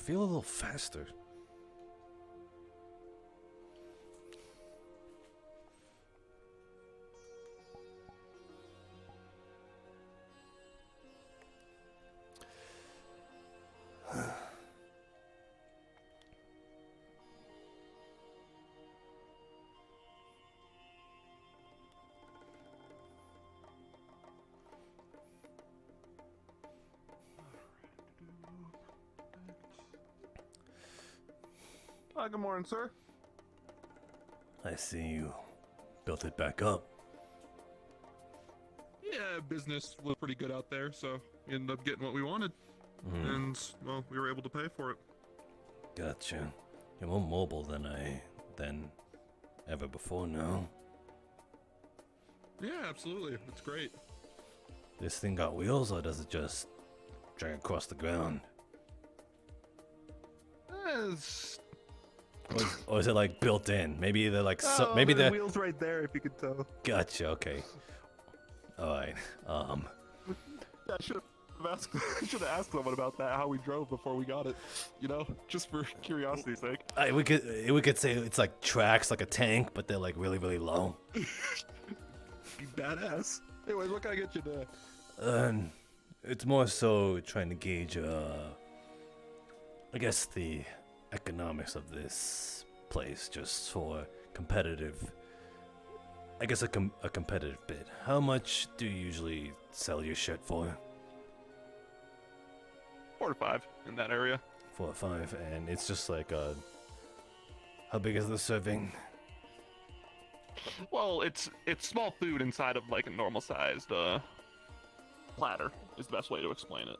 feel a little faster. Good morning, sir. I see you built it back up. Yeah, business was pretty good out there, so we ended up getting what we wanted. And, well, we were able to pay for it. Gotcha. You're more mobile than ever before now. Yeah, absolutely. It's great. This thing got wheels, or does it just drag across the ground? It's... Or is it like built in? Maybe they're like maybe the wheels right there, if you could tell. Gotcha. Okay. All right. Yeah, I should have asked someone about that. How we drove before we got it. You know, just for curiosity's sake. We could say it's like tracks, like a tank, but they're like really really low. Be badass. Anyway, what can I get you to? It's more so trying to gauge, I guess the economics of this place, just for competitive. I guess a competitive bid. How much do you usually sell your shit for? 4 to 5 in that area. 4 or 5, and it's just like how big is the serving? Well, it's small food inside of like a normal sized platter is the best way to explain it.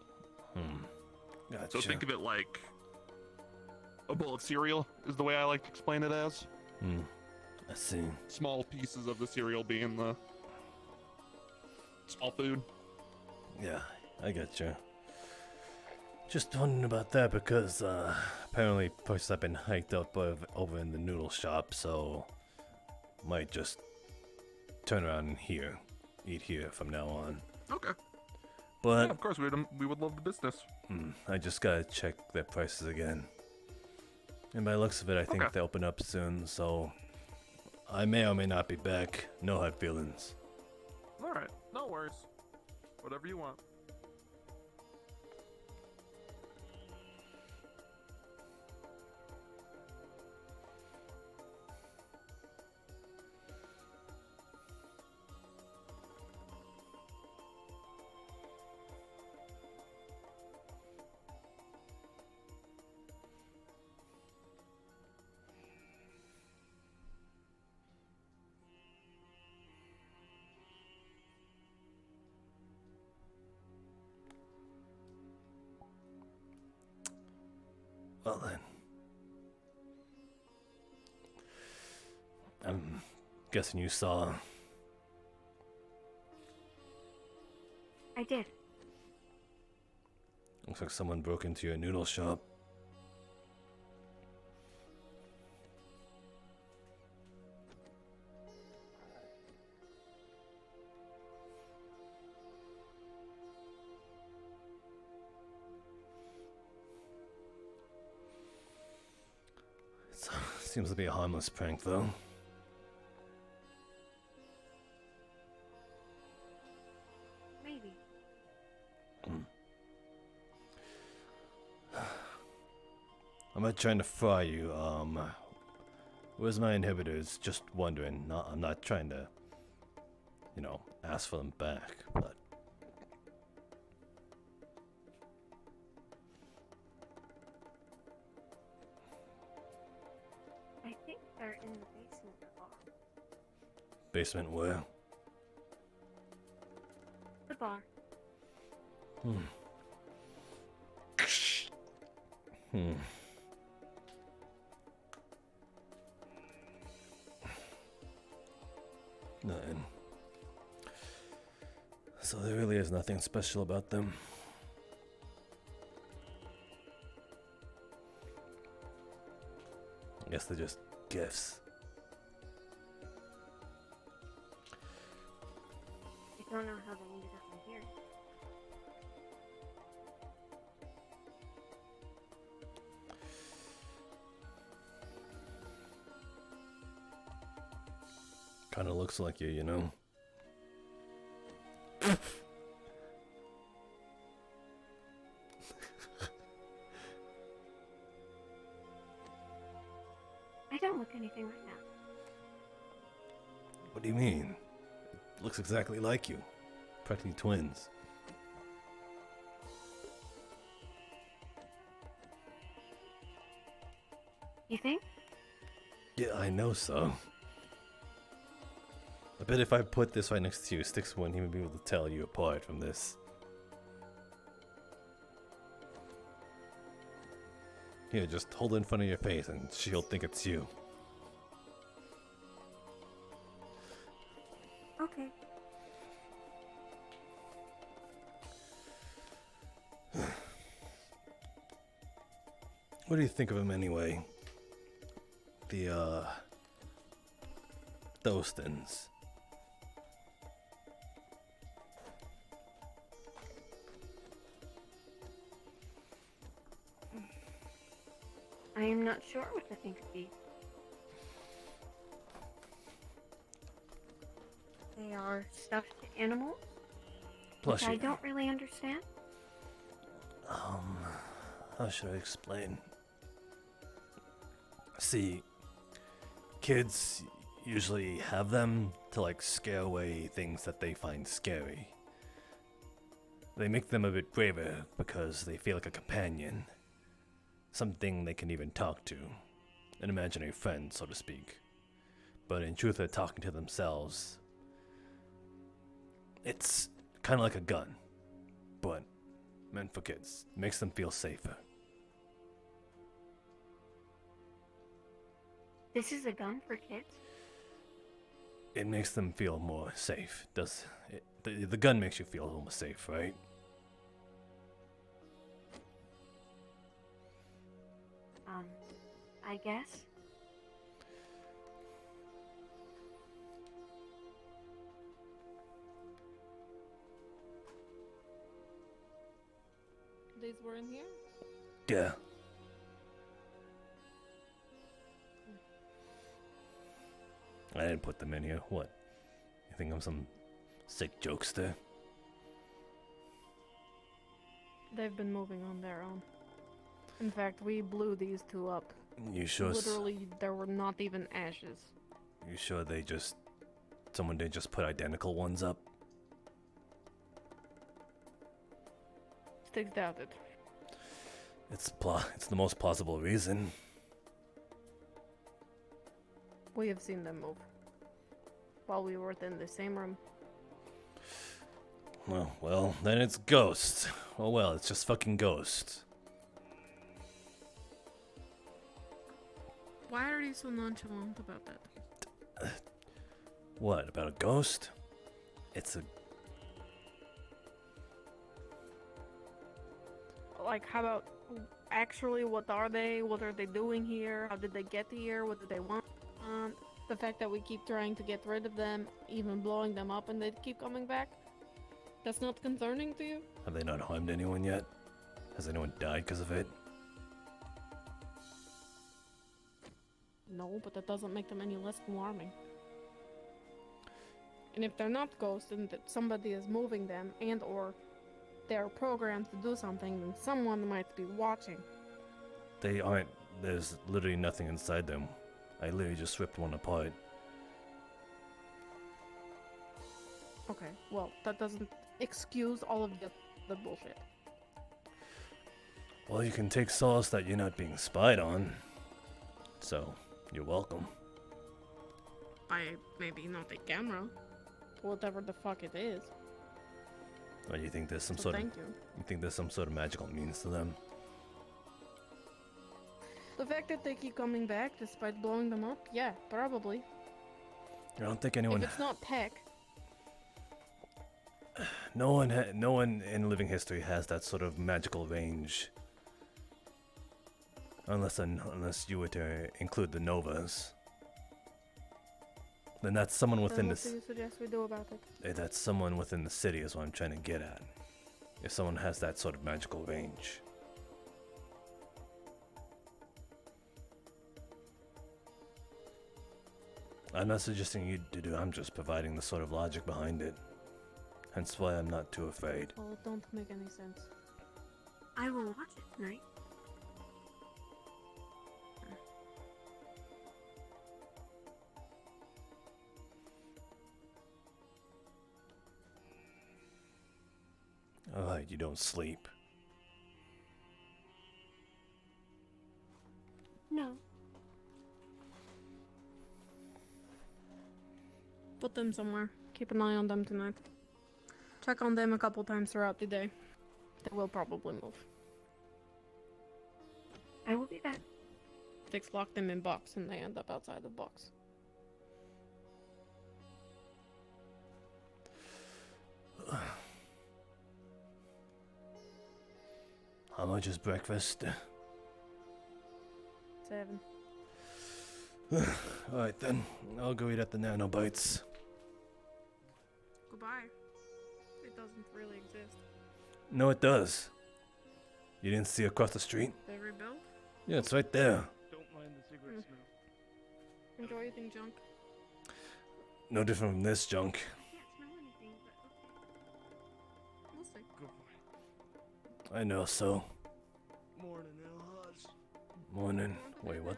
Gotcha. So think of it like a bowl of cereal is the way I like to explain it as. I see. Small pieces of the cereal being the small food. Yeah, I gotcha. Just wondering about that because apparently prices have been hiked up over in the noodle shop, so might just turn around and eat here from now on. Okay. But yeah, of course we would love the business. I just gotta check their prices again. And by the looks of it, I think Okay. they open up soon, so I may or may not be back. No hard feelings. All right, no worries. Whatever you want. Well then. I'm guessing you saw. I did. Looks like someone broke into your noodle shop. Seems to be a harmless prank, though. Maybe. I'm not trying to fry you. Where's my inhibitors? Just wondering. I'm not trying to, ask for them back, but. I think they're in the basement of the bar. Basement where? The bar. Nothing. So there really is nothing special about them. I guess they're just gifts. I don't know how they ended up in here. Kind of looks like you know. I don't look anything right now. What do you mean? It looks exactly like you. Practically twins. You think? Yeah, I know so. I bet if I put this right next to you, Styx wouldn't even be able to tell you apart from this. Here, just hold it in front of your face and she'll think it's you. Okay. What do you think of him anyway? Those things. I am not sure what to think of these. They are stuffed animals, which I Plushie. don't really understand. How should I explain? See, kids usually have them to like scare away things that they find scary. They make them a bit braver because they feel like a companion. Something they can even talk to. An imaginary friend, so to speak. But in truth, they're talking to themselves. It's kind of like a gun, but meant for kids. Makes them feel safer. This is a gun for kids? It makes them feel more safe. Does it, the gun makes you feel more safe, right? I guess. These were in here? Yeah. I didn't put them in here. What? You think I'm some sick jokester? They've been moving on their own. In fact, we blew these two up. You sure? Literally, there were not even ashes. You sure someone didn't just put identical ones up? Sticks doubted. It's the most plausible reason. We have seen them move. While we were within the same room. Well, then it's Ghost. Oh well, it's just fucking Ghost. Why are you so nonchalant about that? What, about a ghost? It's a... Like, how about actually what are they? What are they doing here? How did they get here? What do they want? The fact that we keep trying to get rid of them, even blowing them up, and they keep coming back? That's not concerning to you? Have they not harmed anyone yet? Has anyone died because of it? No, but that doesn't make them any less alarming. And if they're not ghosts and that somebody is moving them and or they're programmed to do something, then someone might be watching. They aren't. There's literally nothing inside them. I literally just ripped one apart. Okay, well, that doesn't excuse all of the bullshit. Well, you can take solace that you're not being spied on. So, you're welcome. I maybe not a camera. Whatever the fuck it is. Or you think there's some So sort of... thank you. You think there's some sort of magical means to them? The fact that they keep coming back despite blowing them up, yeah, probably. I don't think anyone... If it's not tech, No one in living history has that sort of magical range. Unless you were to include the Novas. Then that's someone within then what this. do you suggest we do about it? That's someone within the city is what I'm trying to get at. If someone has that sort of magical range. I'm not suggesting you to do, I'm just providing the sort of logic behind it. Hence why I'm not too afraid. Well, it don't make any sense. I will watch it tonight. Alright, you don't sleep. No. Put them somewhere. Keep an eye on them tonight. Check on them a couple times throughout the day. They will probably move. I will be back. Six lock them in box and they end up outside the box. How much is breakfast? 7. Alright then, I'll go eat at the Nanobites. Goodbye. It doesn't really exist. No, it does. You didn't see across the street? They rebuilt? Yeah, it's right there. Don't mind the cigarette smell. Enjoy eating junk. No different from this junk. I can't smell anything, but We'll see. Go for I know, so. it. Morning, El Haj. Morning. Wait, what?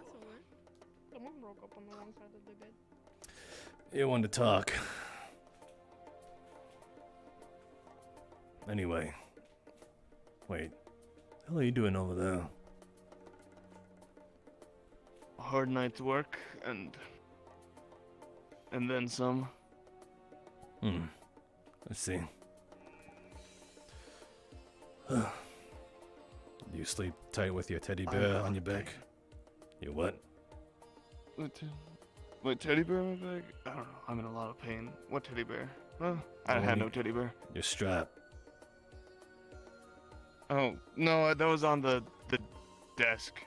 Someone broke up on the wrong side of the bed. You want to talk. Anyway. Wait. The hell are you doing over there? A hard night's work, and then some. Let's see. You sleep tight with your teddy bear on your back? You what? What teddy bear on my back? I don't know. I'm in a lot of pain. What teddy bear? Well, I had no teddy bear. Your strap. Oh no, that was on the desk.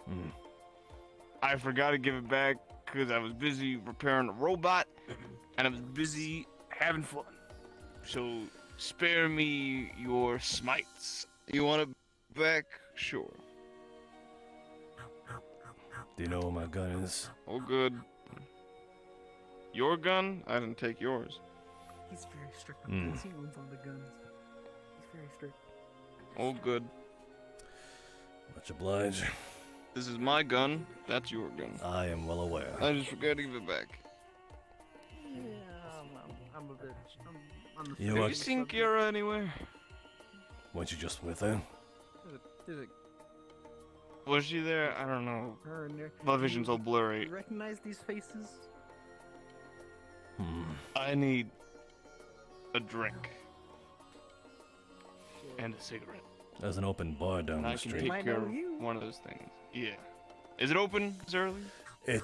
Hmm. I forgot to give it back because I was busy repairing a robot, and I was busy having fun. So spare me your smites. You want it back? Sure. Do you know where my gun is? Oh, good. Your gun? I didn't take yours. He's very strict on Mm. guns. He owns all the guns. He's very strict. Oh, good. Much obliged. This is my gun. That's your gun. I am well aware. I just forgot to give it back. Yeah, I'm a bit. I'm on the You Have know you what? seen Kira anywhere? Weren't you just with her? There's a Was she there? I don't know. her in there. My vision's all blurry. You recognize these faces? I need a drink and a cigarette. There's an open bar down And the I can street. take Might care know of you. one of those things. Yeah. Is it open this early? It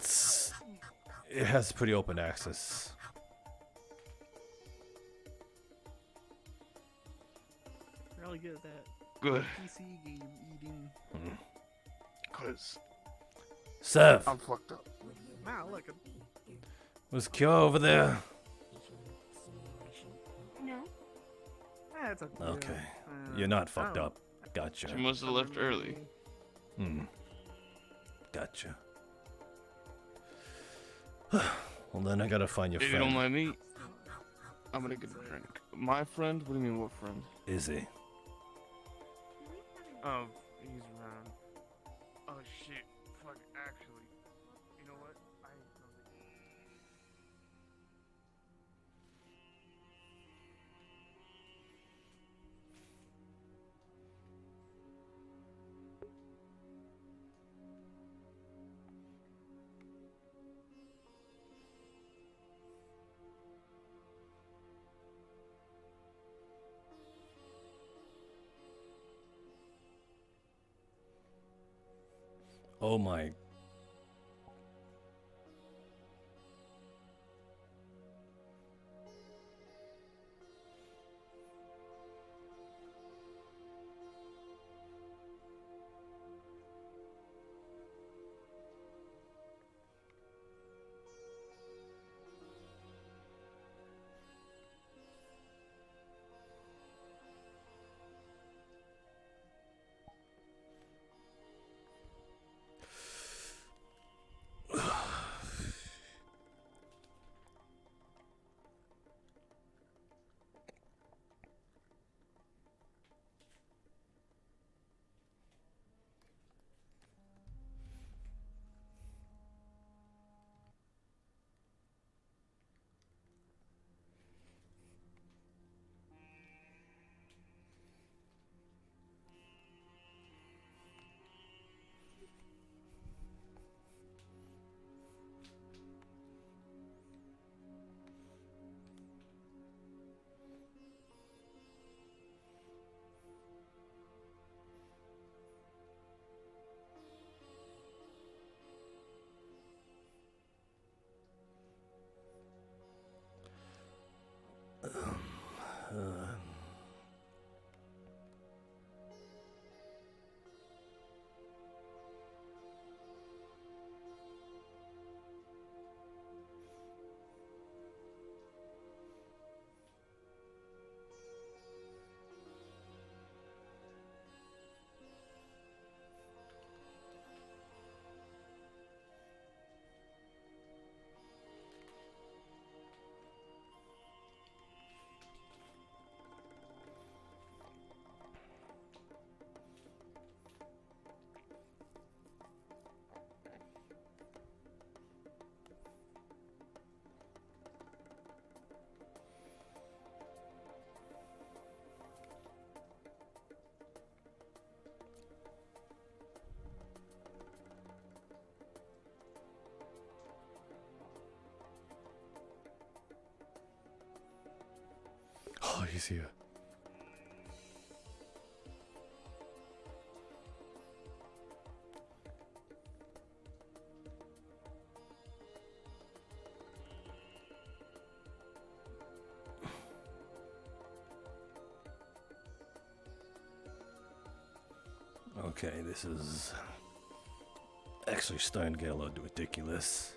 has pretty open access. Really good at that. Good. PC game eating. Cause Sev, I'm fucked up. Wow, look. was Kyo over there? no. That's okay. Okay. You're not fucked oh. up. Gotcha. She must have left early. Gotcha. Well, then I gotta find your If you don't friend. mind me, I'm gonna get a drink. My friend? What do you mean, what friend? Izzy. Oh, he's around. Oh shit. Fuck, actually. You know what? I need something. Oh my. he's here. Okay, this is actually starting to get a little ridiculous.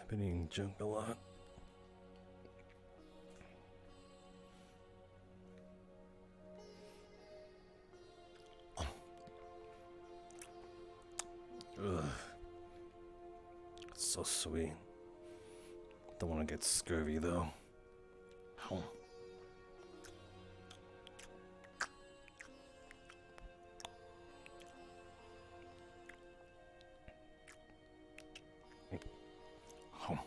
I've been eating junk a lot. Ugh. It's so sweet. Don't want to get scurvy though. Ow. Ow.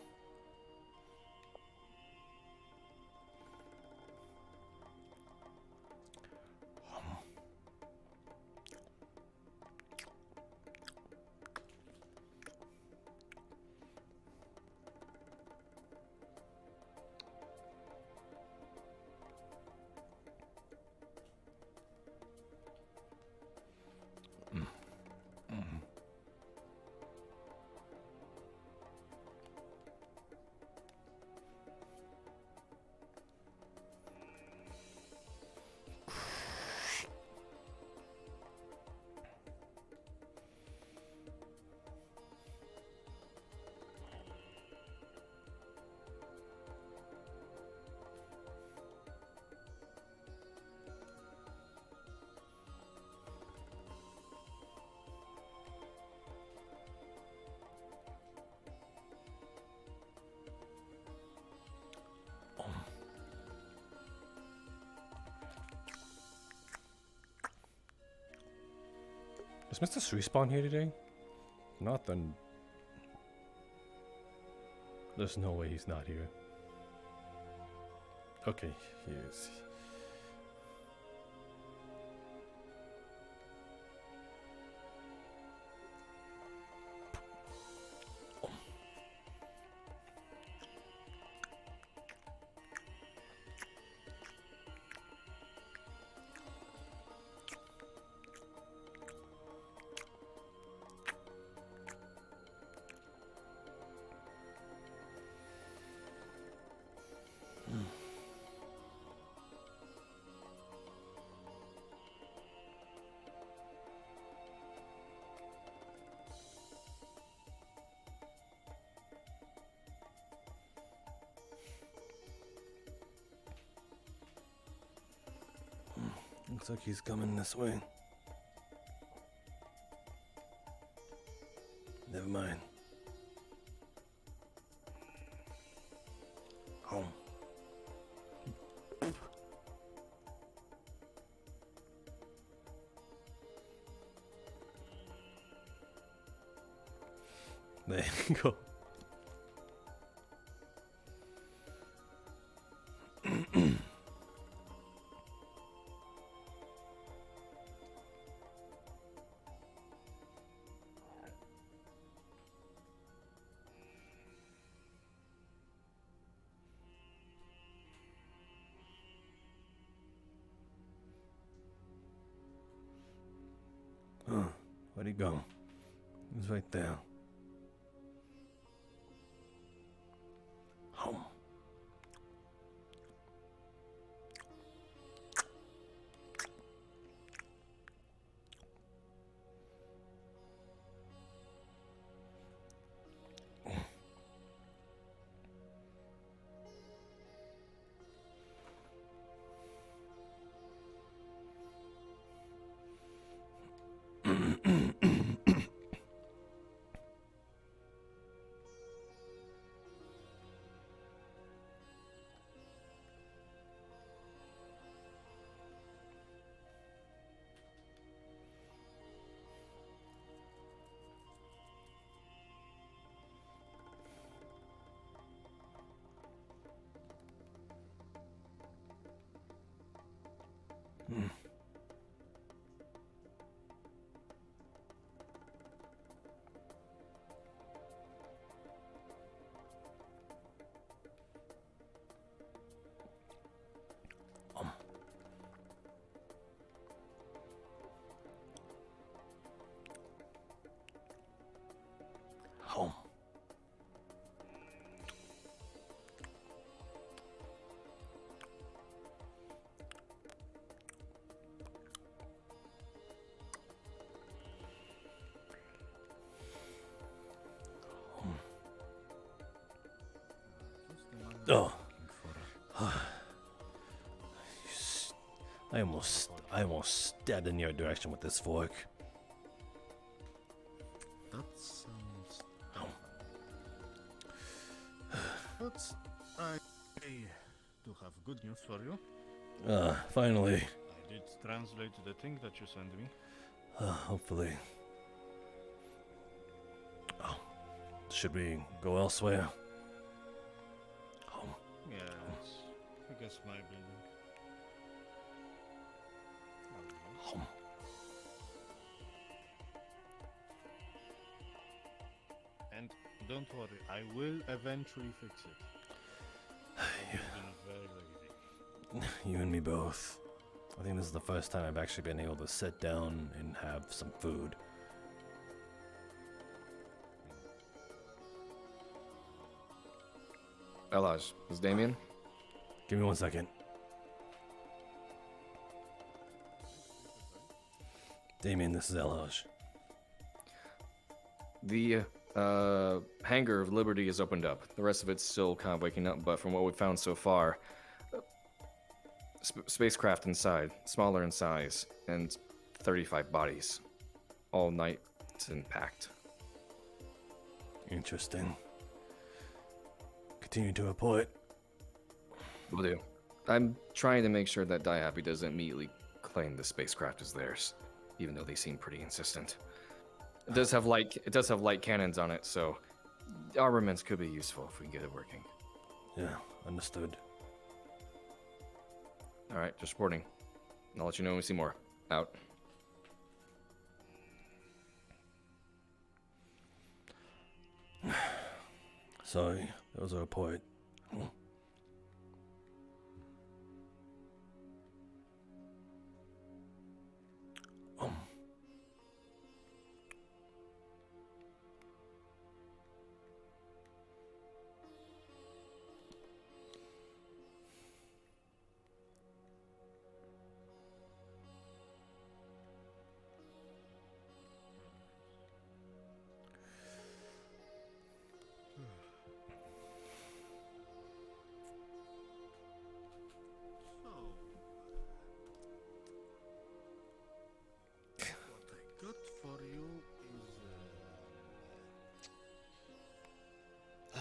Is Mr. Respawn here today? Not then. There's no way he's not here. Okay, he is. Looks like he's coming this way. Never mind. Home. There you go. Where'd he go? He's right there. Home. Home. Oh. I almost stabbed in your direction with this fork. That sounds. Oh. But I do have good news for you. Finally. I did translate the thing that you sent me. Hopefully. Oh. Should we go elsewhere? Home. Yes, I guess my building. Home. And don't worry, I will eventually fix it. I've been very lazy. You and me both. I think this is the first time I've actually been able to sit down and have some food. Elaj, is Damien? Give me 1 second. Damien, this is Elaj. The hangar of Liberty is opened up. The rest of it's still kind of waking up, but from what we've found so far, spacecraft inside, smaller in size, and 35 bodies. All night and packed. Interesting. Continue to report. Will do. I'm trying to make sure that Diaby doesn't immediately claim the spacecraft is theirs, even though they seem pretty insistent. It does have light cannons on it, so armaments could be useful if we can get it working. Yeah, understood. All right, just reporting. I'll let you know when we see more. Out. Sorry, that was a report.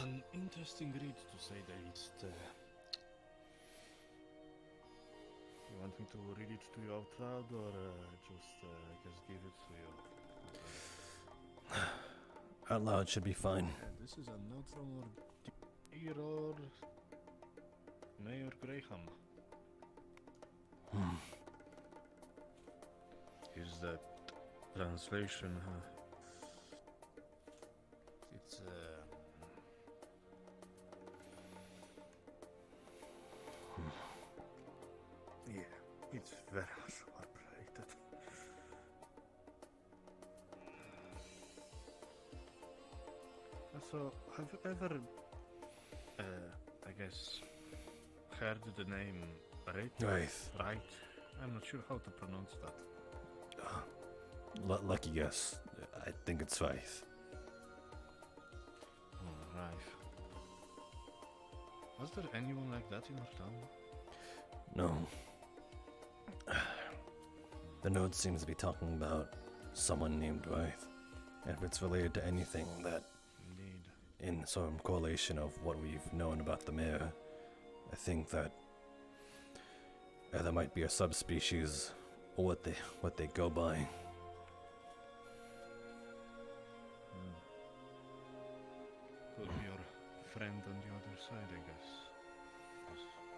An interesting read to say the least. You want me to read it to you out loud or just give it to you? Out loud should be fine. This is a note from our dear Lord Mayor Graham. Here's the translation. It's yeah, it's very much appreciated. So, have you ever, I guess, heard the name Wraith? Wraith. Right? I'm not sure how to pronounce that. Lucky guess. I think it's Wraith. Oh, right. Was there anyone like that in our town? No. The note seems to be talking about someone named Wraith. And if it's related to anything that, Indeed. in some correlation of what we've known about the mayor, I think that there might be a subspecies or what they go by. Could be your friend on the other side, I guess.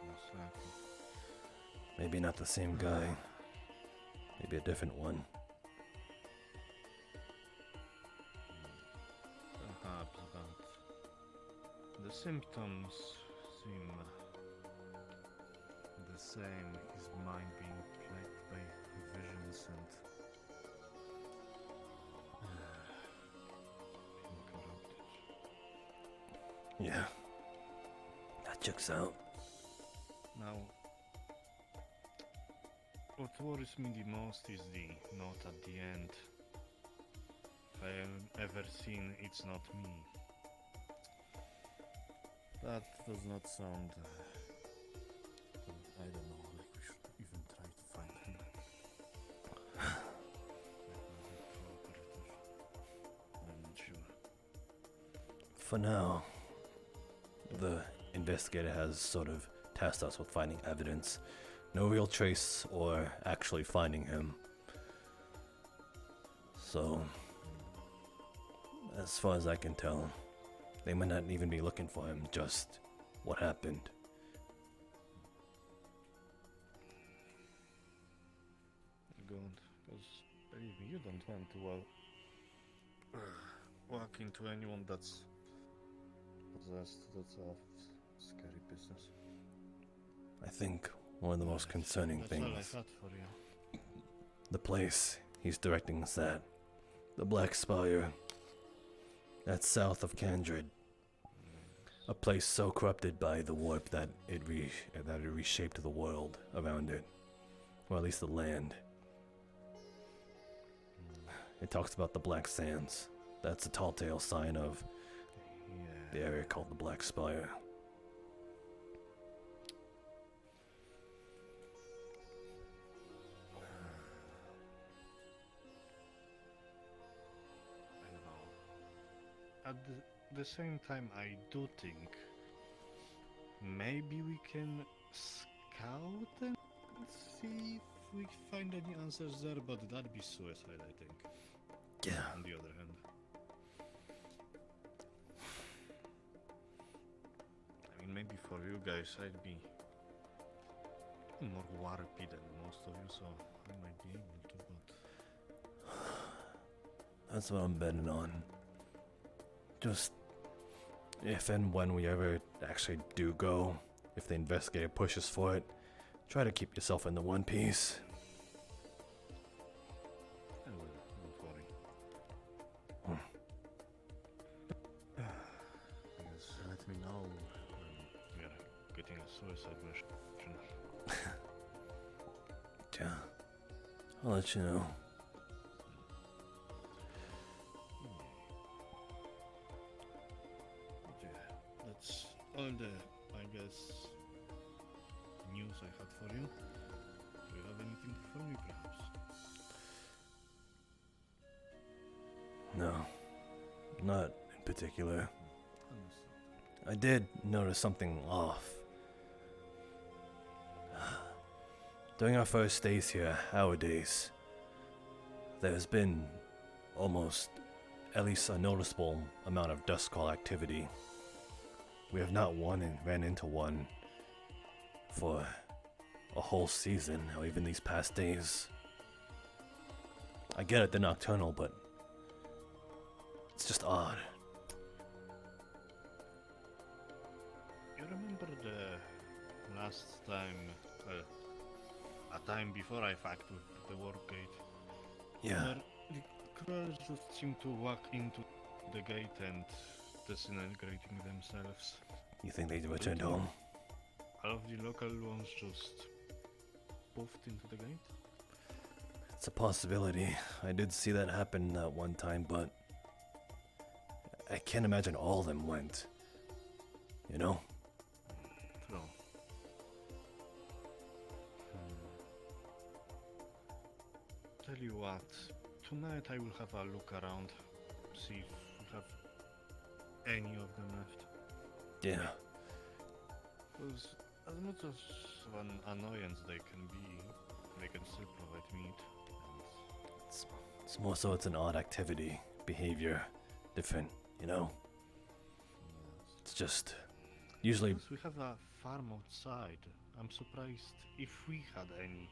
Most likely. Maybe not the same guy. Maybe a different one. Perhaps, but the symptoms seem the same. His mind being plagued by visions and being corrupted. Yeah. That checks out. Now, what worries me the most is the note at the end. If I am ever seen, it's not me. That does not sound. I don't know, like we should even try to find him. I'm not sure. For now, the investigator has sort of tasked us with finding evidence. No real trace or actually finding him. So, as far as I can tell, they might not even be looking for him, just what happened. Good, because believe me, you don't want to walk into anyone that's possessed. That's a scary business. I think one of the most concerning That's all I things, thought for you. the place he's directing us at, the Black Spire, that's south of Candrid. A place so corrupted by the warp that it reshaped the world around it, or at least the land. It talks about the Black Sands. That's a tall tale sign of the Yeah. area called the Black Spire. I don't know. At the same time, I do think maybe we can scout and see if we find any answers there, but that'd be suicide, I think. Yeah. On the other hand. I mean, maybe for you guys, I'd be more warpy than most of you, so I might be able to, but... That's what I'm betting on. Just if and when we ever actually do go, if the investigator pushes for it, try to keep yourself in the one piece. I will, don't worry. Yes, let me know when we are getting a suicide mission. Yeah. I'll let you know. Yeah, that's all the, I guess, news I had for you. Do you have anything for me, perhaps? No. Not in particular. Understood. I did notice something off. During our first days here, our days, there's been almost at least a noticeable amount of dust call activity. We have not ran into one for a whole season, or even these past days. I get it, they're nocturnal, but it's just odd. You remember the last time, a time before I fucked with the work gate? Yeah, Where the crawlers just seem to walk into the gate and disintegrating themselves. you think they returned home? All of the local ones just poofed into the gate? It's a possibility. I did see that happen that one time, but I can't imagine all of them went. You know? True. Tell you what, tonight I will have a look around, see if we have any of them left. Yeah. Because as much as an annoyance they can be, they can still provide meat. It's more so it's an odd activity, behavior, different, you know? It's just usually Plus we have a farm outside. I'm surprised if we had any.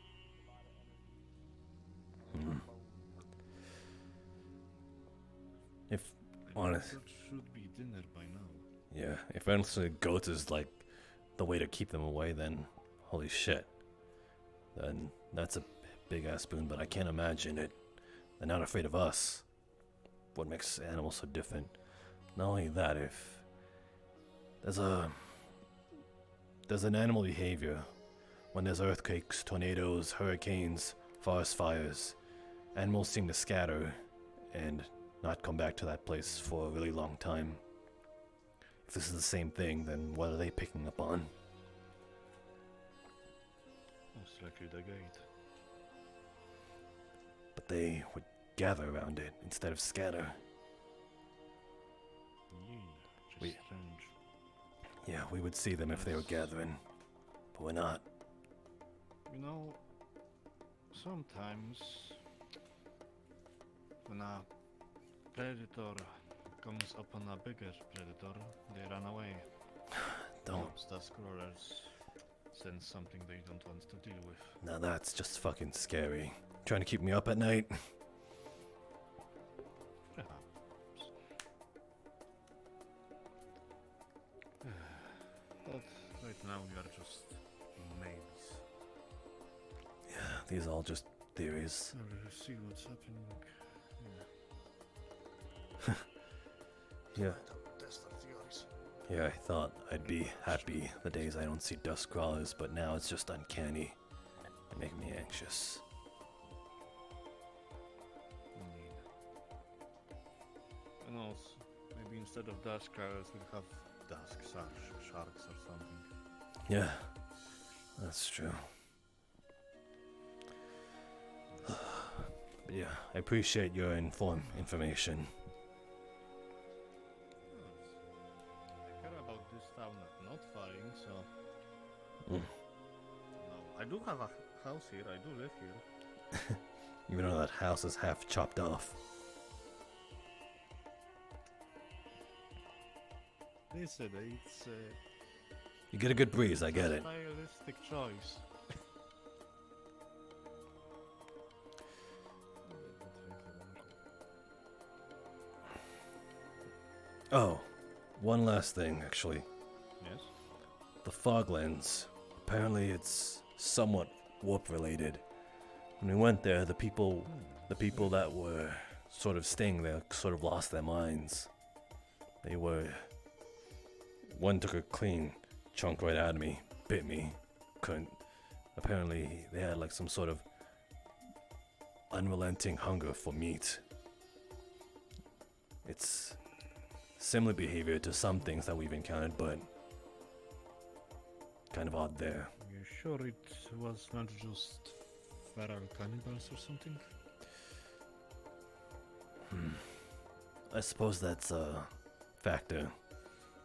if I honest, thought it should be dinner by now. yeah, if honestly goats is like the way to keep them away, then holy shit. Then that's a big ass spoon, but I can't imagine it. They're not afraid of us. What makes animals so different? Not only that, if there's an animal behavior when there's earthquakes, tornadoes, hurricanes, forest fires, animals seem to scatter and not come back to that place for a really long time. If this is the same thing, then what are they picking up on? Most likely the gate. But they would gather around it instead of scatter. Yeah, We- just strange. Yeah, we would see them if they were gathering, but we're not. You know, sometimes when a predator comes upon a bigger predator, they run away. Don't. Perhaps the scrollers sense something they don't want to deal with. Now that's just fucking scary. Trying to keep me up at night? Perhaps. But right now we are just maybes. Yeah, these are all just theories. We'll see what's happening. Yeah. Test our theories. Yeah, I thought I'd be happy the days I don't see dust crawlers, but now it's just uncanny. They make me anxious. Indeed. And also, maybe instead of dusk crawlers, we'll have dusk sharks or something. Yeah, that's true. But yeah, I appreciate your information. I care about this town not falling, so. Mm. No, I do have a house here, I do live here. Even though that house is half chopped off. Listen, it's You get a good breeze, I get a it. stylistic choice. Oh, one last thing, actually. Yes? The Foglands. Apparently it's somewhat warp related. When we went there, the people that were sort of staying there sort of lost their minds. One took a clean chunk right out of me, bit me, couldn't. Apparently they had like some sort of unrelenting hunger for meat. It's similar behavior to some things that we've encountered, but kind of odd there. You sure it was not just feral cannibals or something? I suppose that's a factor.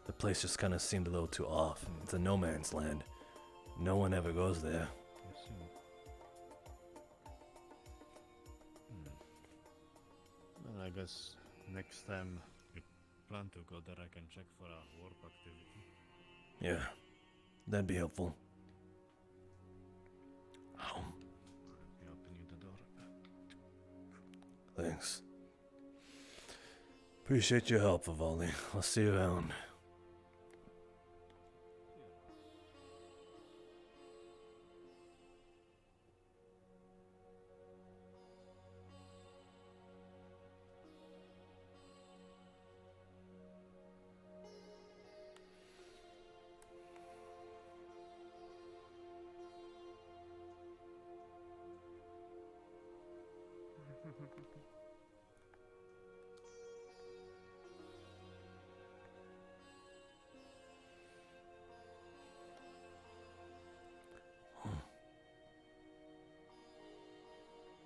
The place just kind of seemed a little too off. It's a no man's land. No one ever goes there. I see. Well, I guess next time we plan to go there, I can check for a warp activity. Yeah, that'd be helpful. Oh, Let me open you the door. thanks. Appreciate your help, Vivaldi. I'll see you around.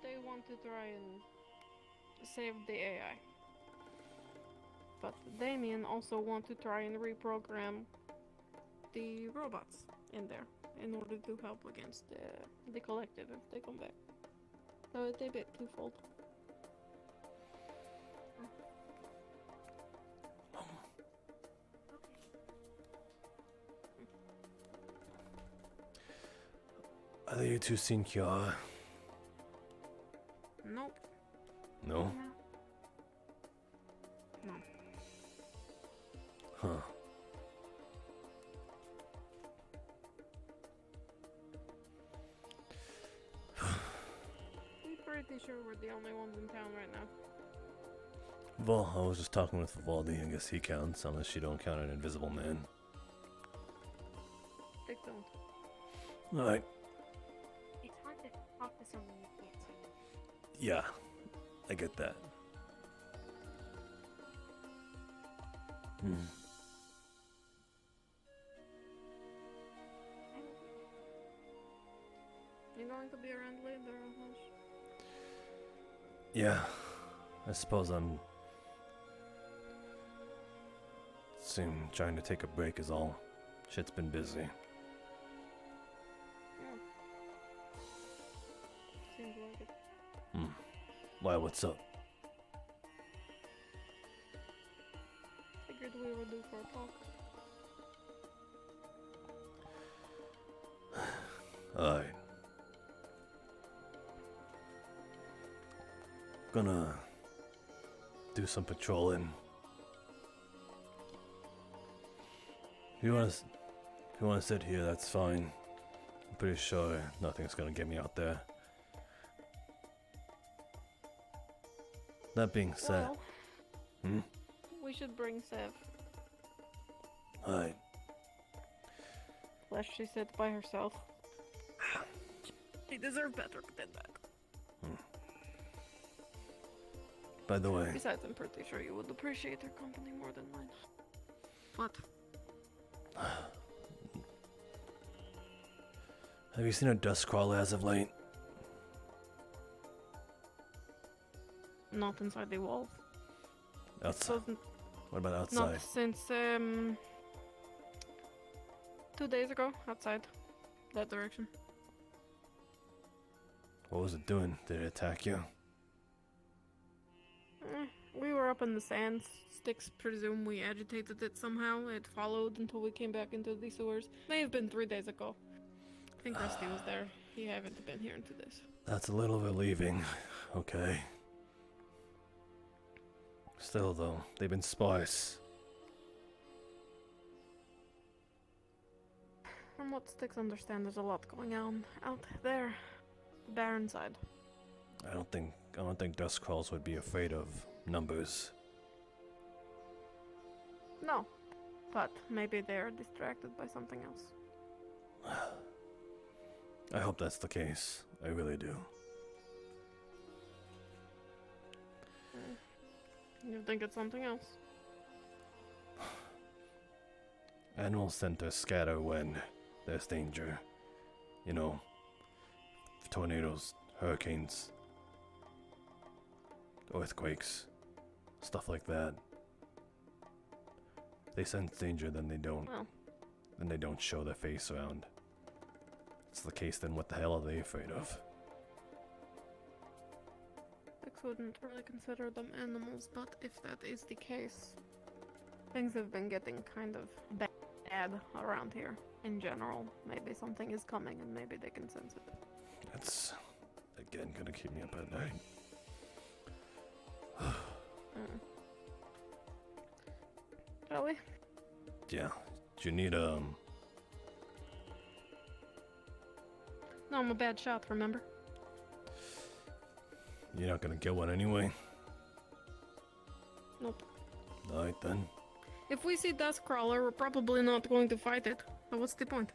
They want to try and save the AI. But Damien also want to try and reprogram the robots in there in order to help against the collective if they come back. So it's a bit twofold. Either you two seen Kiara? Nope. No? No. Huh. I'm pretty sure we're the only ones in town right now. Well, I was just talking with Vivaldi. I guess he counts, unless you don't count an invisible man. They don't. Alright. It's hard to talk to someone you can't see. Yeah, I get that. Hmm. You going to be around later, Hush? Yeah, I suppose I'm trying to take a break is all. Shit's been busy. Seems like it. Hmm. Why, what's up? Figured we were due for a talk. Alright. Gonna do some patrolling. If you wanna sit here, that's fine. I'm pretty sure nothing's gonna get me out there. That being said, Well, hmm? we should bring Sev. Alright. Lest she sits by herself. She deserves better than that. By the way, Besides, I'm pretty sure you would appreciate her company more than mine. What? have you seen a dust crawler as of late? Not inside the walls. Outside. Doesn't, What about outside? not since 2 days ago. Outside. That direction. What was it doing? Did it attack you? We were up in the sand. Sticks presume we agitated it somehow. It followed until we came back into the sewers. May have been 3 days ago. I think Rusty was there. He haven't been here in 2 days. That's a little relieving. Okay. Still, though, they've been sparse. From what Sticks understand, there's a lot going on out there. The barren side. I don't think dust crawls would be afraid of numbers. No. But maybe they're distracted by something else. I hope that's the case. I really do. You think it's something else? Animals tend to scatter when there's danger. You know, tornadoes, hurricanes, earthquakes, stuff like that. they sense danger, then they don't. Well, Then they don't show their face around. It's the case, then what the hell are they afraid of? Six wouldn't really consider them animals, but if that is the case, things have been getting kind of bad around here in general. Maybe something is coming and maybe they can sense it. That's, again, gonna keep me up at night. Mm. Shall we? Yeah. Do you need, No, I'm a bad shot, remember? you're not gonna get one anyway? Nope. Alright then. If we see Dust Crawler, we're probably not going to fight it. So what's the point?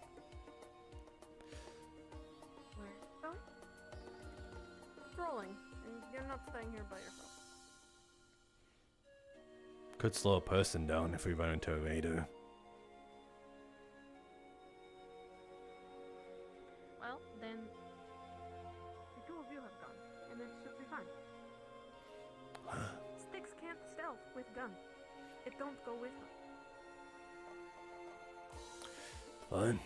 Where? Going? Trolling. And you're not staying here by yourself. Could slow a person down if we run into a raider. Well, then the two of you have gone, and it should be fine. Sticks can't stealth with gun. It don't go with them. Fine.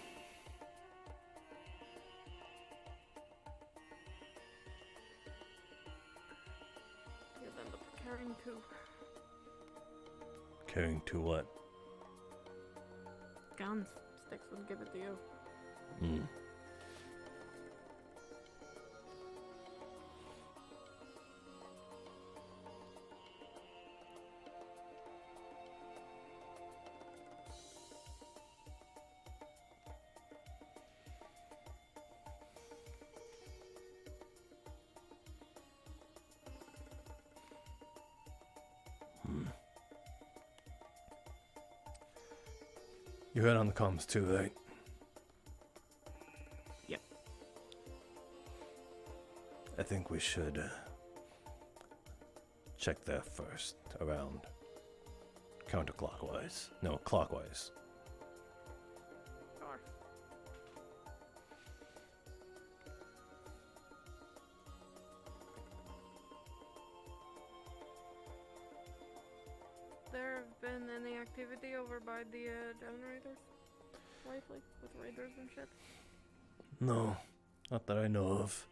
You'll end up carrying two Carrying to what? guns. Sticks would give it to you. Hmm. You heard on the comms too, right? Yep. I think we should check that first, around counterclockwise. No, clockwise. Sure. There have been any activity over by the generators lately with raiders and shit? No, not that I know of.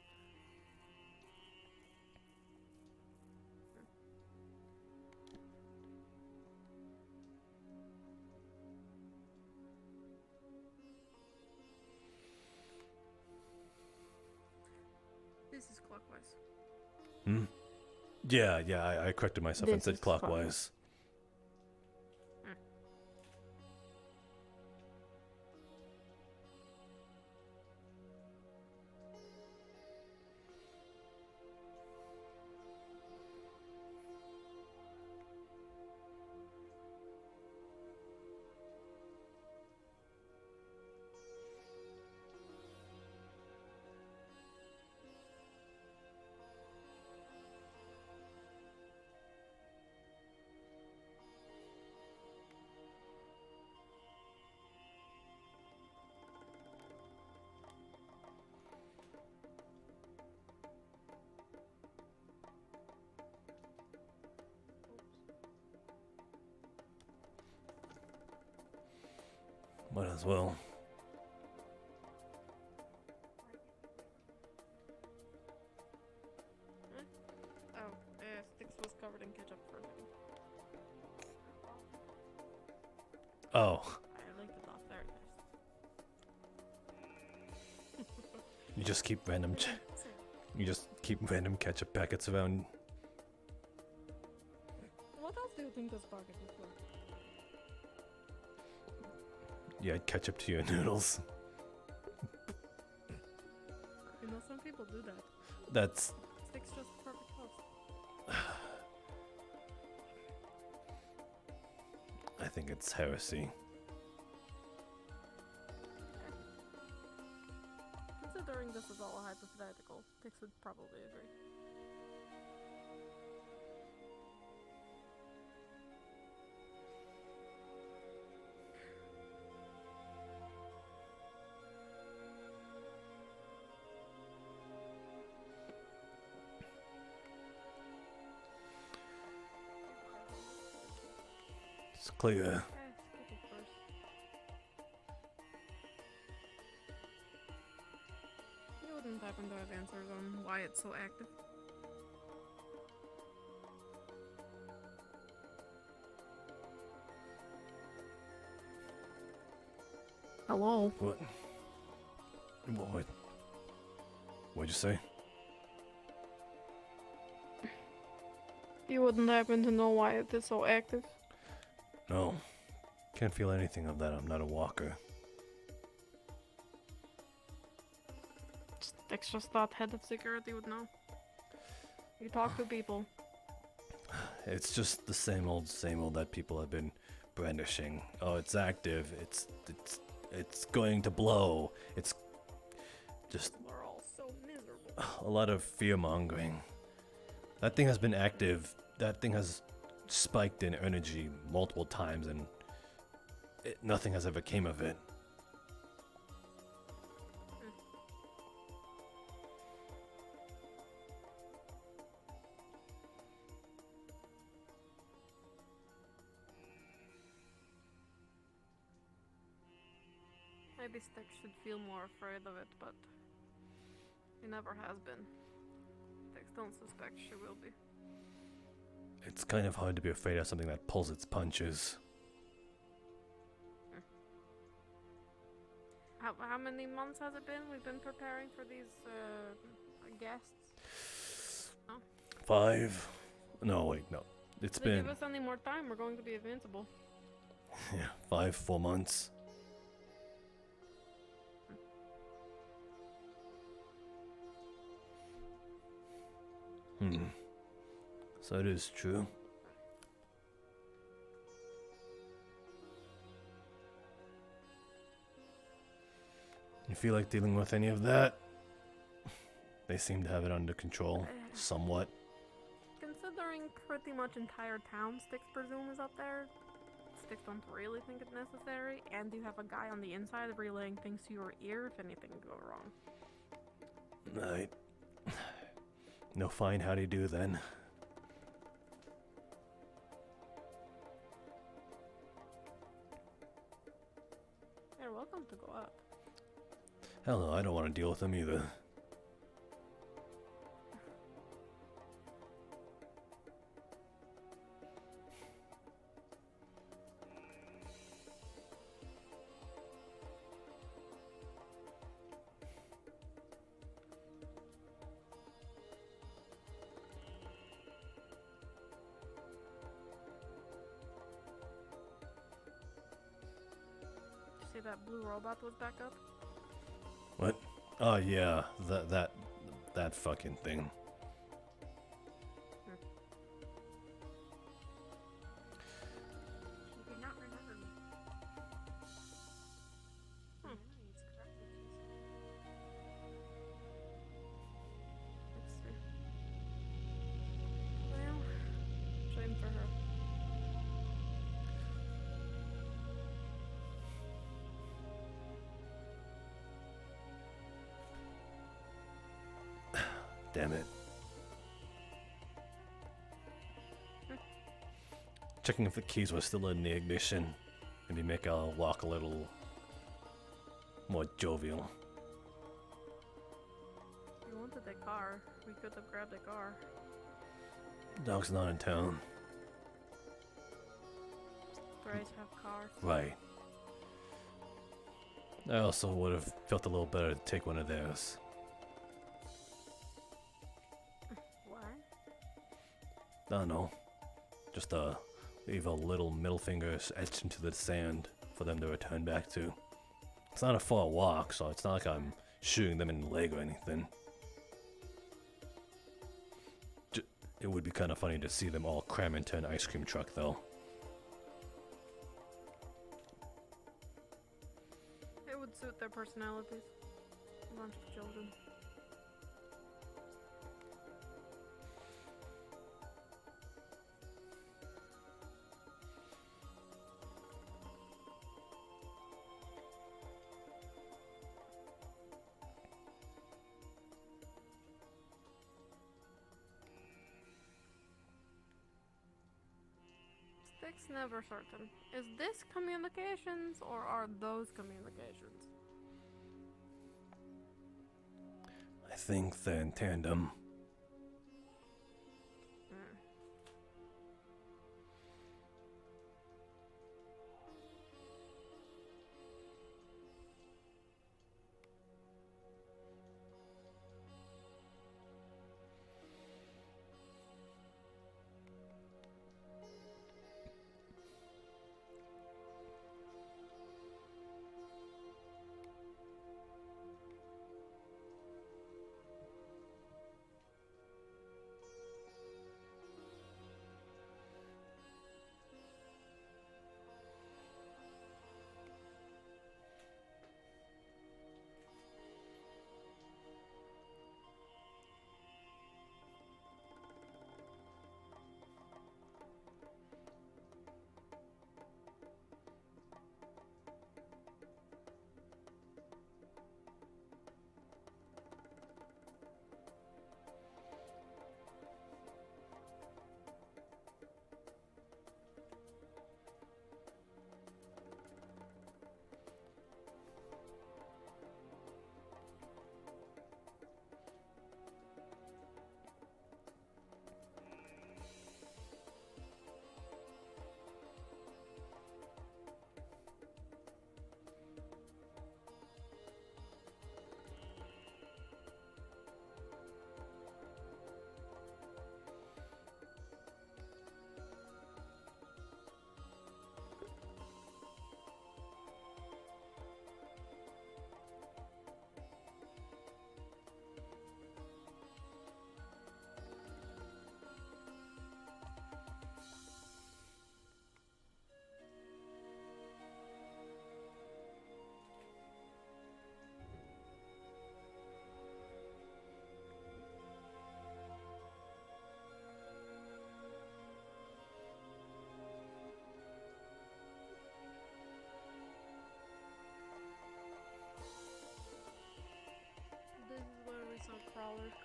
This is clockwise. Hmm? Yeah, I corrected myself and This said is clockwise. clockwise. Might as well. Oh, Sticks was covered in ketchup for a second. Oh, I licked it off there. you just keep random. You just keep random ketchup packets around. What else do you think this pocket is for? You add ketchup to your noodles. You know, some people do that. That's Sticks just perfect host. I think it's heresy. Considering this is all hypothetical, Sticks would probably agree. It's clear. Okay, it's so active. Hello. What? What'd you say? You wouldn't happen to know why it is so active? No. Can't feel anything of that. I'm not a walker. Sticks just thought head of security would know. You talk to people. It's just the same old that people have been brandishing. Oh, it's active. It's going to blow. It's just We're all so miserable. a lot of fear mongering. That thing has been active. That thing has spiked in energy multiple times, and nothing has ever came of it. Maybe Sticks should feel more afraid of it, but he never has been. Sticks don't suspect she will be. It's kind of hard to be afraid of something that pulls its punches. How many months has it been? We've been preparing for these guests. 5? No, wait, no. It's If they been give us any more time, we're going to be invincible. 4 months. So it is true. You feel like dealing with any of that? They seem to have it under control, somewhat. Considering pretty much entire town Sticks presume is up there, Sticks don't really think it's necessary, and you have a guy on the inside relaying things to your ear if anything go wrong. Right. No fine howdy do then. You're welcome to go up. Hell no, I don't want to deal with them either. See that blue robot was back up? What? Oh yeah, that fucking thing. She did not remember me. Hmm. Memory is corrupted, Let's see. Well, shame for her. Damn it. Checking if the keys were still in the ignition. Maybe make our walk a little more jovial. You wanted a car. We could have grabbed a car. Dog's not in town. Grays have cars. Right. I also would have felt a little better to take one of theirs. Why? I don't know. Just leave a little middle finger etched into the sand for them to return back to. It's not a far walk, so it's not like I'm shooting them in the leg or anything. It would be kind of funny to see them all cram into an ice cream truck, though. It would suit their personalities. A bunch of children. Sticks never certain. Is this communications or are those communications? I think they're in tandem.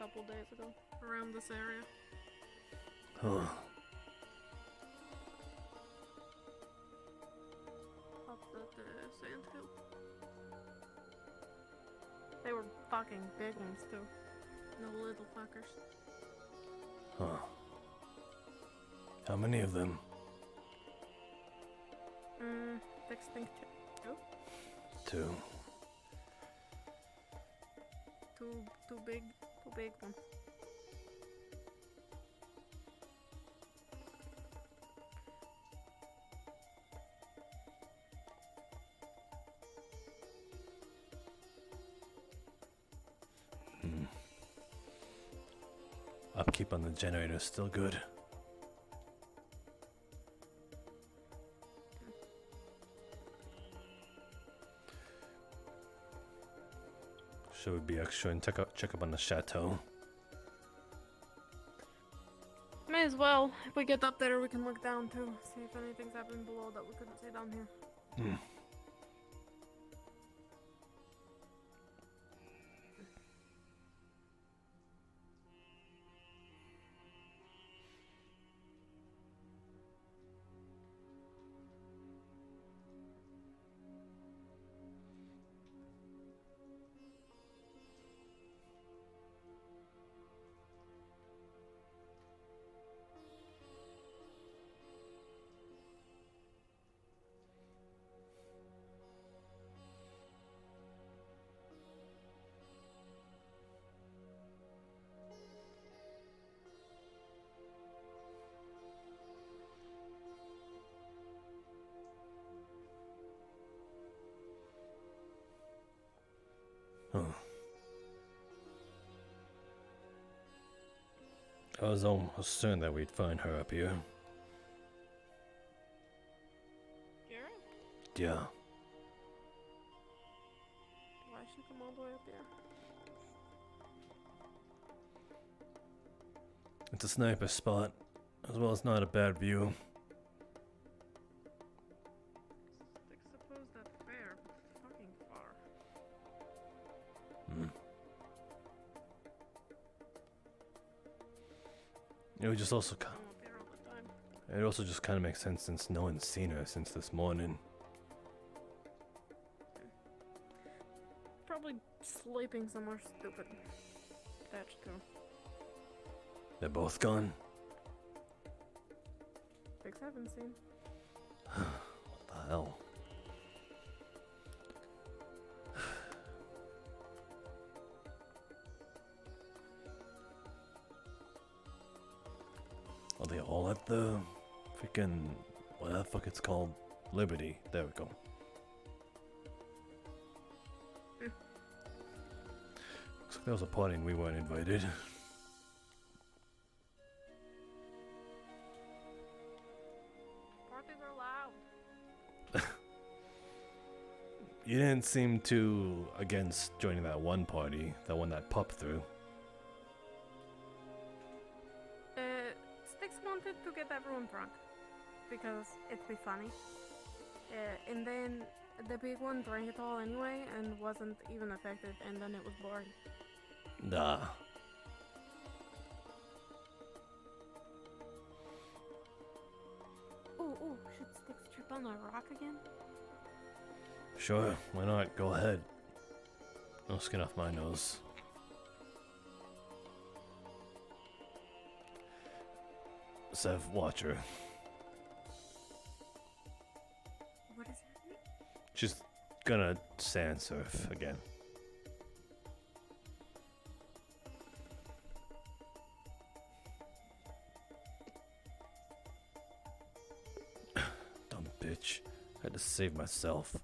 couple days ago around this area. Huh. Up the sand hill. They were fucking big ones too. No little fuckers. Huh. How many of them? Extinct two. Two. Too big ones. Upkeep on the generator is still good. Should we be extra and check up on the chateau? May as well. If we get up there, we can look down too. See if anything's happening below that we couldn't see down here. Huh. I was almost certain that we'd find her up here. Garrett? Yeah. Why should come all the way up here? It's a sniper spot, as well as not a bad view. I suppose that's fair, but fucking far. It would just also I'm up here all the time. it also just kind of makes sense since no one's seen her since this morning. Probably sleeping somewhere stupid. That's too. They're both gone. Six haven't seen. What the hell? Are they all at the freaking what the fuck it's called? Liberty. There we go. Looks like there was a party and we weren't invited. Parties are loud. You didn't seem too against joining that one party, the one that Pup threw. Sticks wanted to get everyone drunk because it'd be funny. And then the big one drank it all anyway and wasn't even affected, and then it was boring. Nah. Ooh, should Sticks trip on a rock again? Sure, why not? Go ahead. No skin off my nose. Sev, watch her. What is happening? She's gonna sand surf again. Dumb bitch. Had to save myself.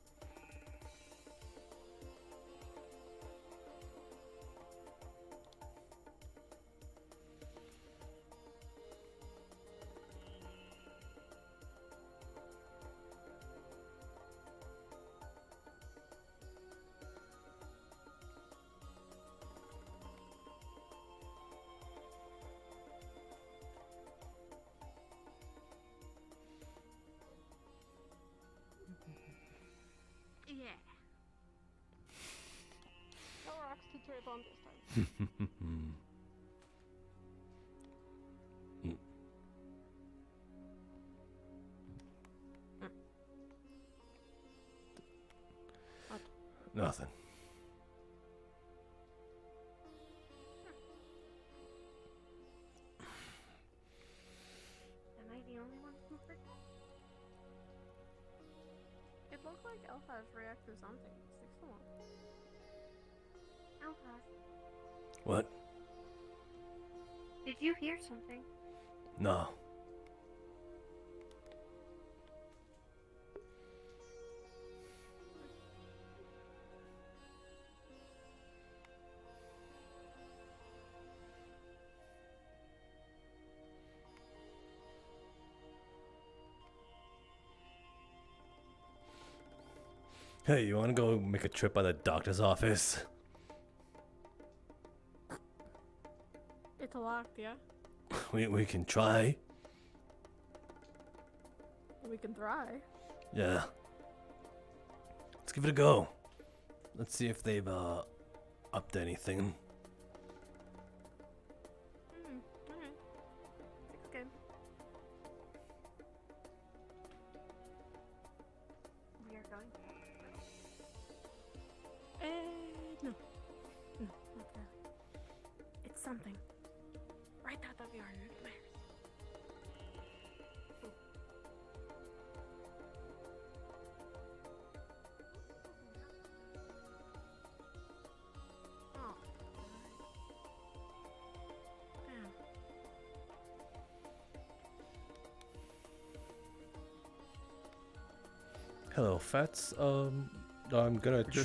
Yeah. No rocks to trip on this time. Nothing. Am I the only one who heard that? It looked like Elphas reacted to something. Sticks to one. Alphas, What? did you hear something? No. Hey, you wanna go make a trip by the doctor's office? It's locked, yeah? We can try. We can try. Yeah. Let's give it a go. Let's see if they've upped anything. Alright. 6 game. We are going. No. No, not really. It's something. Right out of your nightmares. Oh. Damn. Hello, Fats. I'm gonna. You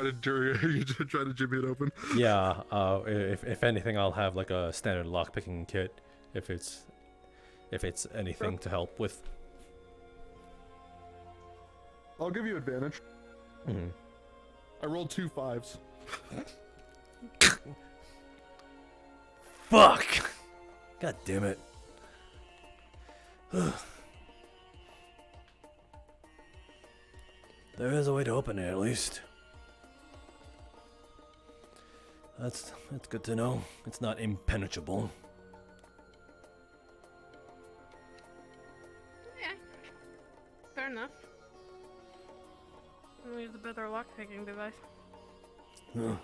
try to jimmy it open. Yeah. If anything, I'll have like a standard lockpicking kit. If it's anything to help with. I'll give you advantage. Mhm. I rolled 2 5s. Fuck! God damn it. There is a way to open it, at least. That's good to know. It's not impenetrable. Yeah. Fair enough. We'll use a better lockpicking device. Huh.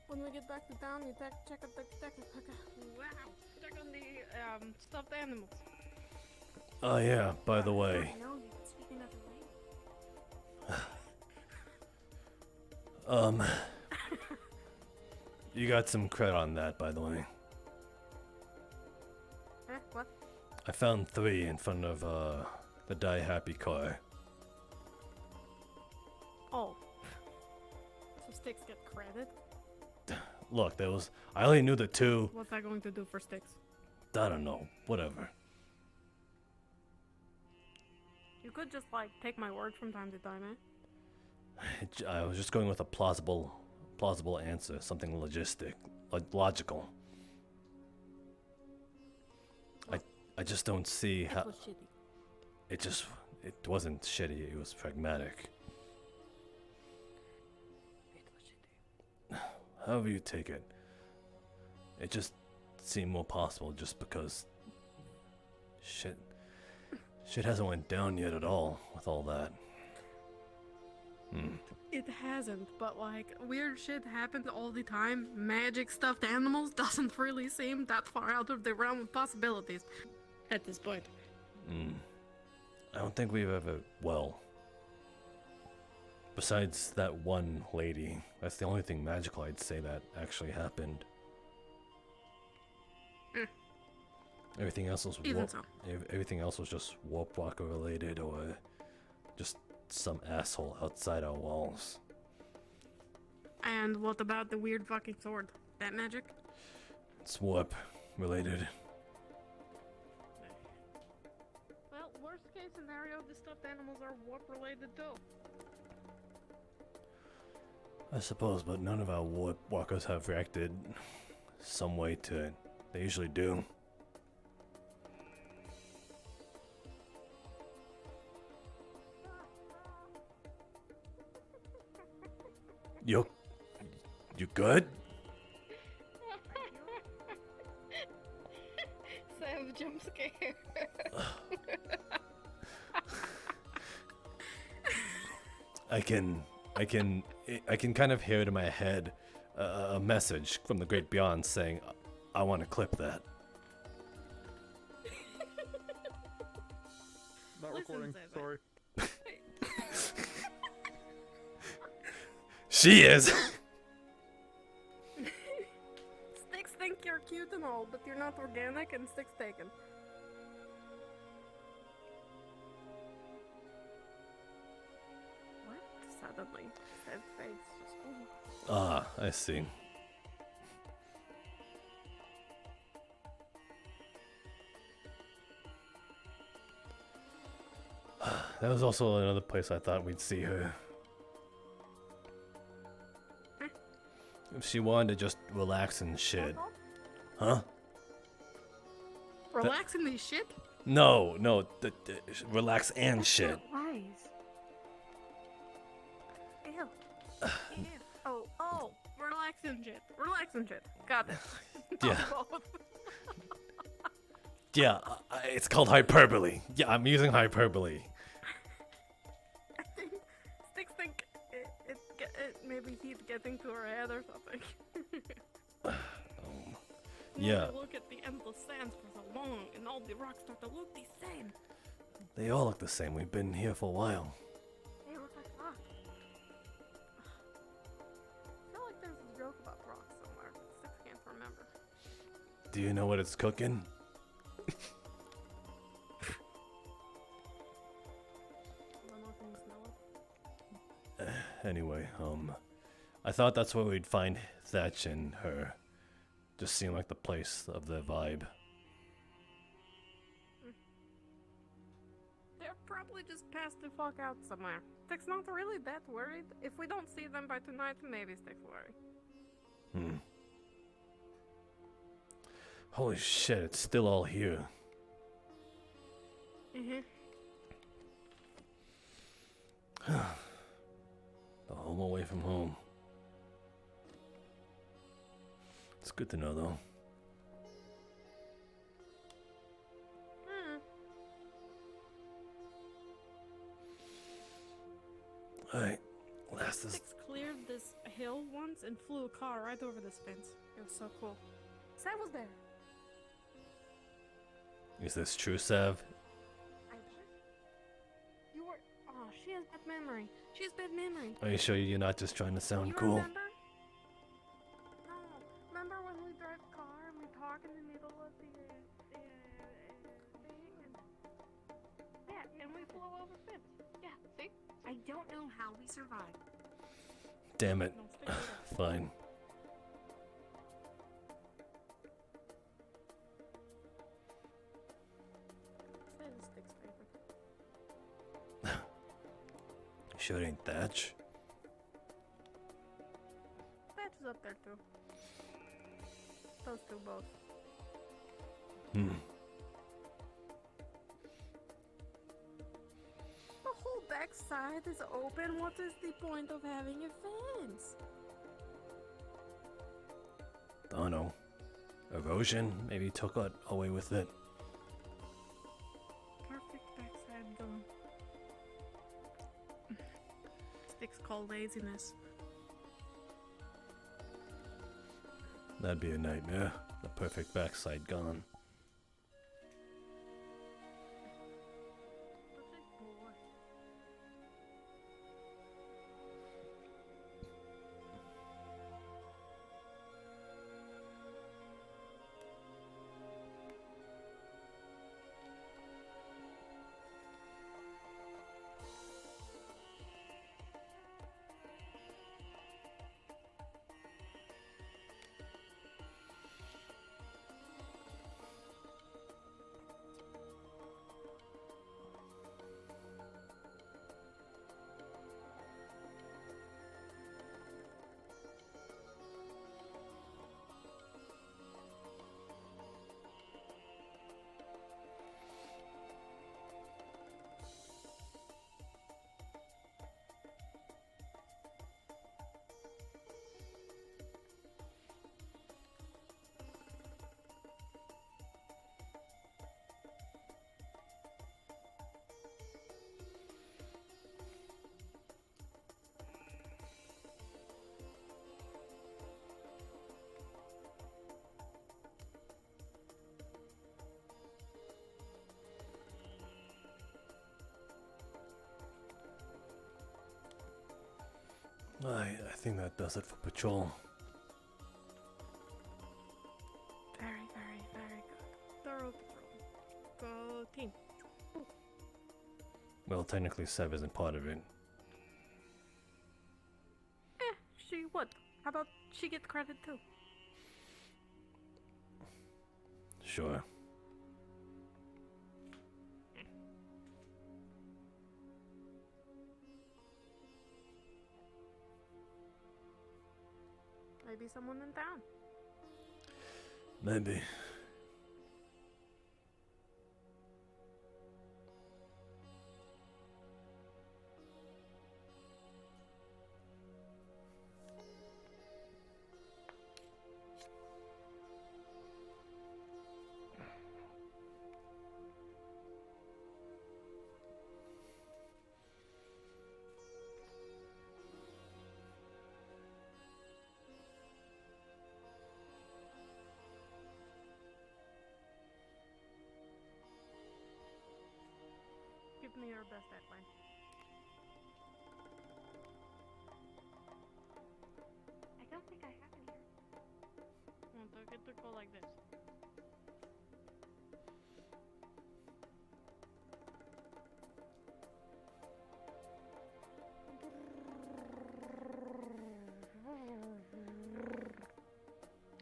When we get back to town, you check on the stuffed animals. Oh yeah, by the way. I know you can speak another language. You got some credit on that, by the way. What? I found 3 in front of the Die Happy car. Oh. So Sticks get credit? Look, I only knew the 2. What's that going to do for Sticks? I don't know. Whatever. You could just like take my word from time to time, eh? I was just going with a plausible answer, something logical. I just don't see how It was shitty. it wasn't shitty. It was pragmatic. It was shitty. However you take it, it just seemed more possible just because shit hasn't went down yet at all with all that. It hasn't, but like weird shit happens all the time. Magic stuffed animals doesn't really seem that far out of the realm of possibilities at this point. I don't think we've ever, besides that one lady, that's the only thing magical I'd say that actually happened. Everything else was Even so. everything else was just warp walker related or just some asshole outside our walls. And what about the weird fucking sword? That magic? It's warp related. Well, worst case scenario, the stuffed animals are warp related too. I suppose, but none of our warp walkers have reacted some way to it. They usually do. You good? Sam jump scare. I can kind of hear it in my head a message from the great beyond saying, "I want to clip that." Not Listen, recording. Zeb. Sorry. She is. Sticks think you're cute and all, but you're not organic and Sticks taken. What? Suddenly, sad face just. Ooh. Ah, I see. That was also another place I thought we'd see her. If she wanted to just relax and shit. Huh? Relaxing these shit? No, relax and shit. Wise. Ew. Ew. Oh, relaxing shit. Relaxing shit. Got it. Yeah. Both. Yeah, it's called hyperbole. Yeah, I'm using hyperbole. I think Sticks think maybe he's getting to her head or something. Yeah. Look at the endless sands for so long, and all the rocks start to look the same. They all look the same. We've been here for a while. They look like rocks. I feel like there's a joke about rocks somewhere, but Sticks can't remember. Do you know what it's cooking? I don't know if you smell it. Anyway, I thought that's where we'd find Thatch and her. Just seemed like the place of the vibe. They're probably just passed the fuck out somewhere. Sticks not really that worried. If we don't see them by tonight, maybe Sticks worry. Holy shit, it's still all here. The home away from home. It's good to know, though. Alright, last is. Sticks cleared this hill once and flew a car right over this fence. It was so cool. Sam was there. Is this true, Sav? I was. You were. Oh, she has bad memory. She has bad memory. Are you sure you're not just trying to sound You cool? remember? No. Remember when we drive a car and we talk in the middle of the thing? And... Yeah, and we flew over the fence. Yeah, see? I don't know how we survived. Damn it. No, stick with it. Fine. Say the Stick's favorite. Sure it ain't Thatch. Thatch is up there too. Those two both. The whole backside is open. What is the point of having a fence? Don't know. Erosion? Maybe took it away with it. Perfect backside gone. Sticks call laziness. That'd be a nightmare. The perfect backside gone. I think that does it for patrol. Very, very, very good. Thorough patrol. Go team. Well, technically Sev isn't part of it. She would. How about she get credit too? Sure. Maybe someone in town. Maybe. Give me your best outline. I don't think I have it here. Well, don't get to go like this.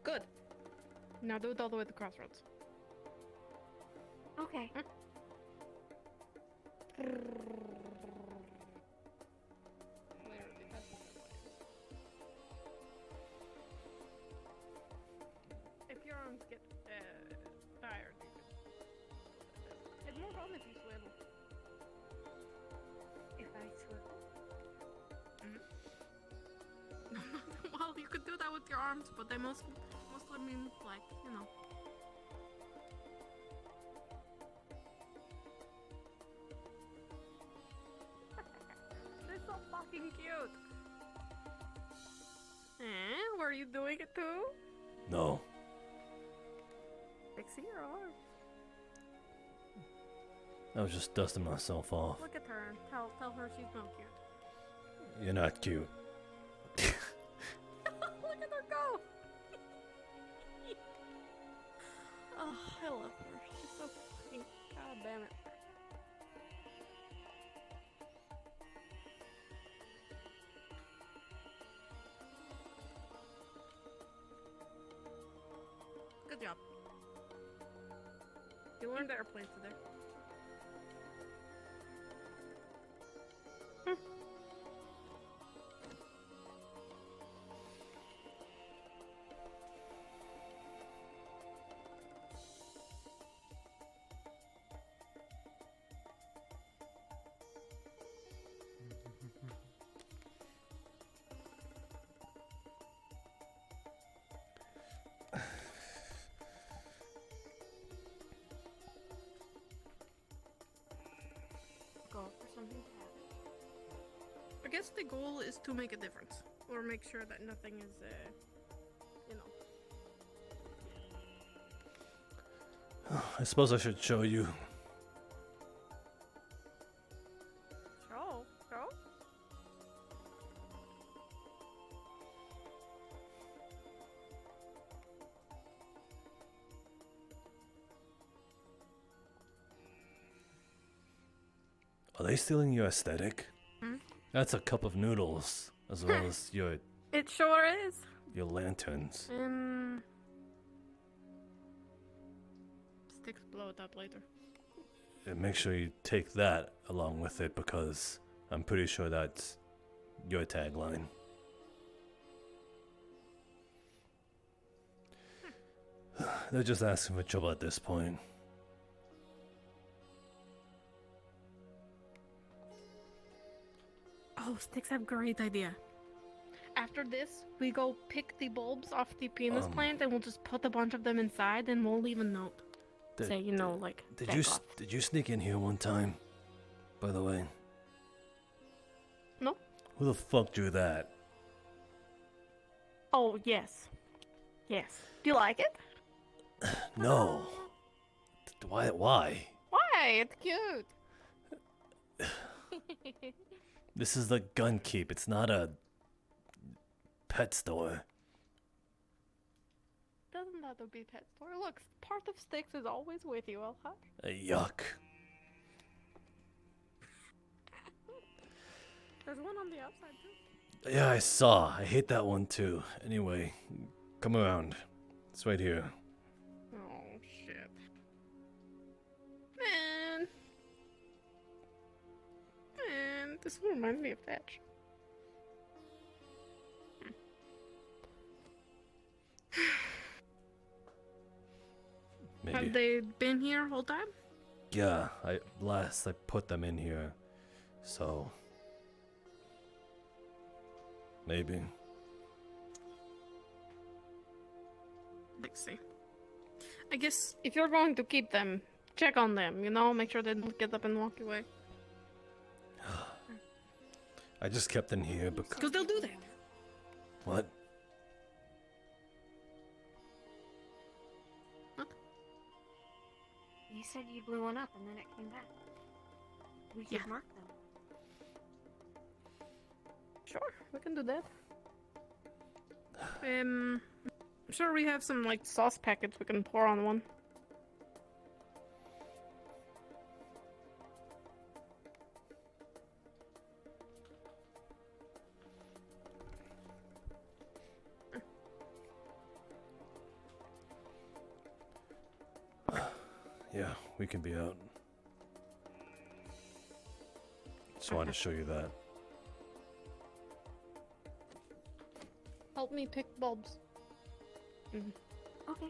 Good. Now do it all the way to Crossroads. Okay. Literally, that's what that way. If your arms get tired, you can. It's more fun if you swivel. If I swivel. Well, you could do that with your arms, but they mostly mean like, you know. They're so fucking cute. Were you doing it too? No. Fixie your arm. I was just dusting myself off. Look at her and tell her she's not cute. You're not cute. Look at her go! Oh, I love her. She's so fucking. God damn it. Good job. You learned airplanes today. Go for something to happen. I guess the goal is to make a difference, or make sure that nothing is, you know. I suppose I should show you. Show? Are they stealing your aesthetic? Hmm? That's a cup of noodles, as well as your It sure is. lanterns. Sticks blow it up later. And make sure you take that along with it, because I'm pretty sure that's your tagline. They're just asking for trouble at this point. Oh, Sticks have great idea. After this, we go pick the bulbs off the penis plant and we'll just put a bunch of them inside and we'll leave a note. Did- Say, you know, like, Did back you off. did you sneak in here one time? By the way. No. Who the fuck drew that? Oh, yes. Yes. Do you like it? No. Why? Why? Why? It's cute. This is the gun keep. It's not a pet store. Doesn't have to be pet store. Look, part of Sticks is always with you, okay? Yuck. There's one on the outside too. Yeah, I saw. I hate that one too. Anyway, come around. It's right here. Oh shit. Man. Man, this one reminds me of Thatch. Maybe. Have they been here whole time? Yeah, I put them in here. So maybe. Let's see. I guess if you're going to keep them, check on them, you know? Make sure they don't get up and walk away. I just kept them here because Because they'll do that. what? You said you blew one up and then it came back. We could Yeah. mark them. Sure, we can do that. I'm sure we have some, like, sauce packets we can pour on one. Yeah, we can be out. Just wanted to show you that. Help me pick bulbs. Okay.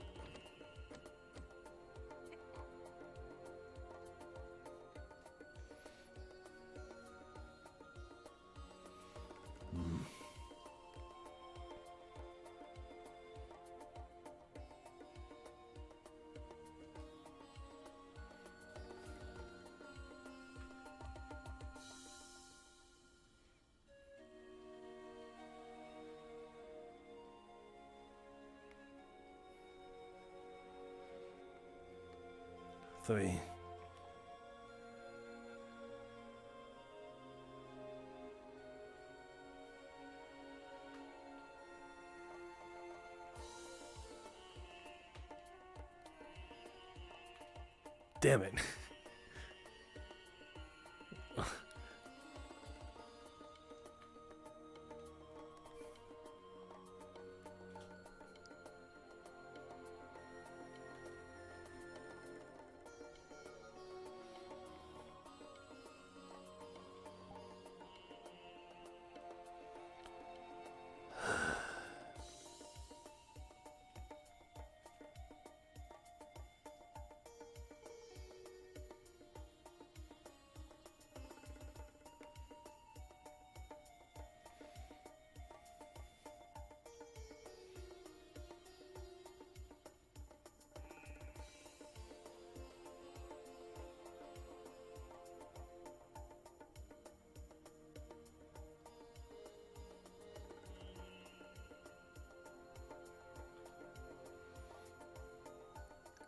Three. Damn it.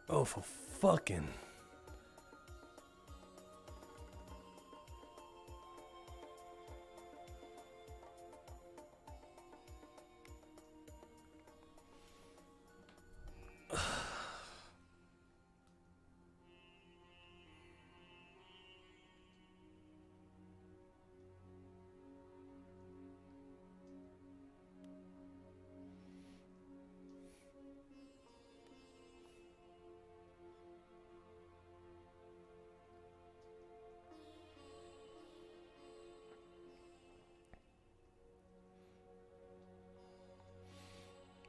Oh, for fucking.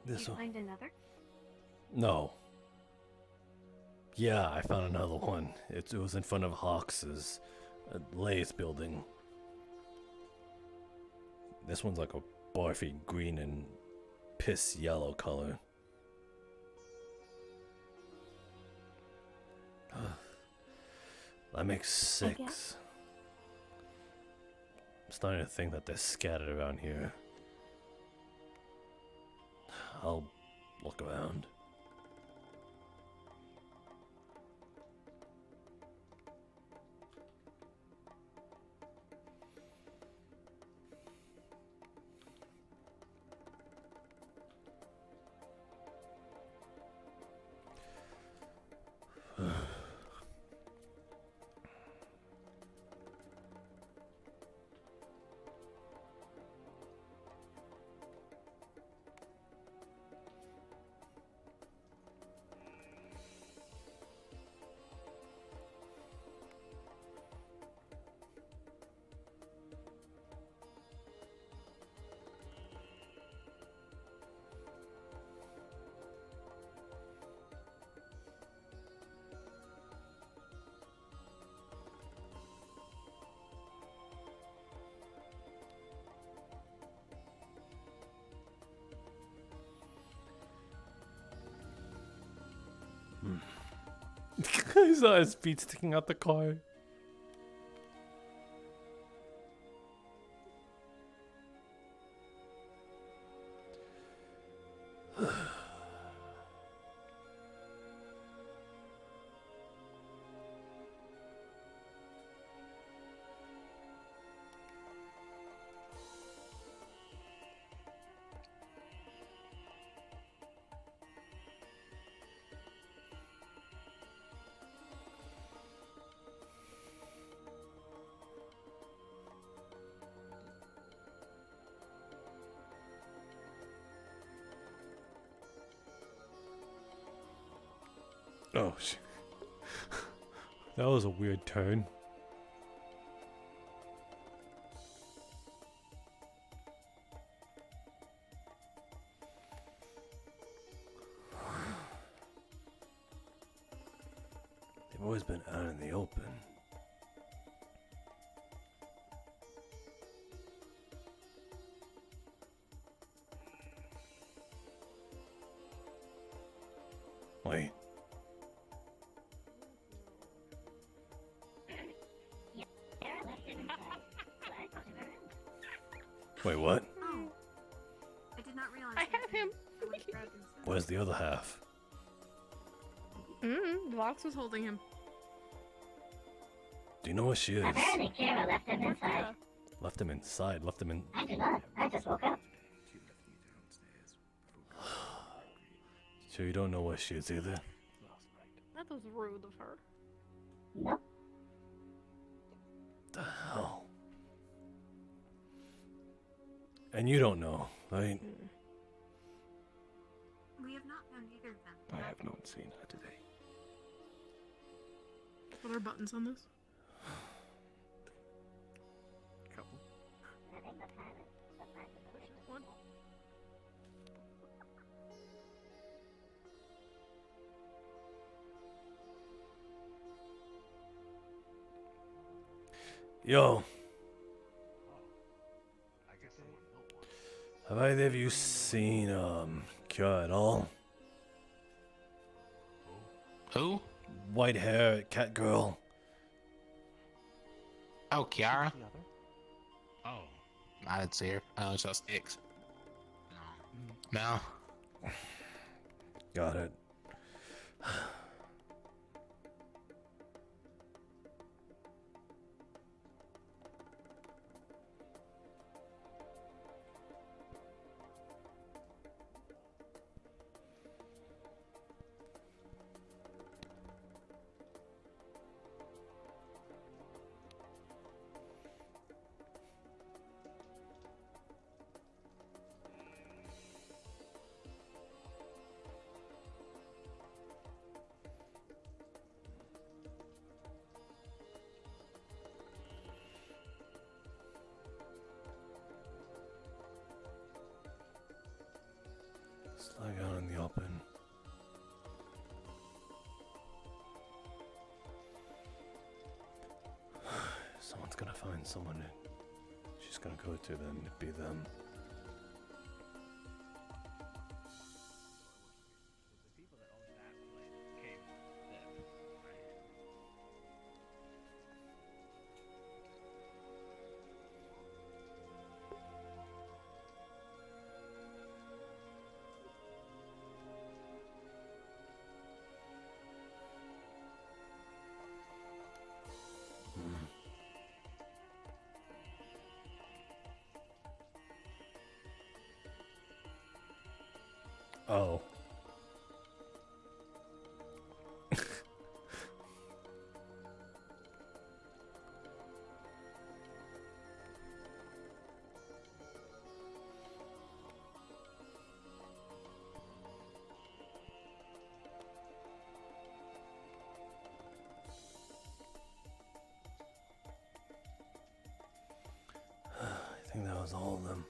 Did This you one. find another? No. Yeah, I found another one. It was in front of Hawks's lathe building. This one's like a barfy green and piss yellow color. That makes 6. I'm starting to think that they're scattered around here. I'll look around. He saw his feet sticking out the car. Oh, shit. That was a weird turn. They've always been out in the open. Wait. Wait, what? Oh. I did not realize. I had him. I went grabbed him. Where's the other half? Vox was holding him. Do you know where she is? Apparently Kira left him inside. Left him inside. Left him in. I did not. I just woke up. So you don't know where she is either? That was rude of her. Nope. The hell? And you don't know, right? We have not found either of them. I have not seen her today. What are buttons on this? Couple. I think the time is the fact that Push this one. Yo. Have either of you seen, Kira at all? Who? White hair, cat girl. Oh, Kiara? Oh. I didn't see her. I only saw sticks. No. Got it. Slug out in the open. Someone's gonna find someone and she's gonna go to them to be them. Oh. I think that was all of them.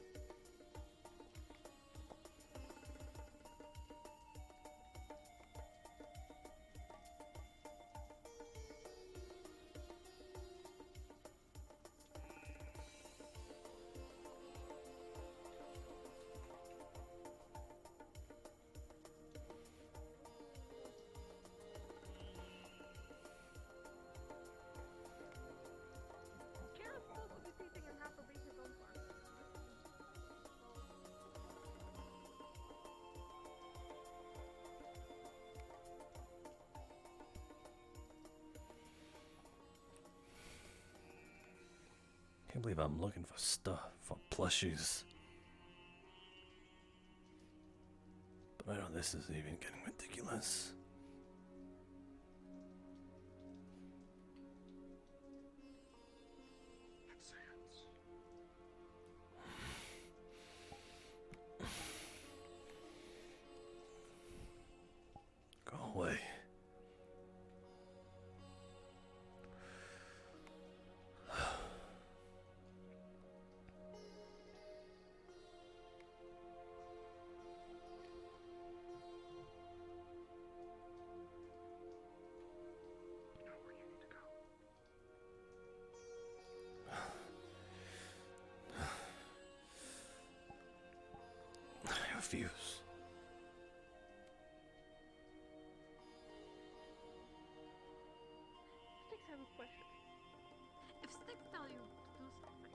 believe I'm looking for stuff, for plushies. But I know this is even getting ridiculous. Go away. I refuse. Sticks have a question. If Sticks tell you to do something,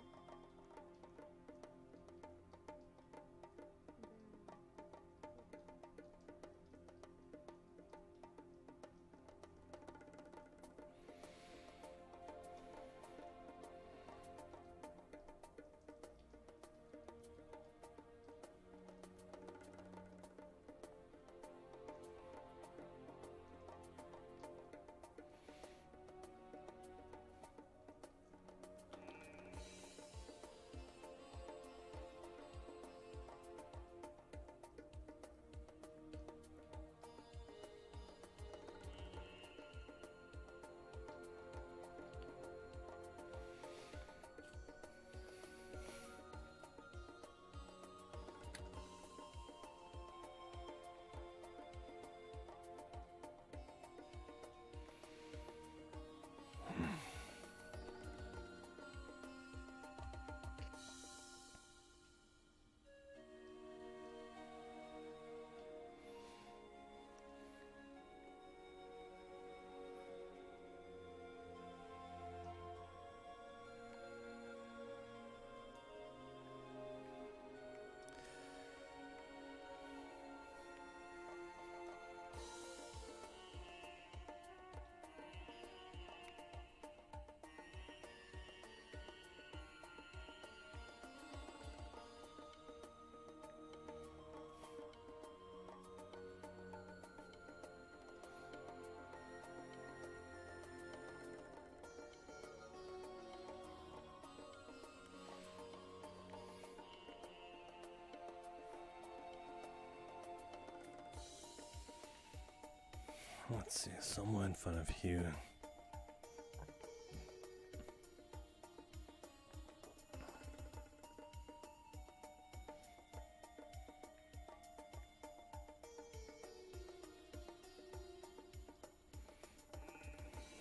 let's see, somewhere in front of you.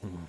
Hmm.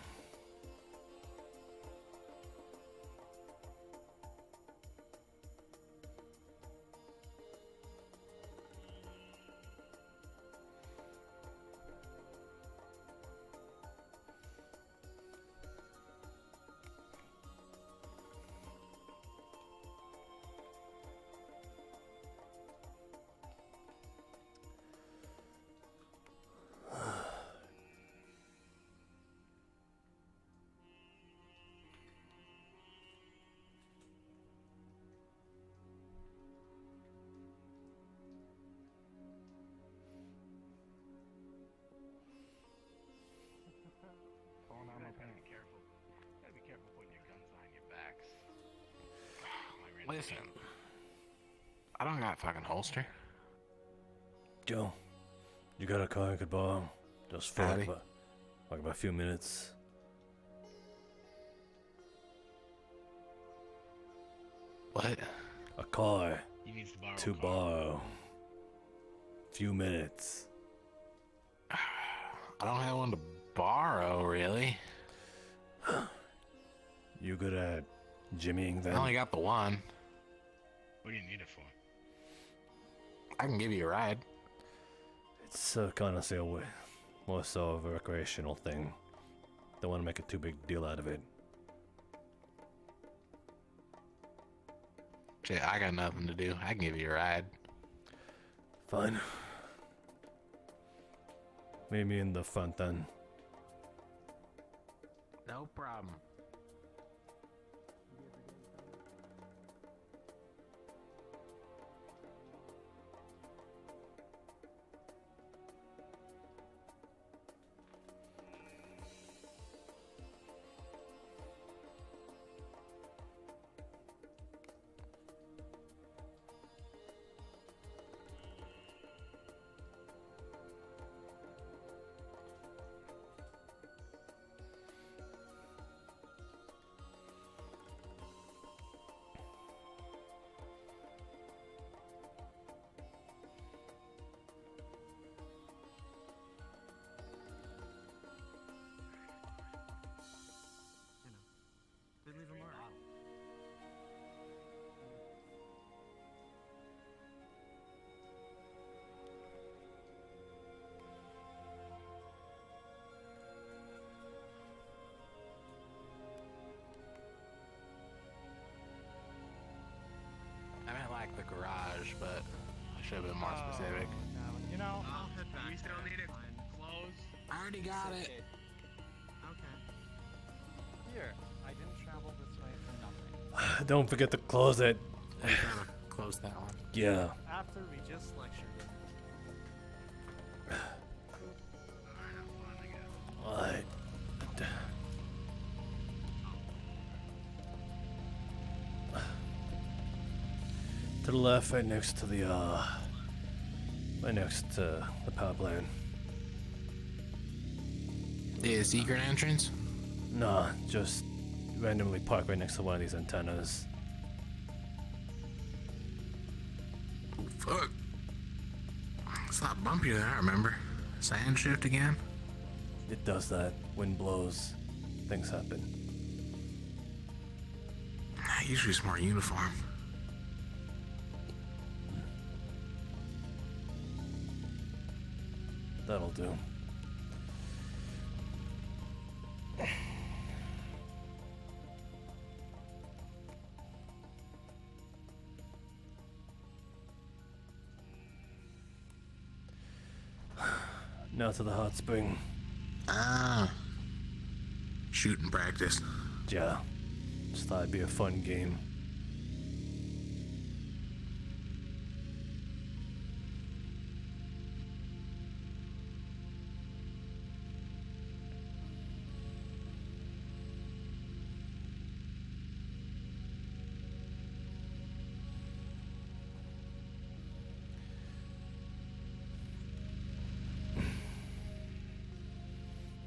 Gotta be careful. Gotta be careful putting your guns behind your backs. Listen, I don't got a fucking holster. Joe, you got a car I could borrow? Just for Howdy. like about a few minutes. What? A car He needs to borrow. to a car. borrow. Few minutes. I don't have one to borrow, really. You good at jimmying I then? only got the one. What do you need it for? I can give you a ride. It's kind of more so of a recreational thing. Don't want to make a too big deal out of it. Shit, I got nothing to do. I can give you a ride. Fine. Meet me in the front then. No problem. check the garage, but I should have been more specific. No, you know, I'll head back. we still there, need it fine. closed. I already got it. Okay. Here, I didn't travel this way for nothing. Don't forget to close it. I'm trying to close that one. Yeah. After we just lectured it. Alright. To the left, right next to the power plant. The secret entrance? Nah, just randomly park right next to one of these antennas. Fuck. It's not bumpy there, I remember. Sand shift again? It does that. Wind blows. Things happen. Usually it's more uniform. That'll do. Now to the hot spring. Ah. Shooting practice. Yeah. Just thought it'd be a fun game.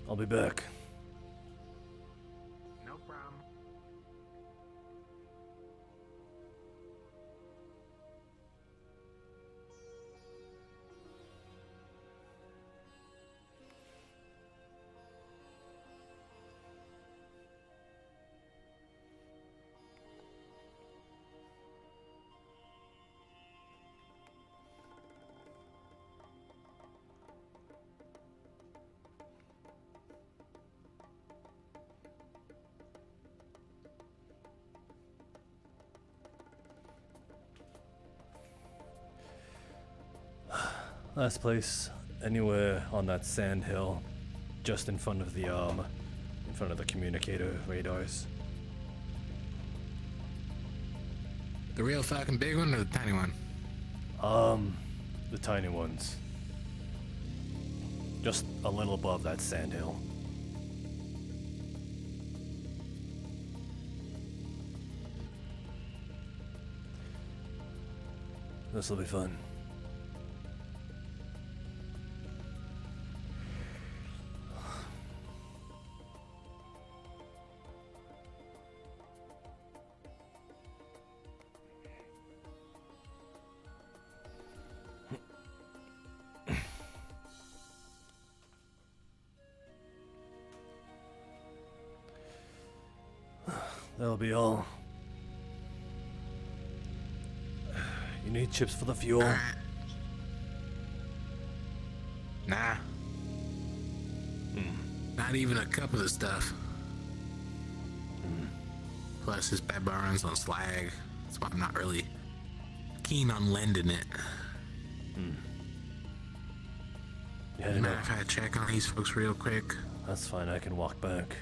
I'll be back. No problem. Last place, anywhere on that sand hill, just in front of the communicator radars. The real fucking big one or the tiny one? The tiny ones. Just a little above that sand hill. This'll be fun. That'll be all. You need chips for the fuel? Alright. Nah. Not even a cup of the stuff. Plus, this bad bar runs on slag. That's why I'm not really keen on lending it. Yeah, Mind if I check on these folks real quick? That's fine, I can walk back.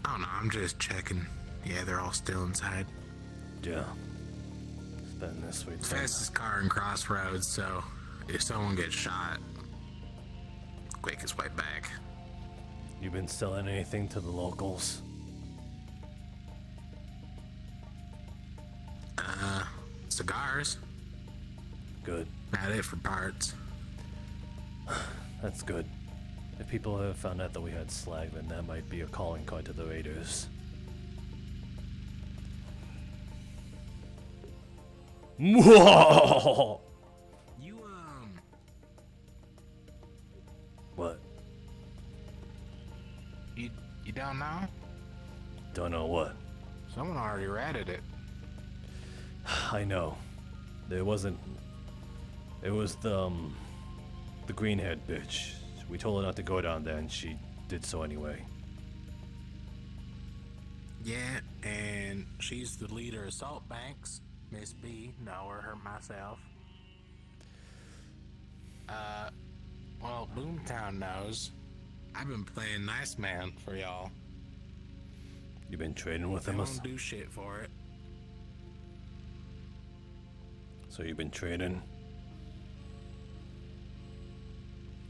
Oh no, I'm just checking. Yeah, they're all still inside. Yeah. Spend this sweet time. Fastest car in Crossroads, so if someone gets shot, quickest way back. You been selling anything to the locals? Cigars. Good. Not it for parts. That's good. If people have found out that we had slag, then that might be a calling card to the raiders. Whoa! You, What? You don't know? Don't know what. Someone already ratted it. I know. There wasn't. It was the green-haired bitch. We told her not to go down there, and she did so anyway. Yeah, and she's the leader of Salt Banks. Miss B, know her myself. Well, Boomtown knows. I've been playing nice man for y'all. You been trading with They him? won't do shit for it. So you've been trading?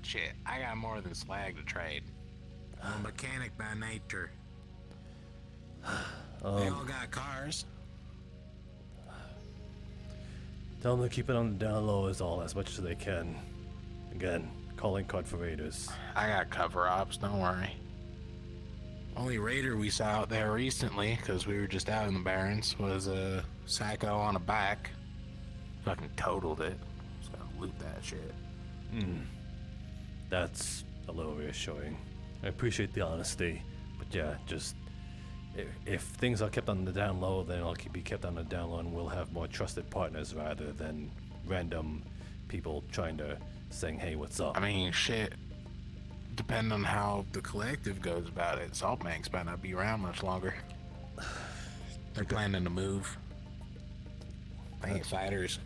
Shit, I got more than swag to trade. I'm a mechanic by nature. They all got cars. Tell them to keep it on the down low as much as they can. Again, calling card for raiders. I got cover-ups, don't worry. Only raider we saw out there recently, because we were just out in the Barrens, was a psycho on a bike. Fucking totaled it. Just gotta loot that shit. That's a little reassuring. I appreciate the honesty, but yeah, just if things are kept on the down low, then I'll be kept on the down low, and we'll have more trusted partners rather than random people trying to saying, "Hey, what's up?" I mean, shit. Depending on how the collective goes about it, Salt Banks might not be around much longer. They're planning to move. They ain't fighters.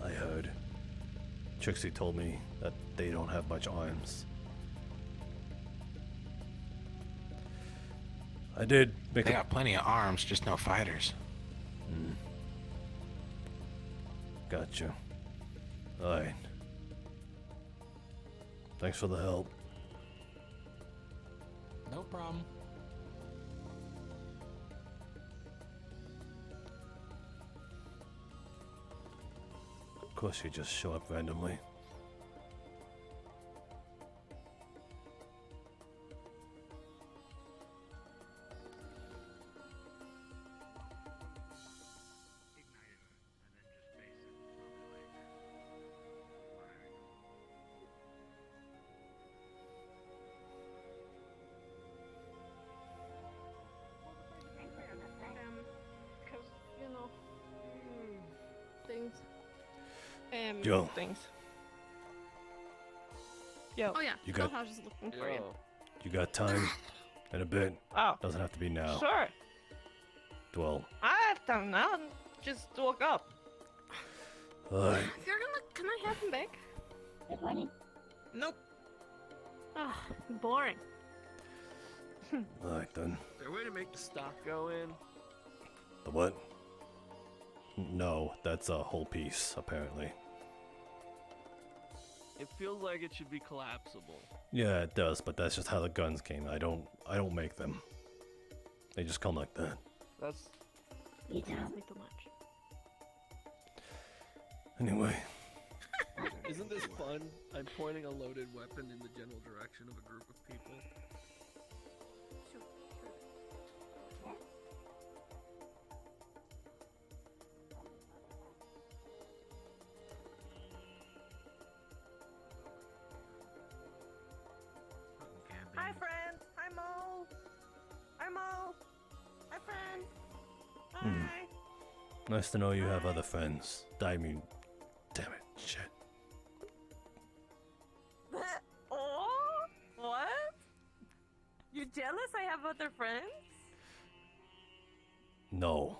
I heard. Trixie told me that they don't have much arms. I did make They got plenty of arms, just no fighters. Gotcha. Alright. Thanks for the help. No problem. Of course, you just show up randomly. Cause you know, things. Yo. Things. Yo. Oh yeah. You got- I was just looking for you. You got time? In a bit. Oh. Doesn't have to be now. Sure. Well, I have time now. Just woke up. alright. You're gonna? Can I have him back? Good morning. Nope. Ah, boring. Alright then. Is there a way to make the stock go in? The what? No, that's a whole piece, apparently. It feels like it should be collapsible. Yeah, it does, but that's just how the guns came. I don't make them. They just come like that. That's You too. Me too much. Anyway, Isn't this fun? I'm pointing a loaded weapon in the general direction of a group of people. Hi, friends. Hi, Mo. Hi, Mo. Hi, friends. Hi. nice to know you have other friends. I mean, damn it, shit. Oh, what? You jealous I have other friends? No.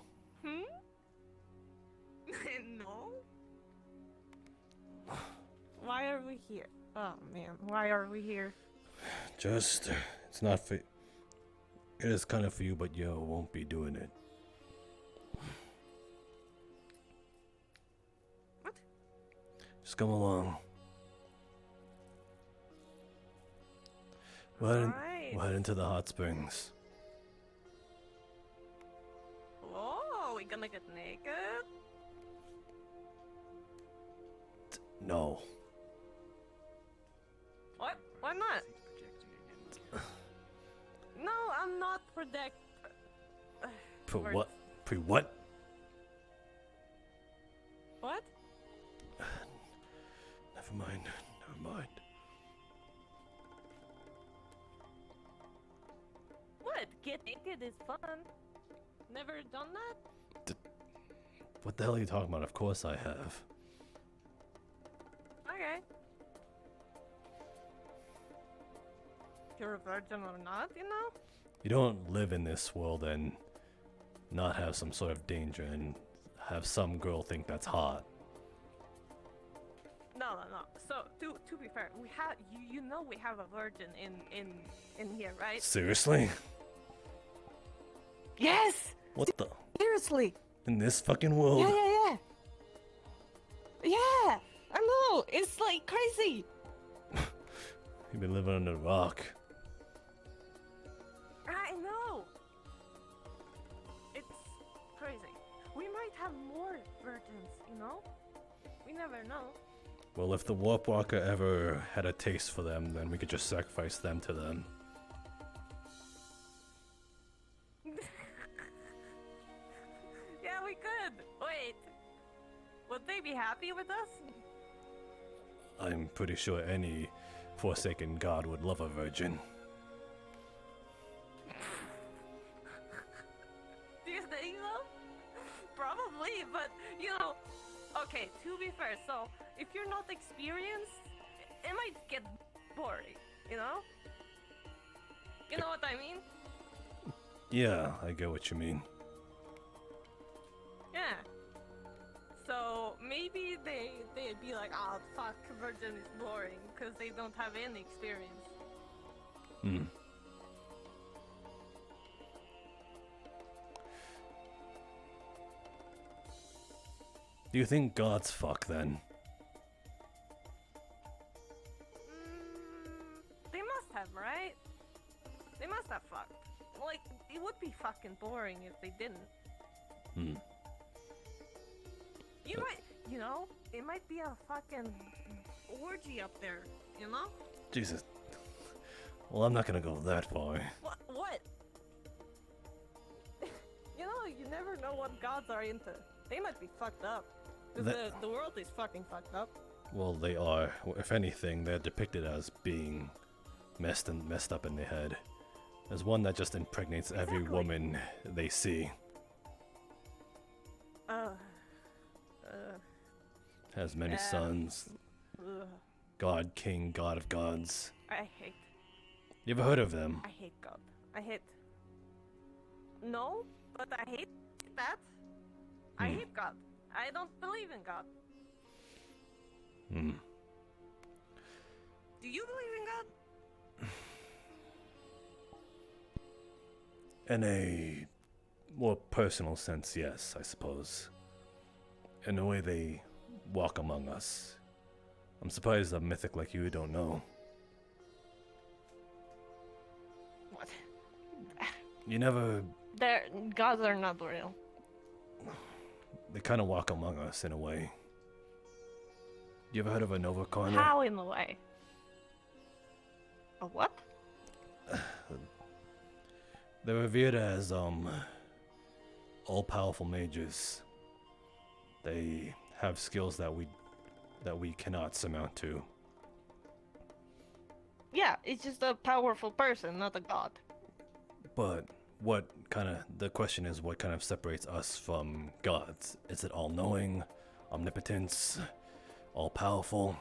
No. Why are we here? Oh man, why are we here? Just, it's not for. It is kind of for you, but you won't be doing it. What? Just come along. We'll head into the hot springs. Oh, we gonna get naked? No. What? Why not? No, I'm not protect. For Or- what? Pre what? What? Never mind. Never mind. What? Get naked is fun. Never done that? What the hell are you talking about? Of course I have. Okay. You're a virgin or not, you know? You don't live in this world and not have some sort of danger and have some girl think that's hot. No. So to be fair, we have you know we have a virgin in here, right? Seriously? Yes. What the? Seriously. In this fucking world? Yeah. Yeah. I know. It's like crazy. You've been living under a rock. I know. It's crazy. We might have more virgins, you know? We never know. Well, if the Warp Walker ever had a taste for them, then we could just sacrifice them to them. Yeah, we could. Wait. Would they be happy with us? I'm pretty sure any Forsaken God would love a virgin. Do you think so? Probably, but you know, okay, to be fair, so if you're not experienced, it might get boring, you know? You know what I mean? Yeah, I get what you mean. Yeah. So maybe they'd be like, oh fuck, virgin is boring, because they don't have any experience. Hmm. Do you think gods fuck then? They must have, right? They must have fucked. Like, it would be fucking boring if they didn't. Hmm. You know, it might be a fucking orgy up there, you know? Jesus. Well, I'm not gonna go that far. What? You know, you never know what gods are into. They might be fucked up. 'Cause the world is fucking fucked up. Well, they are. If anything, they're depicted as being messed up in the head. As one that just impregnates every woman they see. Has many sons. God, king, god of gods. I hate. You ever heard of them? I hate God. I hate. No, but I hate that. I hate God. I don't believe in God. Hmm. Do you believe in God? In a more personal sense, yes, I suppose. In the way they walk among us. I'm surprised a mythic like you don't know. What? You never... Gods are not real. They kind of walk among us in a way. You ever heard of a Nova Corner? How in a way? A what? They're revered as, all-powerful mages. They have skills that we cannot surmount to. Yeah, it's just a powerful person, not a god. But the question is, what kind of separates us from gods? Is it all-knowing, omnipotence, all-powerful?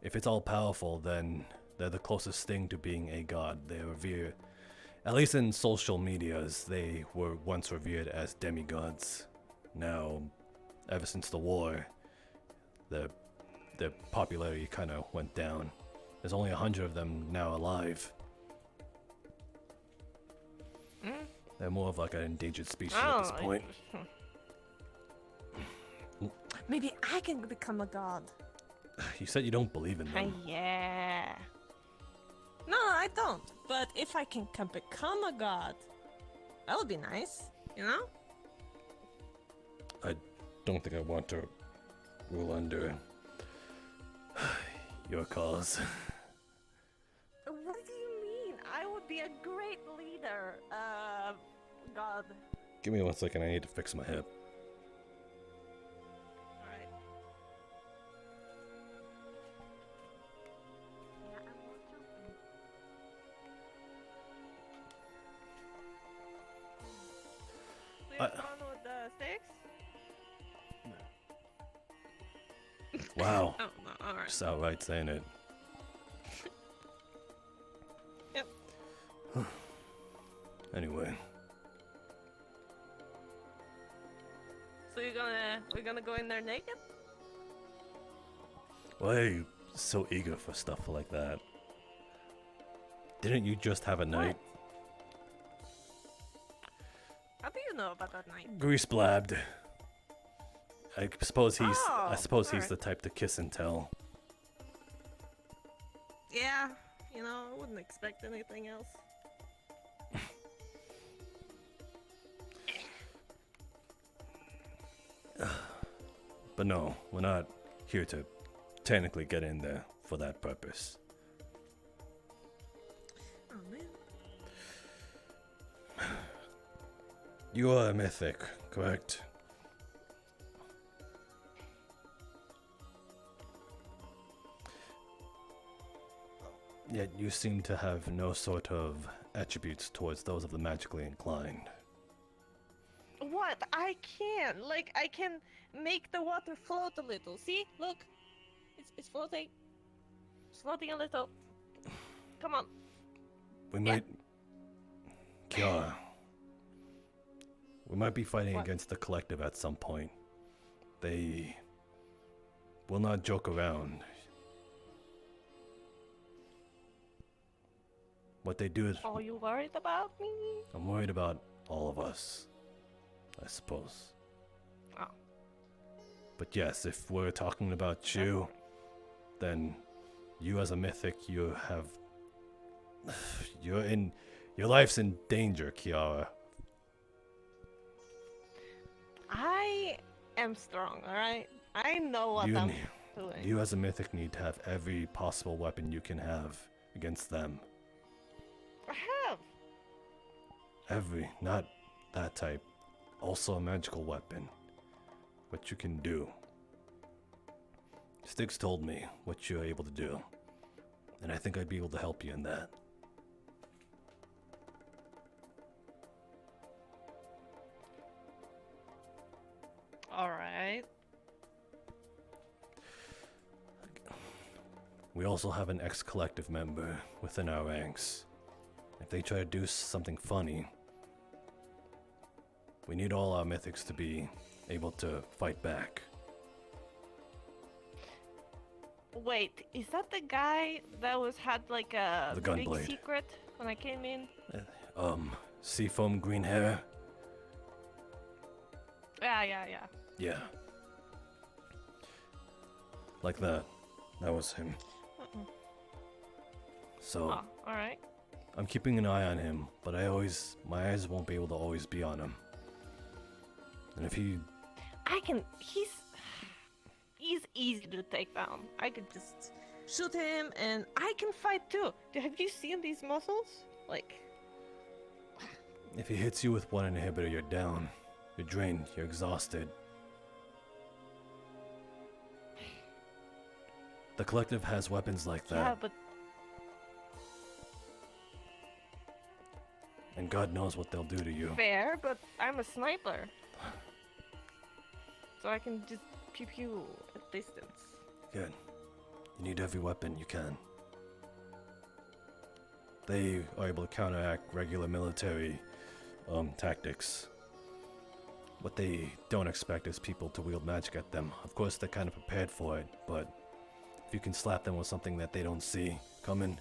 If it's all-powerful, then they're the closest thing to being a god. They revere, at least in social medias, they were once revered as demigods. Now, ever since the war, their popularity kind of went down. There's only 100 of them now alive. They're more of like an endangered species at this point. Maybe I can become a god. You said you don't believe in them. Yeah. No, I don't. But if I can become a god, that would be nice, you know? I don't think I want to rule under your cause. What do you mean? I would be a great leader. God. Give me 1 second, I need to fix my hip. Alright. Yeah, I'm not joking. Do you fun with the sticks? Wow. Oh, no, alright. Just outright saying it. Yep. Anyway. So we're gonna go in there naked? Why are you so eager for stuff like that? Didn't you just have a night? How do you know about that night? Grease blabbed. I suppose he's Oh, he's alright. the type to kiss and tell. Yeah, you know, I wouldn't expect anything else. But no, we're not here to technically get in there for that purpose. Oh man. You are a mythic, correct? Yet you seem to have no sort of attributes towards those of the magically inclined. What? I can. Like, I can make the water float a little. See? Look. It's floating. It's floating a little. Come on. We might... Kiara. We might be fighting What? against the collective at some point. They... will not joke around. What they do is... Are you worried about me? I'm worried about all of us, I suppose. Oh. But yes, if we're talking about you, then you as a mythic, you have... Your life's in danger, Kiara. I am strong, alright? I know what You I'm ne- doing. You as a mythic need to have every possible weapon you can have against them. I have. Every, not that type. Also a magical weapon. What you can do. Styx told me what you're able to do. And I think I'd be able to help you in that. Alright. We also have an ex-collective member within our ranks. If they try to do something funny, we need all our mythics to be able to fight back. Wait, is that the guy that had like a The big Gunblade. secret when I came in? Seafoam green hair? Yeah. Yeah. Like that. That was him. Uh-uh. So, Oh, alright. I'm keeping an eye on him, but my eyes won't be able to always be on him. And if he, He's easy to take down. I could just shoot him and I can fight too. Have you seen these muscles? Like, if he hits you with one inhibitor, you're down. You're drained, you're exhausted. The collective has weapons like that. yeah, but And God knows what they'll do to you. fair, but I'm a sniper. So I can just pew pew at distance. Good. You need every weapon you can. They are able to counteract regular military tactics. What they don't expect is people to wield magic at them. Of course, they're kind of prepared for it, but if you can slap them with something that they don't see coming,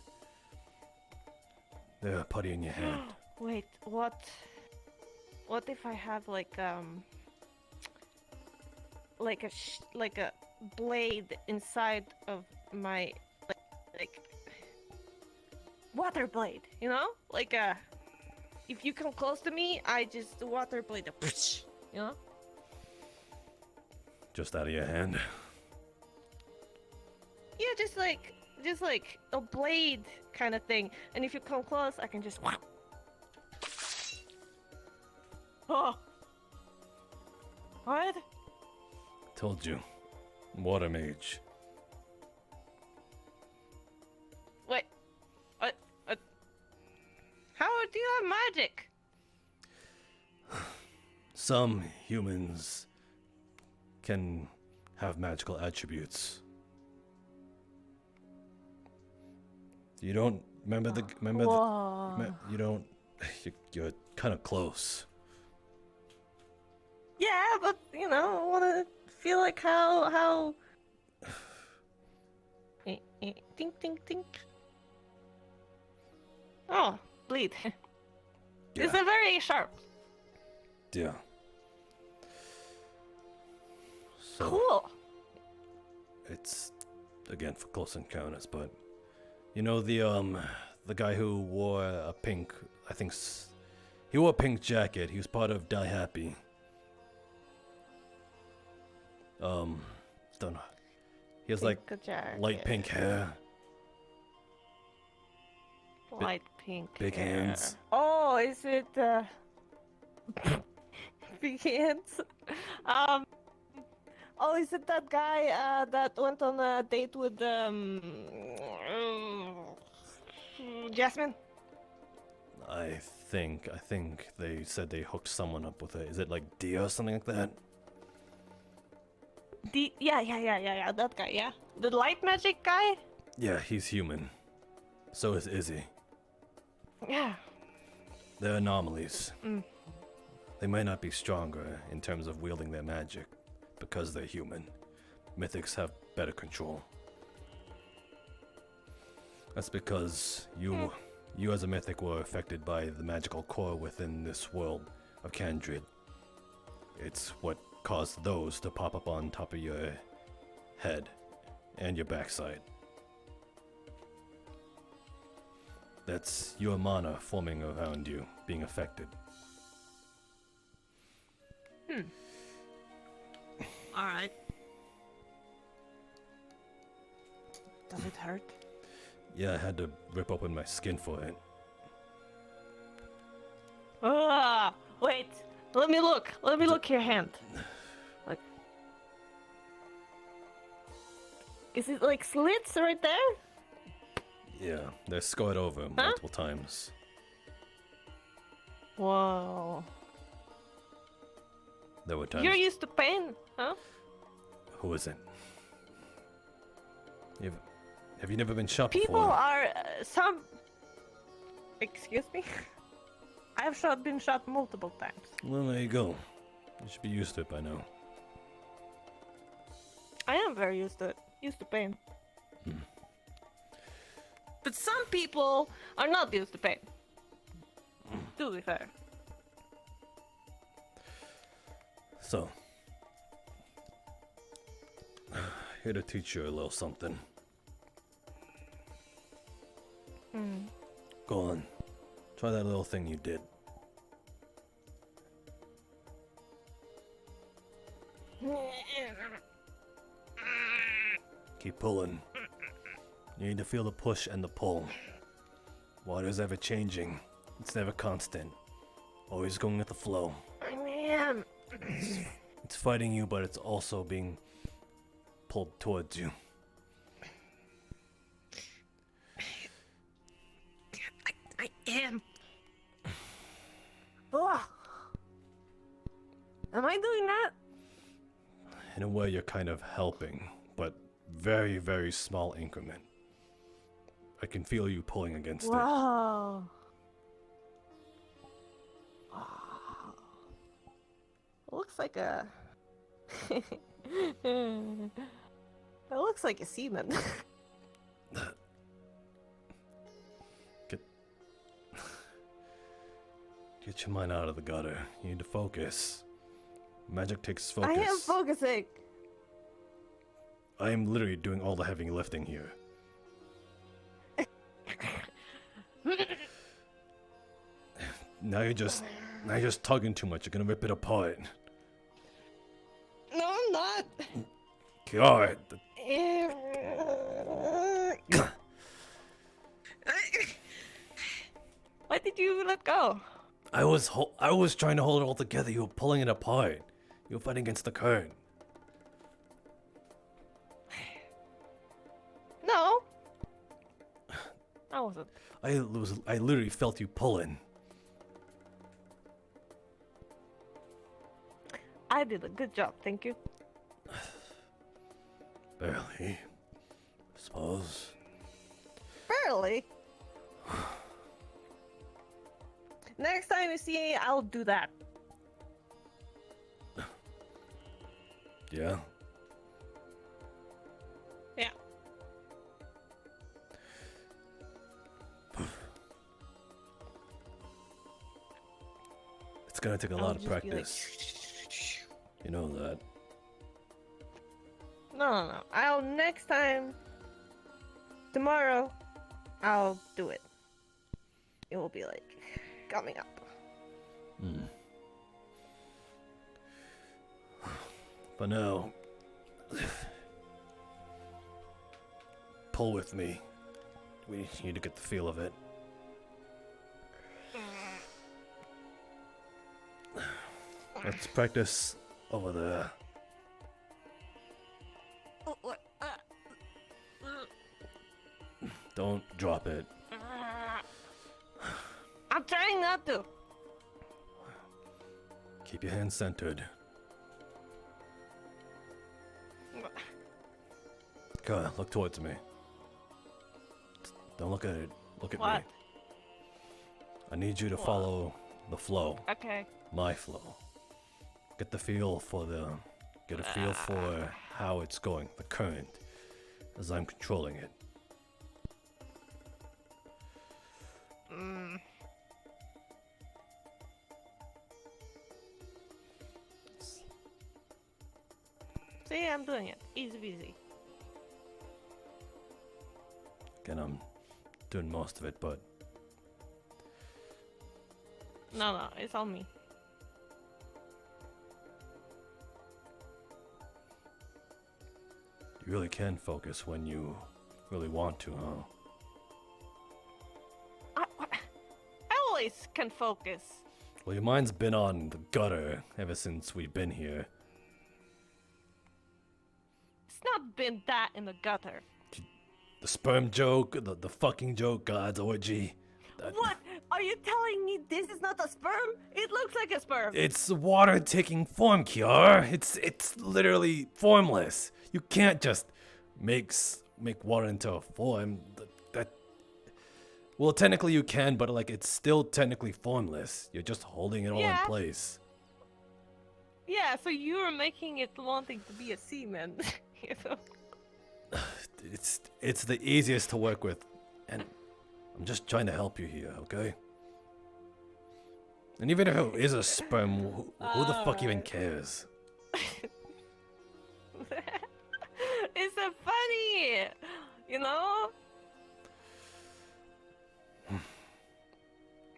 they're putty in your hand. Wait, what if I have like a blade inside of my like water blade, you know? Like if you come close to me, I just water blade, you know? Just out of your hand. Yeah, just like a blade kind of thing. And if you come close, I can just. Oh. What? Told you. Water mage. Wait. How do you have magic? Some humans can have magical attributes. You don't remember the Whoa. you don't you're kind of close. Yeah, but you know, I want to feel like how. Tink, tink, tink. Oh, bleed. It's a very sharp. Yeah. So, Cool. it's again for close encounters, but you know the guy who wore a pink, he wore a pink jacket. He was part of Die Happy. Don't know. He has like light pink hair, Light pink. big hair. hands. Oh, is it big hands? Oh, is it that guy that went on a date with Jasmine? I think they said they hooked someone up with it. Is it like Dia or something like that? Yeah, that guy, yeah. The light magic guy? Yeah, he's human. So is Izzy. Yeah. They're anomalies. Mm. They might not be stronger in terms of wielding their magic because they're human. Mythics have better control. That's because you as a mythic were affected by the magical core within this world of Kandrid. It's what caused those to pop up on top of your head and your backside. That's your mana forming around you, being affected. Alright. Does it hurt? Yeah, I had to rip open my skin for it. Wait. Let me look. Let me look your hand. Like, is it like slits right there? Yeah, they're scarred over multiple times. Whoa. There were times. You're used to pain, huh? Who is it? Have you never been shot People before? are some. Excuse me. I've been shot multiple times. Well, there you go. You should be used to it by now. I am very used to it. Used to pain. But some people are not used to pain. To be fair. So, here to teach you a little something. Go on. Try that little thing you did. Keep pulling. You need to feel the push and the pull. Water's ever changing. It's never constant. Always going with the flow. Man. It's fighting you, but it's also being pulled towards you. I am. Ugh. Am I doing that? In a way, you're kind of helping, but very, very small increment. I can feel you pulling against it. Whoa. Looks like a. It looks like a semen. Get your mind out of the gutter. You need to focus. Magic takes focus. I am focusing. I am literally doing all the heavy lifting here. Now you're just tugging too much. You're gonna rip it apart. No, I'm not. God. Why did you let go? I was trying to hold it all together. You were pulling it apart. You were fighting against the current. No. I wasn't. I literally felt you pulling. I did a good job, thank you. Barely. I suppose. Barely. Next time you see me, I'll do that. Yeah? Yeah. It's gonna take a I'll lot of just be like, practice. You know that. No. I'll next time. Tomorrow, I'll do it. It will be like coming up. Hmm. For now, pull with me. We need to get the feel of it. Let's practice over there. Don't drop it. I'm trying not to. Keep your hands centered. Come on, look towards me. Don't look at it. Look at What? me. I need you to follow the flow. Okay. My flow. Get a feel for how it's going, the current, as I'm controlling it. See, I'm doing it. Easy peasy. Again, I'm doing most of it, but No, it's on me. you really can focus when you really want to, huh? I always can focus. Well, your mind's been on the gutter ever since we've been here. It's not been that in the gutter. The sperm joke, the fucking joke, God's orgy. What? Are you telling me this is not a sperm? It looks like a sperm. It's water taking form, Kiara. It's literally formless. You can't just make water into a form. Well, technically you can, but like it's still technically formless. You're just holding it all in place. Yeah, so you were making it wanting to be a seaman. You know? It's the easiest to work with, and I'm just trying to help you here, okay? And even if it is a sperm, who the fuck even cares? It's so funny, you know?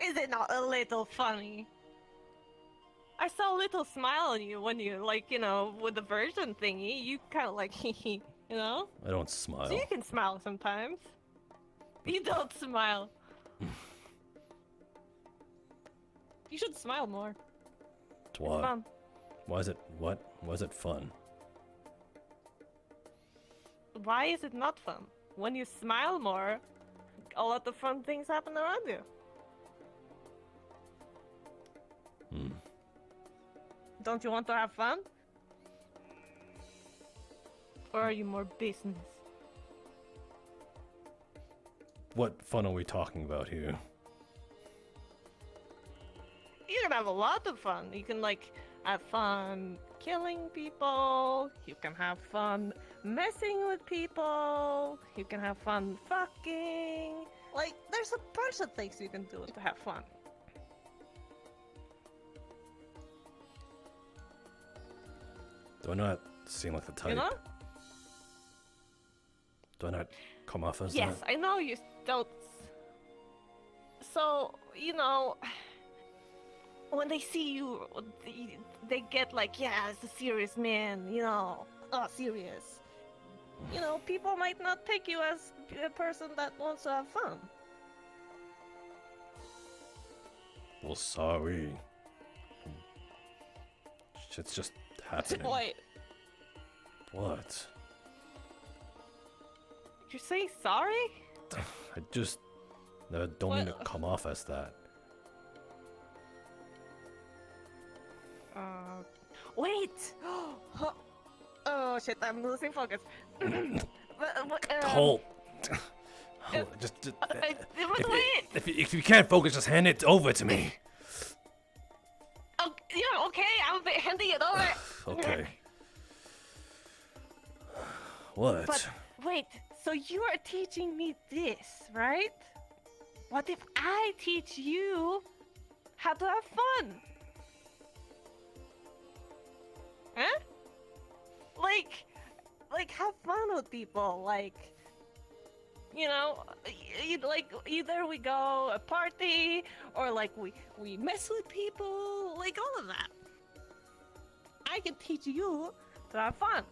Is it not a little funny? I saw a little smile on you when you, like, you know, with the version thingy, you kind of like, you know? I don't smile. So you can smile sometimes. You don't smile. You should smile more. Why? It's fun. Why is it what? Why is it fun? Why is it not fun? When you smile more, a lot of fun things happen around you. Don't you want to have fun? Or are you more business? What fun are we talking about here? You can have a lot of fun. You can, like, have fun killing people. You can have fun messing with people. You can have fun fucking. Like, there's a bunch of things you can do to have fun. Do I not seem like the type? You know? Do I not come off as Yes, that? I know you don't. So, you know, when they see you, they get like, yeah, it's a serious man, you know, serious. You know, people might not take you as a person that wants to have fun. Well, sorry. Shit's just happening. Wait, What? did you say sorry? I just don't mean to come off as that. Wait! Oh shit, I'm losing focus. Hold. Just But wait! if you can't focus, just hand it over to me. Oh, yeah, okay, I'm handing it over. Okay. What? But wait, so you are teaching me this, right? What if I teach you how to have fun? Huh? Like have fun with people, like, you know, like either we go a party or like we mess with people, like all of that. I can teach you to have fun.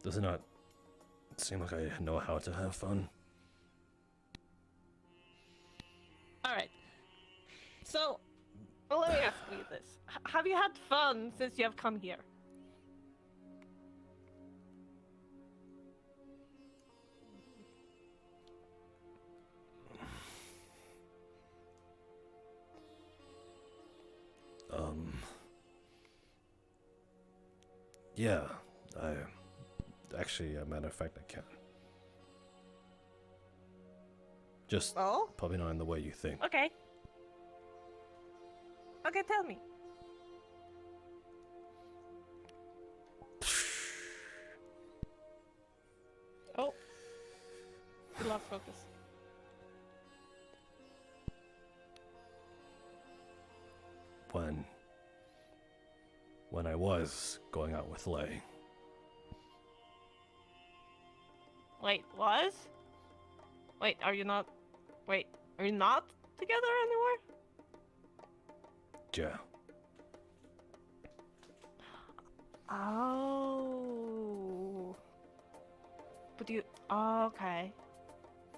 Does it not seem like I know how to have fun? All right. So, let me ask you this: have you had fun since you have come here? Yeah, actually, a matter of fact, I can. Just probably not in the way you think. Okay. Okay, tell me. Oh. You lost focus. When I was going out with Lay. Wait, was? Wait, are you not? Wait, are you not together anymore? Yeah. Oh. But you. Oh, okay.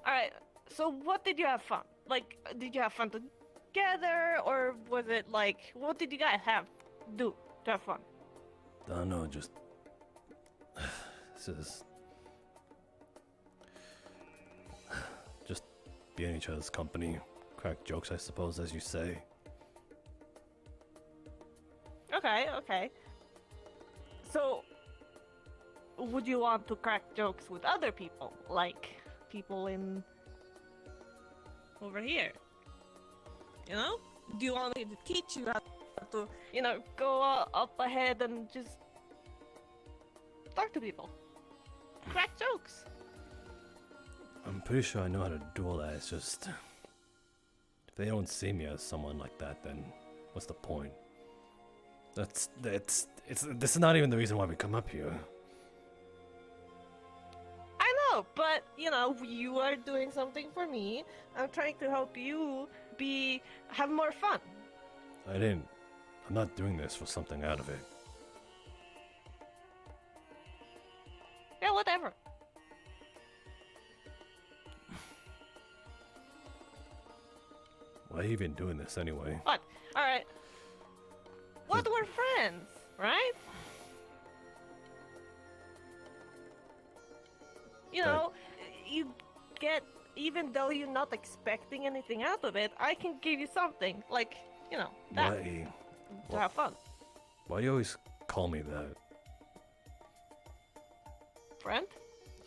Alright, so what did you have fun? Like, did you have fun together, or was it like, what did you guys do to have fun? I don't know, just. This is. Just be in each other's company, crack jokes, I suppose, as you say. Okay. So, would you want to crack jokes with other people? Like, people in... over here? You know? Do you want me to teach you how to, you know, go up ahead and just... talk to people? Crack jokes? I'm pretty sure I know how to do all that, it's just... If they don't see me as someone like that, then what's the point? This is not even the reason why we come up here. I know, but, you know, you are doing something for me. I'm trying to help you have more fun. I'm not doing this for something out of it. Yeah, whatever. Why are you even doing this anyway? What? Alright. What, we're friends, right? You know, you get, even though you're not expecting anything out of it, I can give you something, like, you know, that, to have fun. Why do you always call me that? Friend?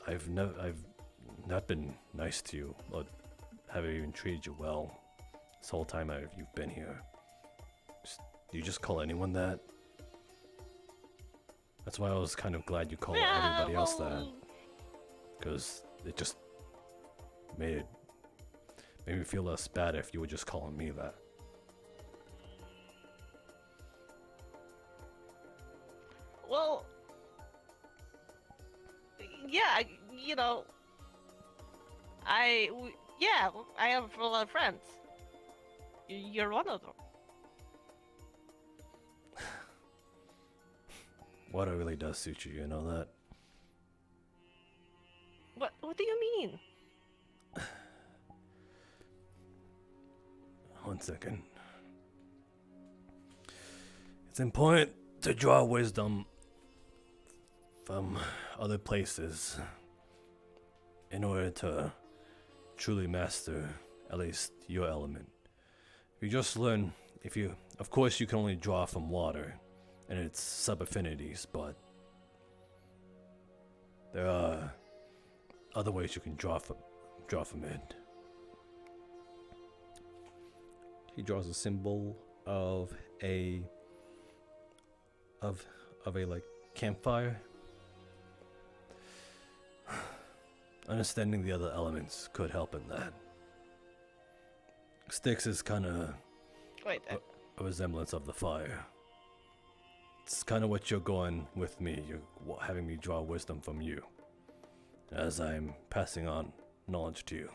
I've not been nice to you, or haven't even treated you well this whole time you've been here. Do you just call anyone that? That's why I was kind of glad you called everybody else that. Because it just made me feel less bad if you were just calling me that. Well, yeah, you know, I have a lot of friends. You're one of them. Water really does suit you, you know that? What do you mean? 1 second. It's important to draw wisdom from other places in order to truly master at least your element. If you just learn, of course you can only draw from water and its sub-affinities, but there are other ways you can draw from it. He draws a symbol of a like campfire. Understanding the other elements could help in that. Styx is kind of Wait, a resemblance of the fire. It's kind of what you're going with me. You're having me draw wisdom from you, as I'm passing on knowledge to you.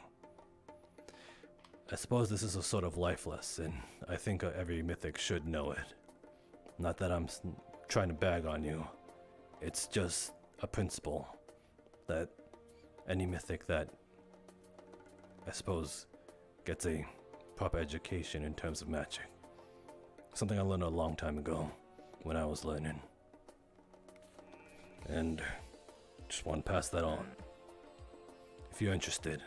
I suppose this is a sort of life lesson. I think every mythic should know it. Not that I'm trying to bag on you. It's just a principle that any mythic that, I suppose, gets a proper education in terms of magic. Something I learned a long time ago when I was learning. And just want to pass that on. If you're interested.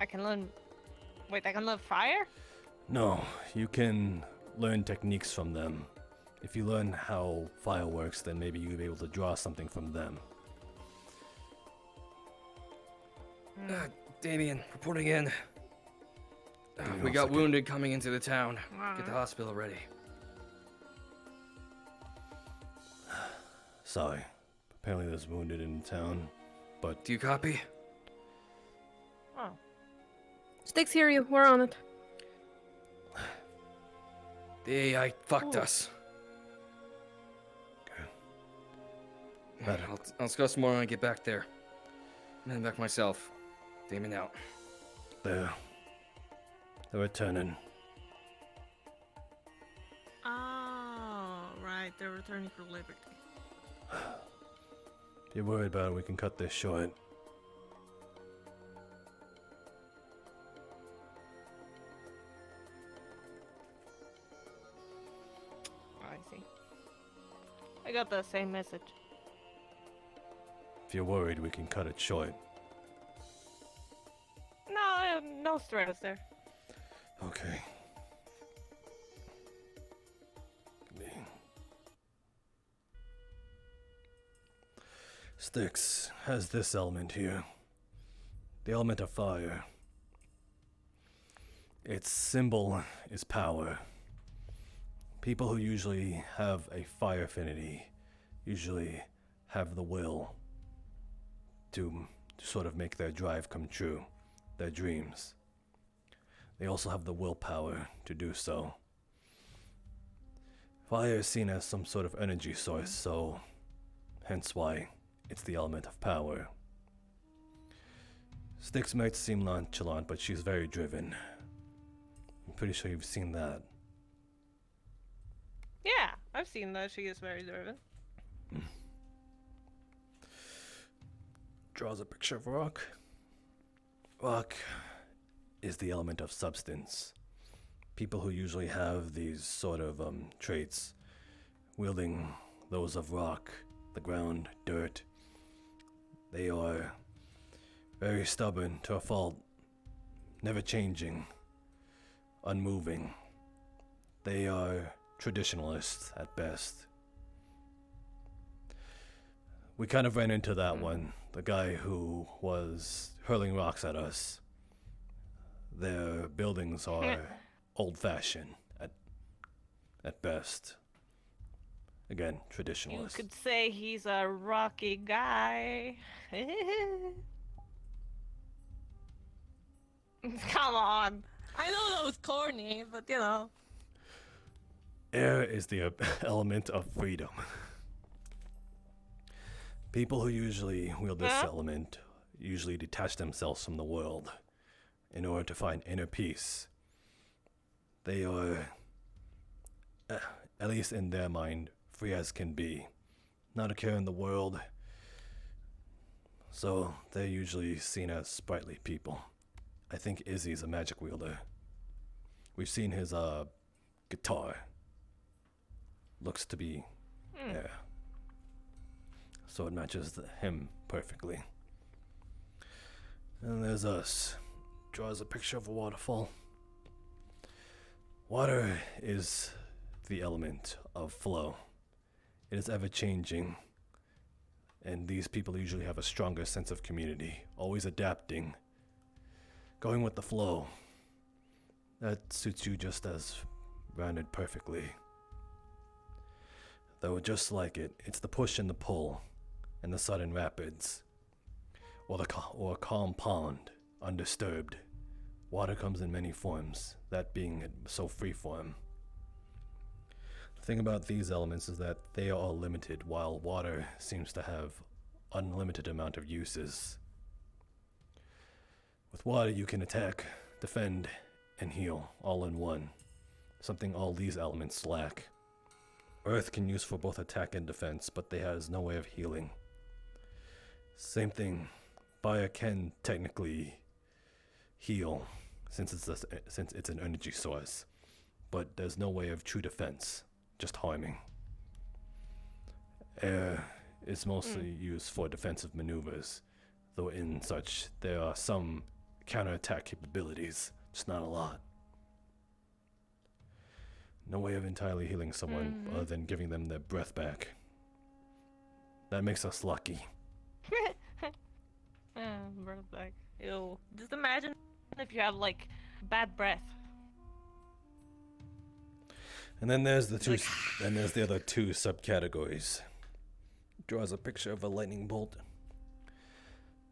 I can learn. Wait, I can learn fire? No, you can learn techniques from them. If you learn how fire works, then maybe you'll be able to draw something from them. Damien, reporting in. We got wounded coming into the town. Get the hospital ready. Sorry. Apparently there's wounded in town, but... Do you copy? Oh. Styx, hear you. We're on it. The AI fucked us. Better. I'll discuss more when I get back there. I'm heading back myself. Damien out. They're returning. Oh, right. They're returning for liberty. If you're worried about it, we can cut this short. I see. I got the same message. If you're worried, we can cut it short. No, no stress there. Okay. Styx has this element here. The element of fire. Its symbol is power. People who usually have a fire affinity usually have the will to sort of make their drive come true, their dreams. They also have the willpower to do so. Fire is seen as some sort of energy source, so hence why it's the element of power. Styx might seem nonchalant, but she's very driven. I'm pretty sure you've seen that. Yeah, I've seen that. She is very driven. Draws a picture of rock. Rock is the element of substance. People who usually have these sort of traits, wielding those of rock, the ground, dirt, they are very stubborn to a fault, never changing, unmoving. They are traditionalists at best. We kind of ran into that one, the guy who was hurling rocks at us. Their buildings are old-fashioned at best. Again, traditionalist. You could say he's a rocky guy. Come on. I know that was corny, but you know. Air is the element of freedom. People who usually wield this element usually detach themselves from the world in order to find inner peace. They are, at least in their mind, free as can be, not a care in the world. So they're usually seen as sprightly people. I think Izzy's a magic wielder. We've seen his guitar. Looks to be, yeah. So it matches him perfectly. And there's us. Draws a picture of a waterfall. Water is the element of flow. It is ever changing. And these people usually have a stronger sense of community, always adapting, going with the flow. That suits you just as rounded perfectly. Though just like it, it's the push and the pull, and the sudden rapids, or a calm pond, undisturbed. Water comes in many forms, that being so freeform. The thing about these elements is that they are all limited, while water seems to have unlimited amount of uses. With water you can attack, defend, and heal all in one, something all these elements lack. Earth can use for both attack and defense, but they has no way of healing. Same thing, fire can technically heal, since it's an energy source, but there's no way of true defense, just harming. Air is mostly used for defensive maneuvers, though in such there are some counterattack capabilities, just not a lot. No way of entirely healing someone other than giving them their breath back. That makes us lucky. Breath back. Ew. Just imagine if you have like bad breath. And then there's the other two subcategories. Draws a picture of a lightning bolt.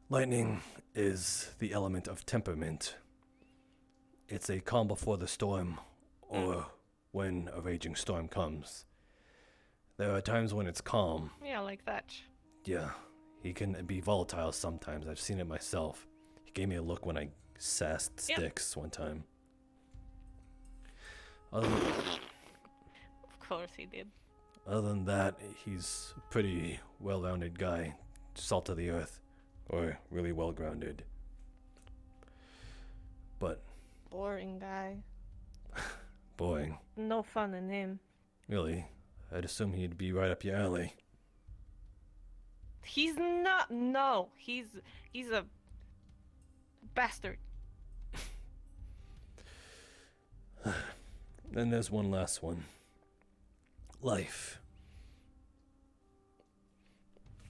Lightning is the element of temperament. It's a calm before the storm, or when a raging storm comes. There are times when it's calm. Yeah, like that. Yeah, he can be volatile sometimes. I've seen it myself. He gave me a look when I sassed sticks one time. Of course he did. Other than that, he's a pretty well-rounded guy. Salt of the earth. Or really well-grounded. But... Boring guy. Boring. No fun in him. Really? I'd assume he'd be right up your alley. He's not. No, he's a bastard. Then there's one last one. Life.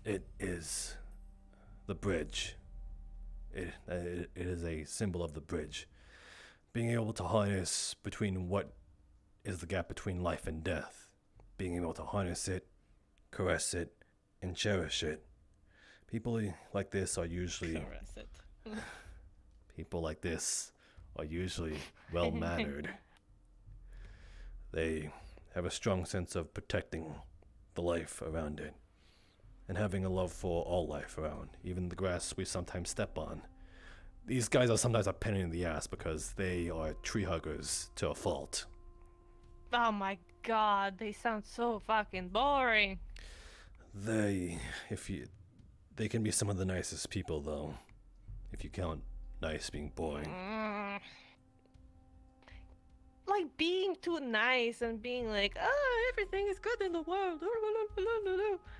It is the bridge. It is a symbol of the bridge. Being able to harness between what is the gap between life and death. Being able to harness it, caress it, and cherish it. People like this are usually... Caress it. People like this are usually well-mannered. They have a strong sense of protecting the life around it. And having a love for all life around, even the grass we sometimes step on. These guys are sometimes a pain in the ass because they are tree huggers to a fault. Oh my god, they sound so fucking boring. They can be some of the nicest people though, if you count nice being boring. Like being too nice and being like, oh, everything is good in the world.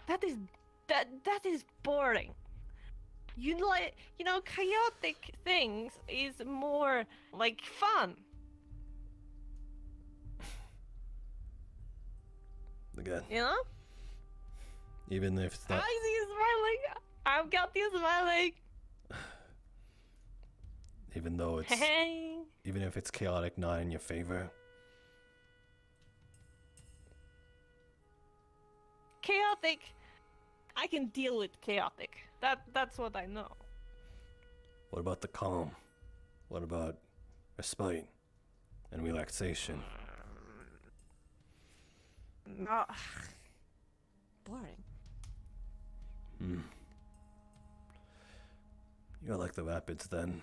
That is boring. Chaotic things is more like fun. Again. You know? Even if it's not. I see you smiling. I've got you smiling. Even though it's. Even if it's chaotic, not in your favor. Chaotic. I can deal with chaotic. That's what I know. What about the calm? What about respite and relaxation? Boring. You're like the rapids then.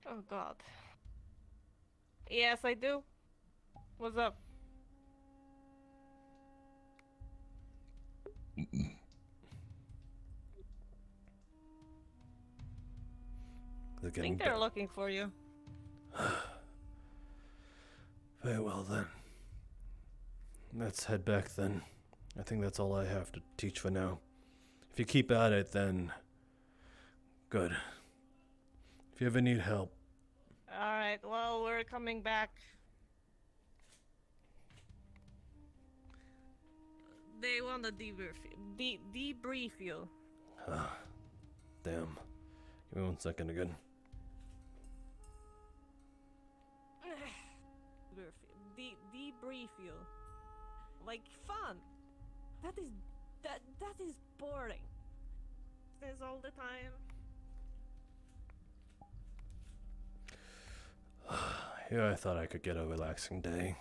Oh god. Yes, I do. What's up? I think they're looking for you. Very well then. Let's head back then. I think that's all I have to teach for now. If you keep at it, then good. If you ever need help. Alright, well, we're coming back. They want to debrief you. damn. Give me 1 second again. Debrief you. Like fun. That is boring. This all the time. Here I thought I could get a relaxing day.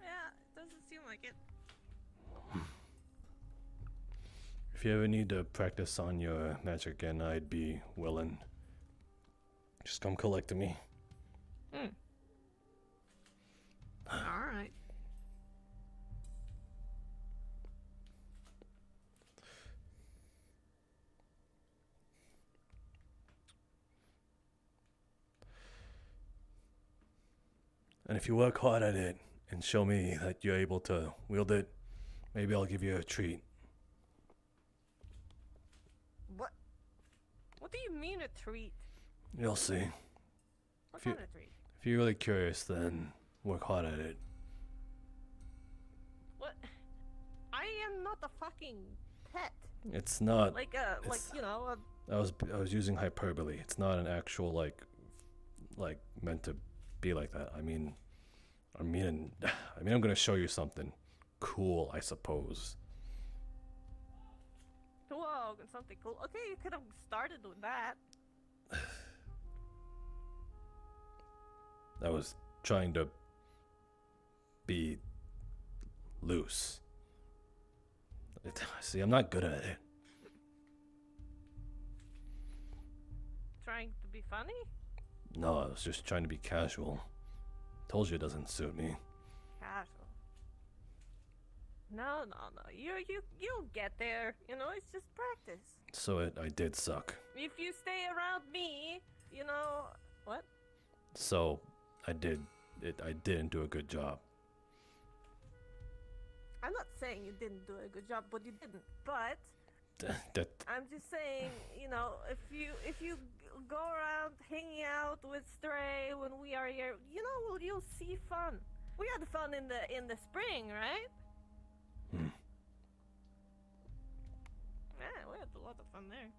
Yeah, it doesn't seem like it. If you ever need to practice on your magic again, I'd be willing. Just come collect me. Alright. And if you work hard at it and show me that you're able to wield it, maybe I'll give you a treat. What do you mean a treat? You'll see. What kind of treat? If you're really curious, then work hard at it. What? I am not a fucking pet. It's not. Like you know. I was using hyperbole. It's not an actual like meant to be like that. I mean, I'm gonna show you something cool, I suppose. Whoa, something cool. Okay, you could have started with that. I was trying to be loose. See, I'm not good at it. Trying to be funny? No, I was just trying to be casual. Told you it doesn't suit me. Casual. No. You'll get there. You know, it's just practice. So I did suck. If you stay around me, you know what? So I didn't do a good job. I'm not saying you didn't do a good job, but you didn't. But I'm just saying, you know, if you go around hanging out with Stray when we are here, you know, well, you'll see fun. We had fun in the spring, right? Yeah, we had a lot of fun there.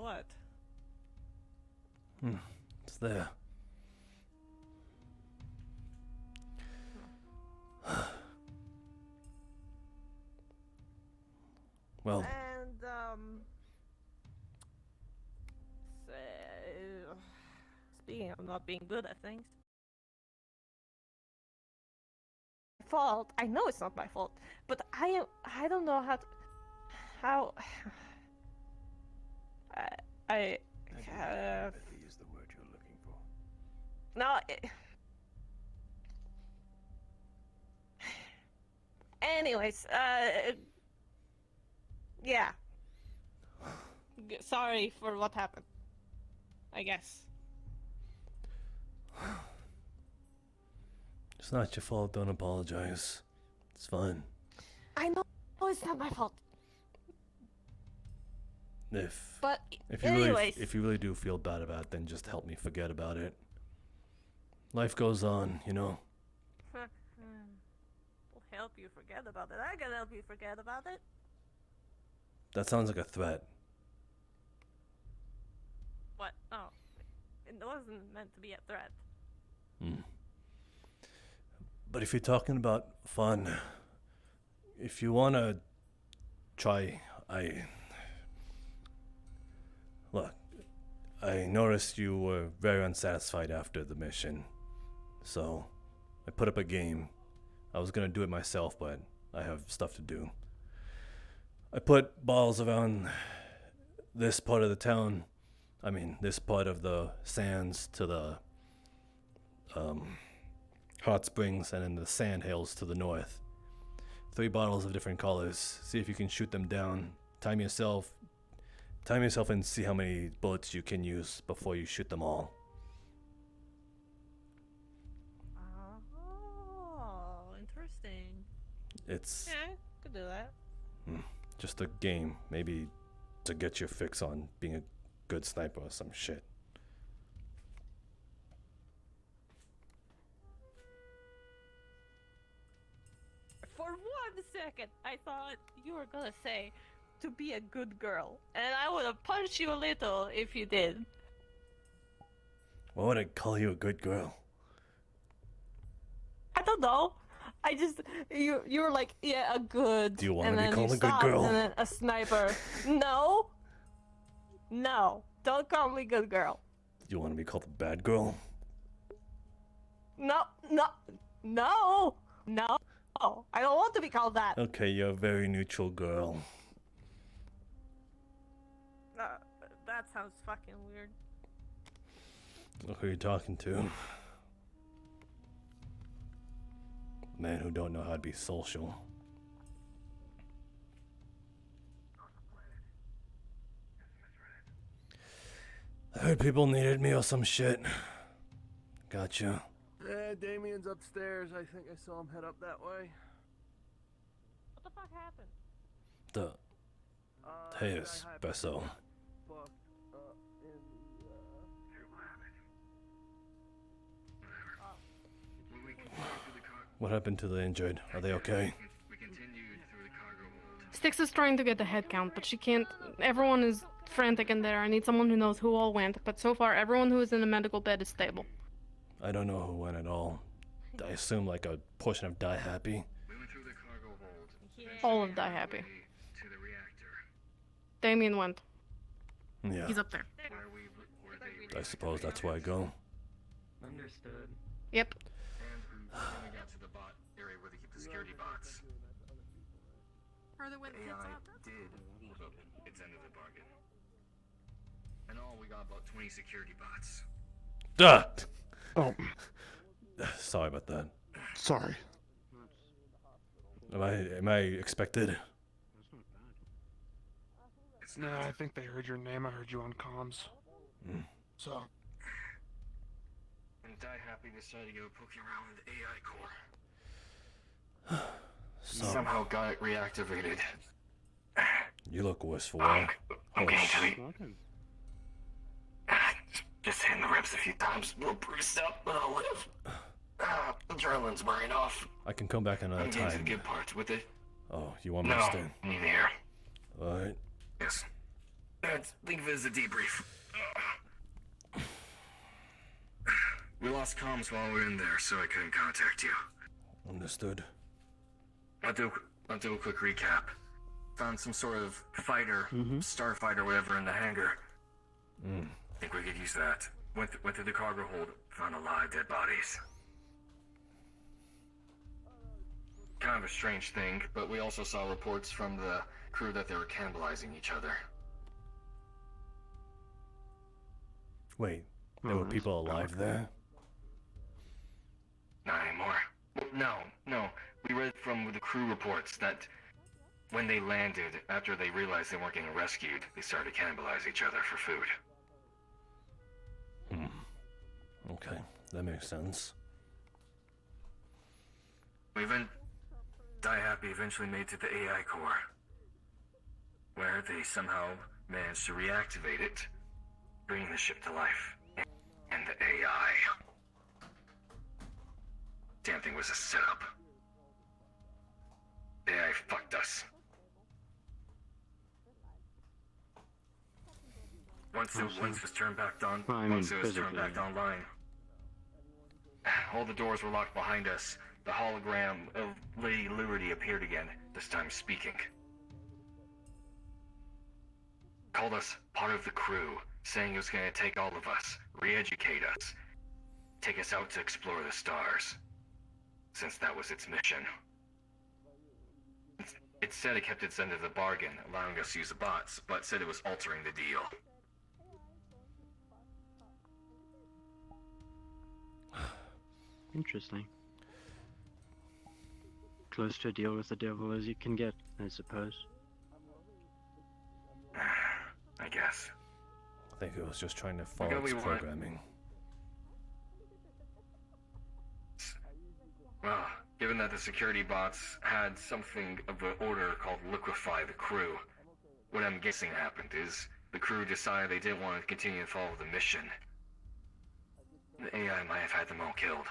What? It's there. Well. And speaking of not being good at things. Fault. I know it's not my fault, but I don't know how I use the word you're looking for. no. Anyways, yeah. Sorry for what happened. I guess. It's not your fault. Don't apologize. It's fine. I know it's not my fault. If anyways, you really do feel bad about it, then just help me forget about it. Life goes on, you know. We'll help you forget about it. I can help you forget about it. That sounds like a threat. What? Oh, it wasn't meant to be a threat. But if you're talking about fun, if you wanna try, Look, I noticed you were very unsatisfied after the mission, so I put up a game. I was gonna do it myself, but I have stuff to do. I put balls around this part of the town, this part of the sands to the hot springs, and then the sand hills to the north. 3 bottles of different colors. See if you can shoot them down. Time yourself and see how many bullets you can use before you shoot them all. Oh, interesting. It's Yeah, could do that. just a game, maybe to get your fix on being a good sniper or some shit. second, I thought you were gonna say to be a good girl, and I would have punched you a little if you did. Why would I call you a good girl? I don't know. I just you were like, yeah, a good. Do you want and to be then called you a good stopped, girl? And then a sniper. No. No. Don't call me good girl. Do you want to be called a bad girl? No. No. No. No. I don't want to be called that. Okay, you're a very neutral girl. That sounds fucking weird. Look who you're talking to. Man who don't know how to be social. I heard people needed me or some shit. Gotcha. Damien's upstairs. I think I saw him head up that way. What the fuck happened? The Hey, Espresso. Booked in What happened to the injured? Are they okay? Styx is trying to get the head count, but she can't. Everyone is frantic in there. I need someone who knows who all went, but so far everyone who is in the medical bed is stable. I don't know who went at all. I assume like a portion of Die Happy. All of Die Happy. Damien went. Yeah. He's up there. I suppose that's where I go. Understood. Yep. We got to the bot area where they keep the security bots. Further with AI did hold up its end of the bargain. In all, we got about 20 security bots. Duh! Oh, Sorry about that. sorry. Am I expected? No, I think they heard your name. I heard you on comms. Mm. So. And Die Happy decided to go poking around with the AI core. Somehow got it reactivated. You look worse for wear. I'm getting to the... Just hitting the ribs a few times. A little bruised up, but I'll live. Adrenaline's wearing off. I can come back another I'm getting to the time. good parts with it. Oh, you want me to No, stay? neither here. Alright. Yes. Think of it as a debrief. We lost comms while we were in there, so I couldn't contact you. Understood. I'll do a quick recap. Found some sort of fighter, starfighter, whatever, in the hangar. Think we could use that. Went through the cargo hold, found a lot of dead bodies. Kind of a strange thing, but we also saw reports from the crew that they were cannibalizing each other. Wait, there were people alive there? Not anymore. No. We read from the crew reports that when they landed, after they realized they weren't getting rescued, they started to cannibalize each other for food. Okay, that makes sense. Die Happy eventually made to the AI core, where they somehow managed to reactivate it, bringing the ship to life. And the AI. Damn thing was a setup. The AI fucked us. Once it was turned back on, once it was turned back online, all the doors were locked behind us. The hologram of Lady Liberty appeared again, this time speaking. Called us part of the crew, saying it was going to take all of us, re-educate us, take us out to explore the stars, since that was its mission. It said it kept its end of the bargain, allowing us to use the bots, but said it was altering the deal. Interesting. Close to a deal with the devil as you can get, I suppose. I guess. I think it was just trying to follow Okay, its we want- programming. Well, given that the security bots had something of an order called liquefy the crew, what I'm guessing happened is the crew decided they didn't want to continue to follow the mission. The AI might have had them all killed.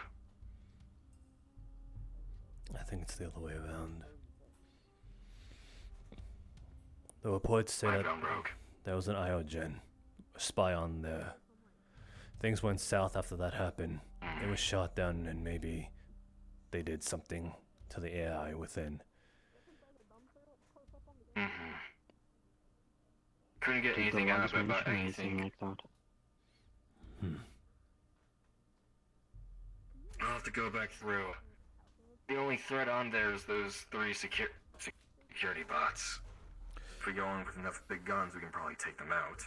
I think it's the other way around. The reports say I've that gone rogue. there was an Iogen, a spy on there. Things went south after that happened. It was shot down, and maybe they did something to the AI within. Mm-hmm. Couldn't get Did anything the out logs of it about mention anything anything. like that? I'll have to go back through. The only threat on there is those 3 security bots. If we go in with enough big guns, we can probably take them out.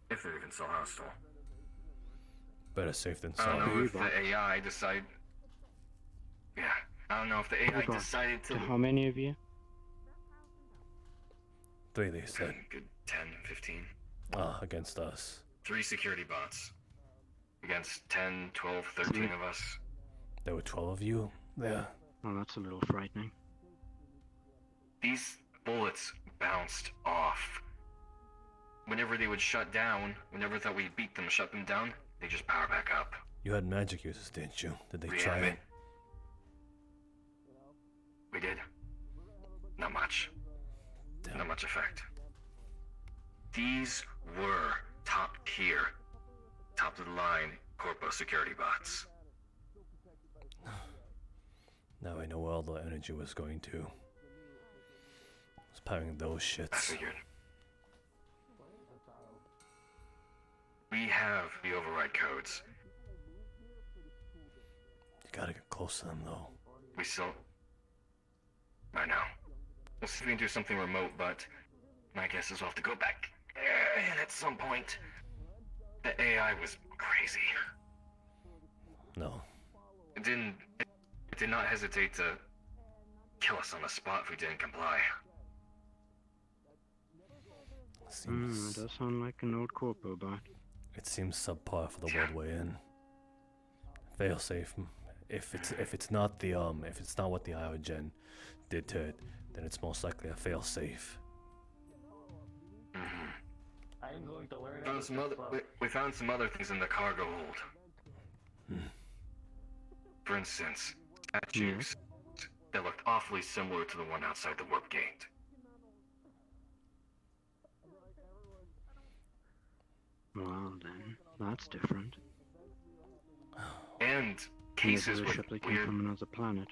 If they're even so hostile. Better safe than I sorry. don't know if the AI decide. Yeah, I don't know if the AI Hold on. decided to. So how many of you? 3, they said. Good 10, 15. Against us. 3 security bots. Against 10, 12, 13 of us. There were 12 of you there. Oh, that's a little frightening. These bullets bounced off. Whenever they would shut down, whenever thought we'd beat them, shut them down, they just power back up. You had magic users, didn't you? Did they We try have it? We did. Not much. Damn. Not much effect. These were top tier, top of the line corpo security bots. Now I know where all the energy was going to. It's powering those I shits. figured. We have the override codes. You gotta get close to them, though. We still... I know. We'll see if we can do something remote, but my guess is we'll have to go back. And at some point, the AI was crazy. No. It did not hesitate to kill us on the spot if we didn't comply. Seems, It does sound like an old corpo bot. it seems subpar for the world we're in. Fail safe. If it's not the if it's not what the Iogen did to it, then it's most likely a fail safe. I'm going to learn. We found some other things in the cargo hold. For instance, statues that looked awfully similar to the one outside the warp gate. Well then, that's different. And cases Maybe the with ship that came weird from another planet.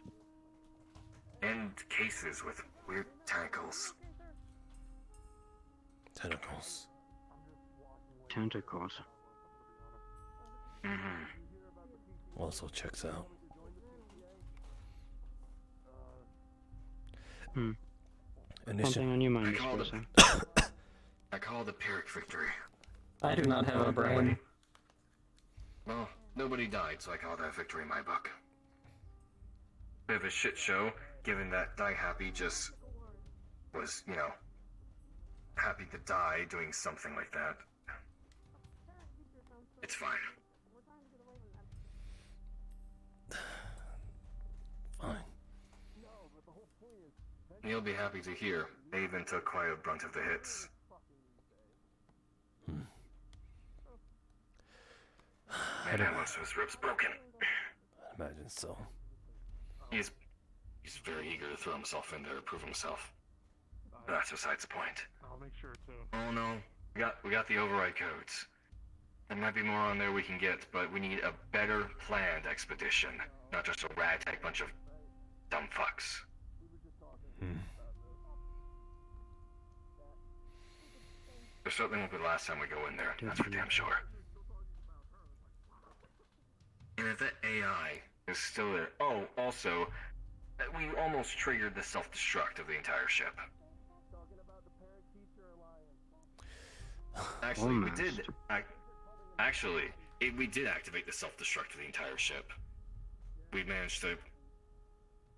and cases with weird tentacles. Tentacles. Tentacles. Also checks out. Something on your mind, I Espresso. call the Pyrrhic victory. I do not have a brain. Well, nobody died, so I call that victory in my book. Bit of a shit show, given that Die Happy just was, you know, happy to die doing something like that. It's fine. Fine. You'll be happy to hear they even took quite a brunt of the hits. Man, I want his ribs broken. I imagine so. He's very eager to throw himself in there to prove himself. But that's besides the point. I'll make sure to. Oh no, we got the override codes. There might be more on there we can get, but we need a better planned expedition, not just a ragtag bunch of dumb fucks. There certainly won't be the last time we go in there, that's for damn sure. And if that AI is still there... Oh, also, we almost triggered the self-destruct of the entire ship. Actually, we did... we did activate the self-destruct of the entire ship. We managed to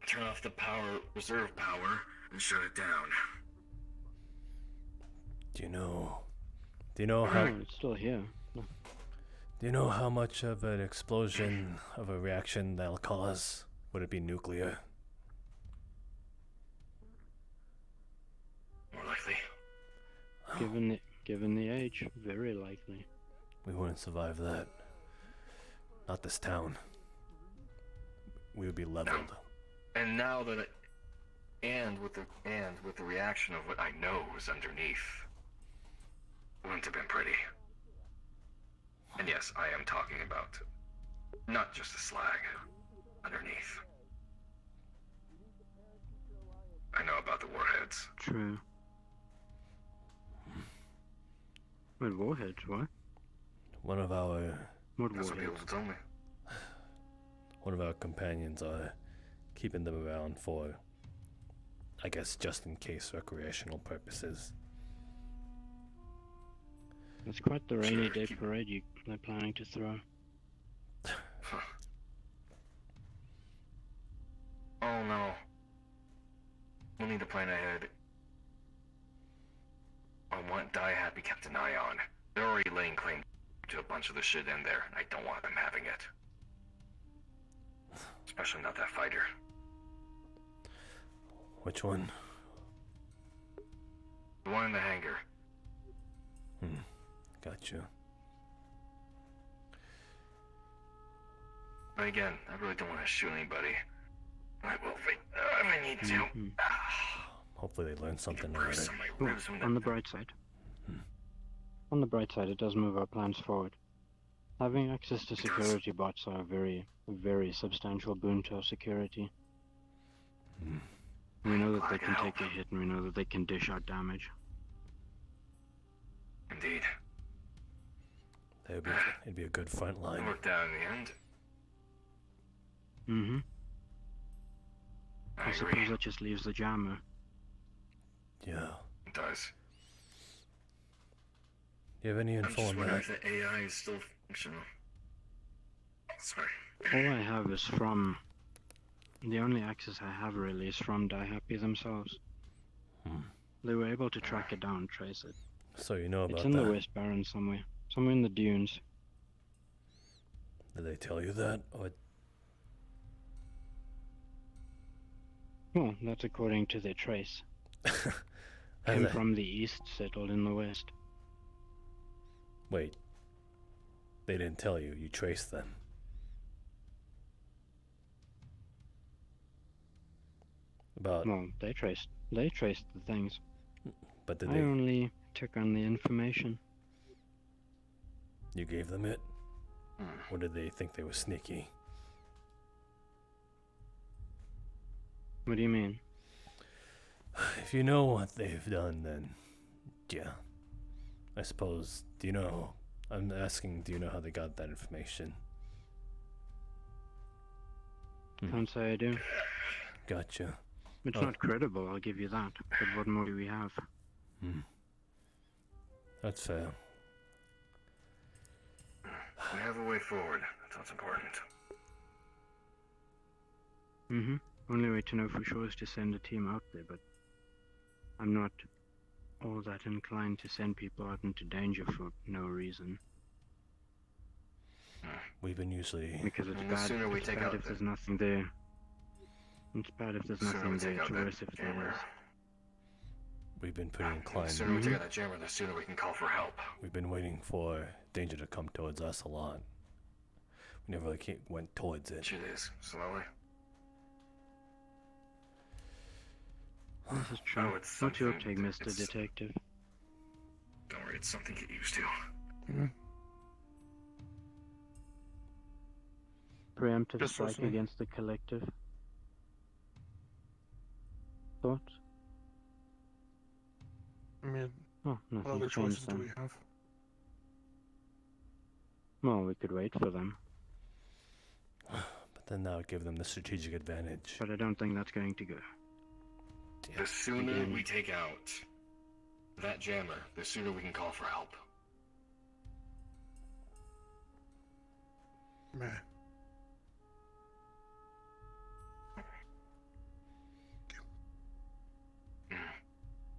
turn off the reserve power, and shut it down. Do you know how... it's still here. No. Do you know how much of an explosion of a reaction that'll cause? Would it be nuclear? More likely. Given the age, very likely. We wouldn't survive that. Not this town. We would be leveled. And now that and with the reaction of what I know was underneath, wouldn't have been pretty. And yes, I am talking about not just the slag underneath. I know about the warheads. True. Wait, warheads? What? One of our What That's what people warheads? told me. one of our companions are keeping them around for, I guess, just in case recreational purposes. It's quite the rainy Sure, day keep- parade they're planning to throw. Oh no. We'll need to plan ahead on what Die Happy kept an eye on. They're already laying claim to a bunch of the shit in there, and I don't want them having it. Especially not that fighter. Which one? The one in the hangar. Gotcha. But again, I really don't want to shoot anybody. I will if I need to. Mhm. Hopefully they learn something out of Bruise it. on my Well, ribs when on the bright side. On the bright side, it does move our plans forward. Having access to security bots are a very substantial boon to our security. We know that they Glad I can could take a help. hit, and we know that they can dish out damage. Indeed. It'd be a good front It line. worked out in the end. Mm-hmm. I I agree. suppose that just leaves the jammer. Yeah. It does. You have any I'm info just on wondering that? if the AI is still functional. Sorry. All I have is from... The only access I have really is from Die Happy themselves. They were able to track it down, trace it. So you know about It's in that. the West Barrens somewhere. Somewhere in the dunes. Did they tell you that? Or Well, that's according to their trace. Came they- from the east, settled in the west. Wait. They didn't tell you. You traced them. About, Well, they traced the things. but did I they? only took on the information. You gave them it? Or did they think they were sneaky? What do you mean? If you know what they've done, then yeah. I suppose. Do you know? I'm asking. Do you know how they got that information? Can't say I do. Gotcha. It's Oh. not credible, I'll give you that. But what more do we have? That's fair. We have a way forward. That's what's important. Mm-hmm. Only way to know for sure is to send a team out there, but I'm not all that inclined to send people out into danger for no reason. We've been usually. Because it's And the bad, sooner we it's take bad out if the- there's nothing there. It's bad if there's The sooner nothing we there, take it's out that worse if there jammer. is. We've been pretty The inclined. sooner we take out that jammer, the sooner we can call for help. We've been waiting for danger to come towards us a lot. We never really went towards it. Shit is slowly. This is true. Oh, it's What's your something take, Mr. it's- Detective? Don't worry, it's something to get used to. Preemptive Just strike listening. against the collective. Thoughts? I mean, Oh, what other nothing's choices changed do we then. have? Well, we could wait for them, But then that would give them the strategic advantage. but I don't think that's going to go. The sooner Again. we take out that jammer, the sooner we can call for help. Man.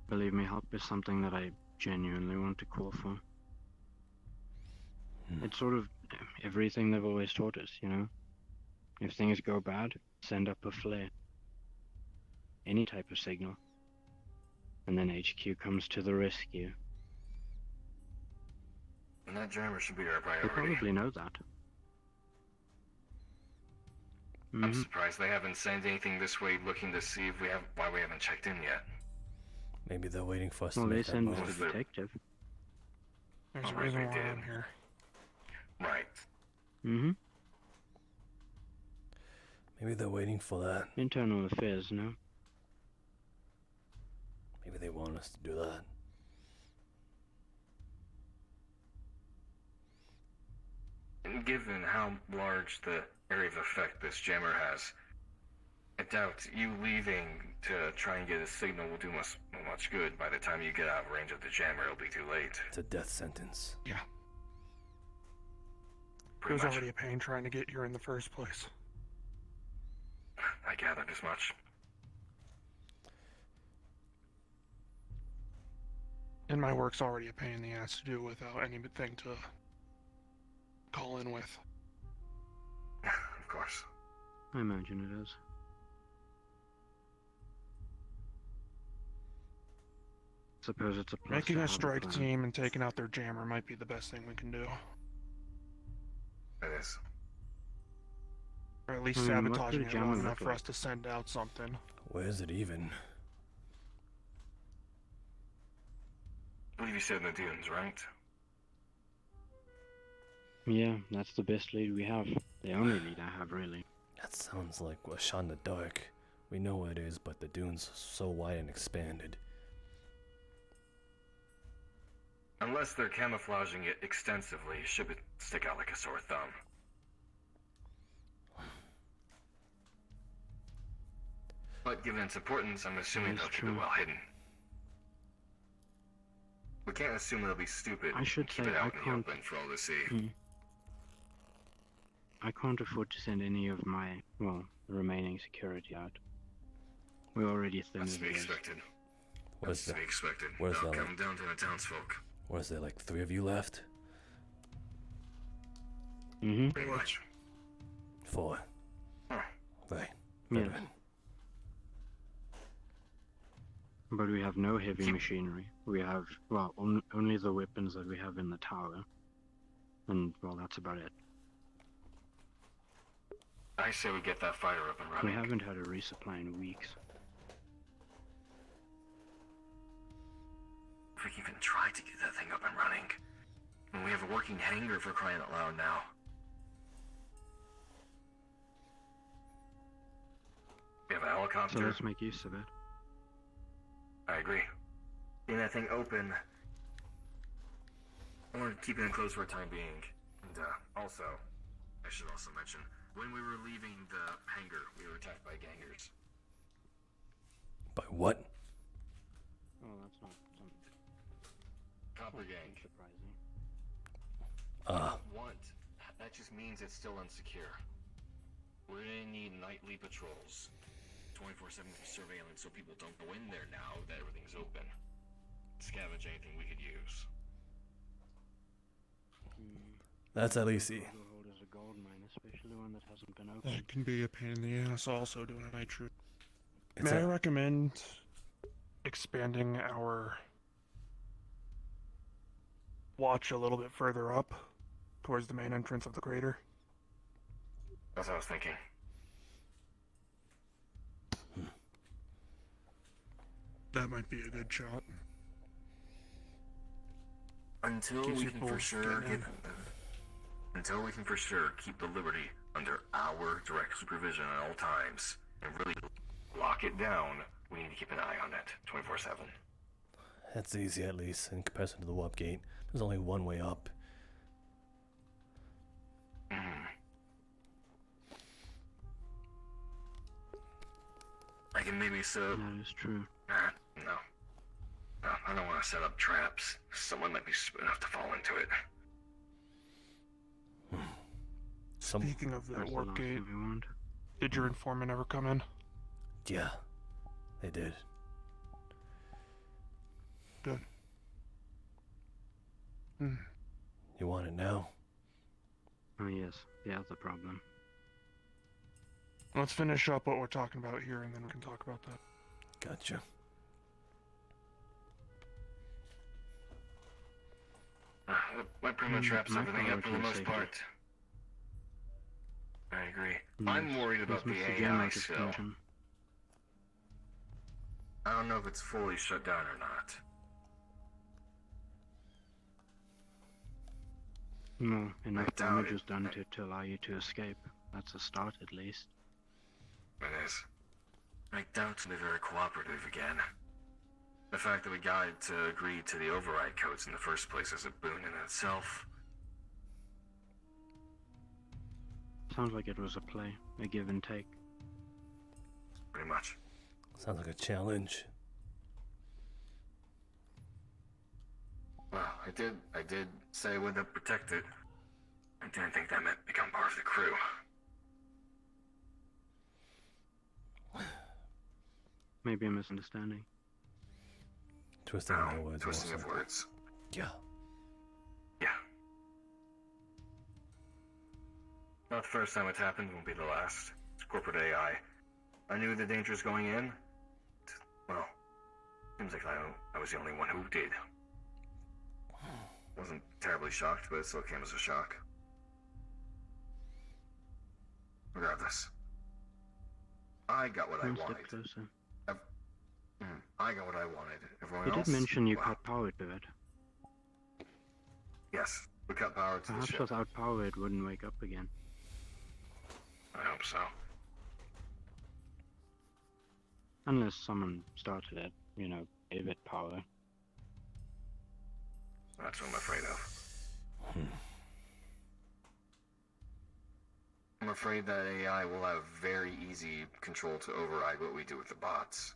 Believe me, help is something that I genuinely want to call for. It's sort of everything they've always taught us, you know? If things go bad, send up a flare. Any type of signal. And then HQ comes to the rescue. And that jammer should be our They priority. probably know that. I'm surprised they haven't sent anything this way looking to see if why we haven't checked in yet. Maybe they're waiting for us Well, to they make that send move. the detective. There's a right, reason they why did. I'm here. Right. Mm-hmm. Maybe they're waiting for that. Internal affairs, no? Maybe they want us to do that. And given how large the area of effect this jammer has, I doubt you leaving to try and get a signal will do much good. By the time you get out of range of the jammer, it'll be too late. It's a death sentence. Yeah. It Pretty was much. already a pain trying to get here in the first place. I gathered as much. And my work's already a pain in the ass to do without anything to call in with. Of course. I imagine it is. Suppose it's a plus Making to a have strike plan. team and taking out their jammer might be the best thing we can do. It is. Or at least I mean, what sabotaging could a it jammer long look enough for like? us to send out something. Where is it even? I believe you said in the dunes, right? Yeah, that's the best lead we have. The only lead I have, really. That sounds like a shot in the dark. We know where it is, but the dunes are so wide and expanded. Unless they're camouflaging it extensively, should stick out like a sore thumb. But given its importance, I'm assuming That's they'll keep true. it well hidden. We can't assume they'll be stupid I should and keep say it I out in the can't- open for all to see. I can't afford to send any of my, well, remaining security out. We're already thin That's as to be it is. expected. Where's That's to be the, expected. where's That'll the- come down to the townsfolk. was there like 3 of you left? Mm-hmm. Pretty much. 4. Huh. Right. Yeah. Right. But we have no heavy machinery. We have, well, only the weapons that we have in the tower. And, well, that's about it. I say we get that fire up and We running. haven't had a resupply in weeks. If we can even try to get that thing up and running. And we have a working hangar for crying out loud now. We have a helicopter. So let's make use of it. I agree. Getting that thing open. I want to keep it enclosed for a time being. And also, I should also mention, when we were leaving the hangar, we were attacked by gangers. By what? Oh, that's not Copper gang. surprising. Want. That just means it's still unsecure. We're gonna need nightly patrols. 24/7 surveillance so people don't go in there now that everything's open. Scavenge anything we could use. That's at least e- Hold as a gold mine, especially one that hasn't been opened. That can be a pain in the ass also doing a night shoot. It's May I a- recommend expanding our watch a little bit further up towards the main entrance of the crater? That's what I was thinking. That might be a good shot. Until Keeps we your can for pulse sure getting keep the Liberty under our direct supervision at all times and really lock it down, we need to keep an eye on it 24/7. That's easy at least in comparison to the warp gate. There's only one way up. I can maybe set. That is true. No. No, I don't want to set up traps. Someone might be stupid enough to fall into it. Speaking of that That's the warp last gate, thing we want. did your informant ever come in? Yeah, they did. Good. Hmm. You want it now? Oh yes, the other problem. Let's finish up what we're talking about here, and then we can talk about that. Gotcha. That pretty much wraps My everything up for the priority is most safety. part. I agree. I'm worried about the Mr. AI General still. discussion. I don't know if it's fully shut down or not. No, enough doubt damage it. was done to allow you to escape. That's a start, at least. It is. I doubt to be very cooperative again. The fact that we got it to agree to the override codes in the first place is a boon in itself. Sounds like it was a play, a give and take. Pretty much. Sounds like a challenge. Well, I did say I would protect it. I didn't think that meant become part of the crew. Maybe a misunderstanding. Twisting No, my words. twisting also. of words. Yeah. Yeah. Not the first time it's happened, won't be the last. It's corporate AI. I knew the dangers going in. Well, seems like I was the only one who did. Wasn't terribly shocked, but it still came as a shock. Regardless, I got what I One step wanted. closer. I got what I wanted. Everyone You else? did mention you well, cut power to it. Yes, we cut power to the Perhaps ship. without power it wouldn't wake up again. I hope so. Unless someone started it, gave it power. That's what I'm afraid of. I'm afraid that AI will have very easy control to override what we do with the bots.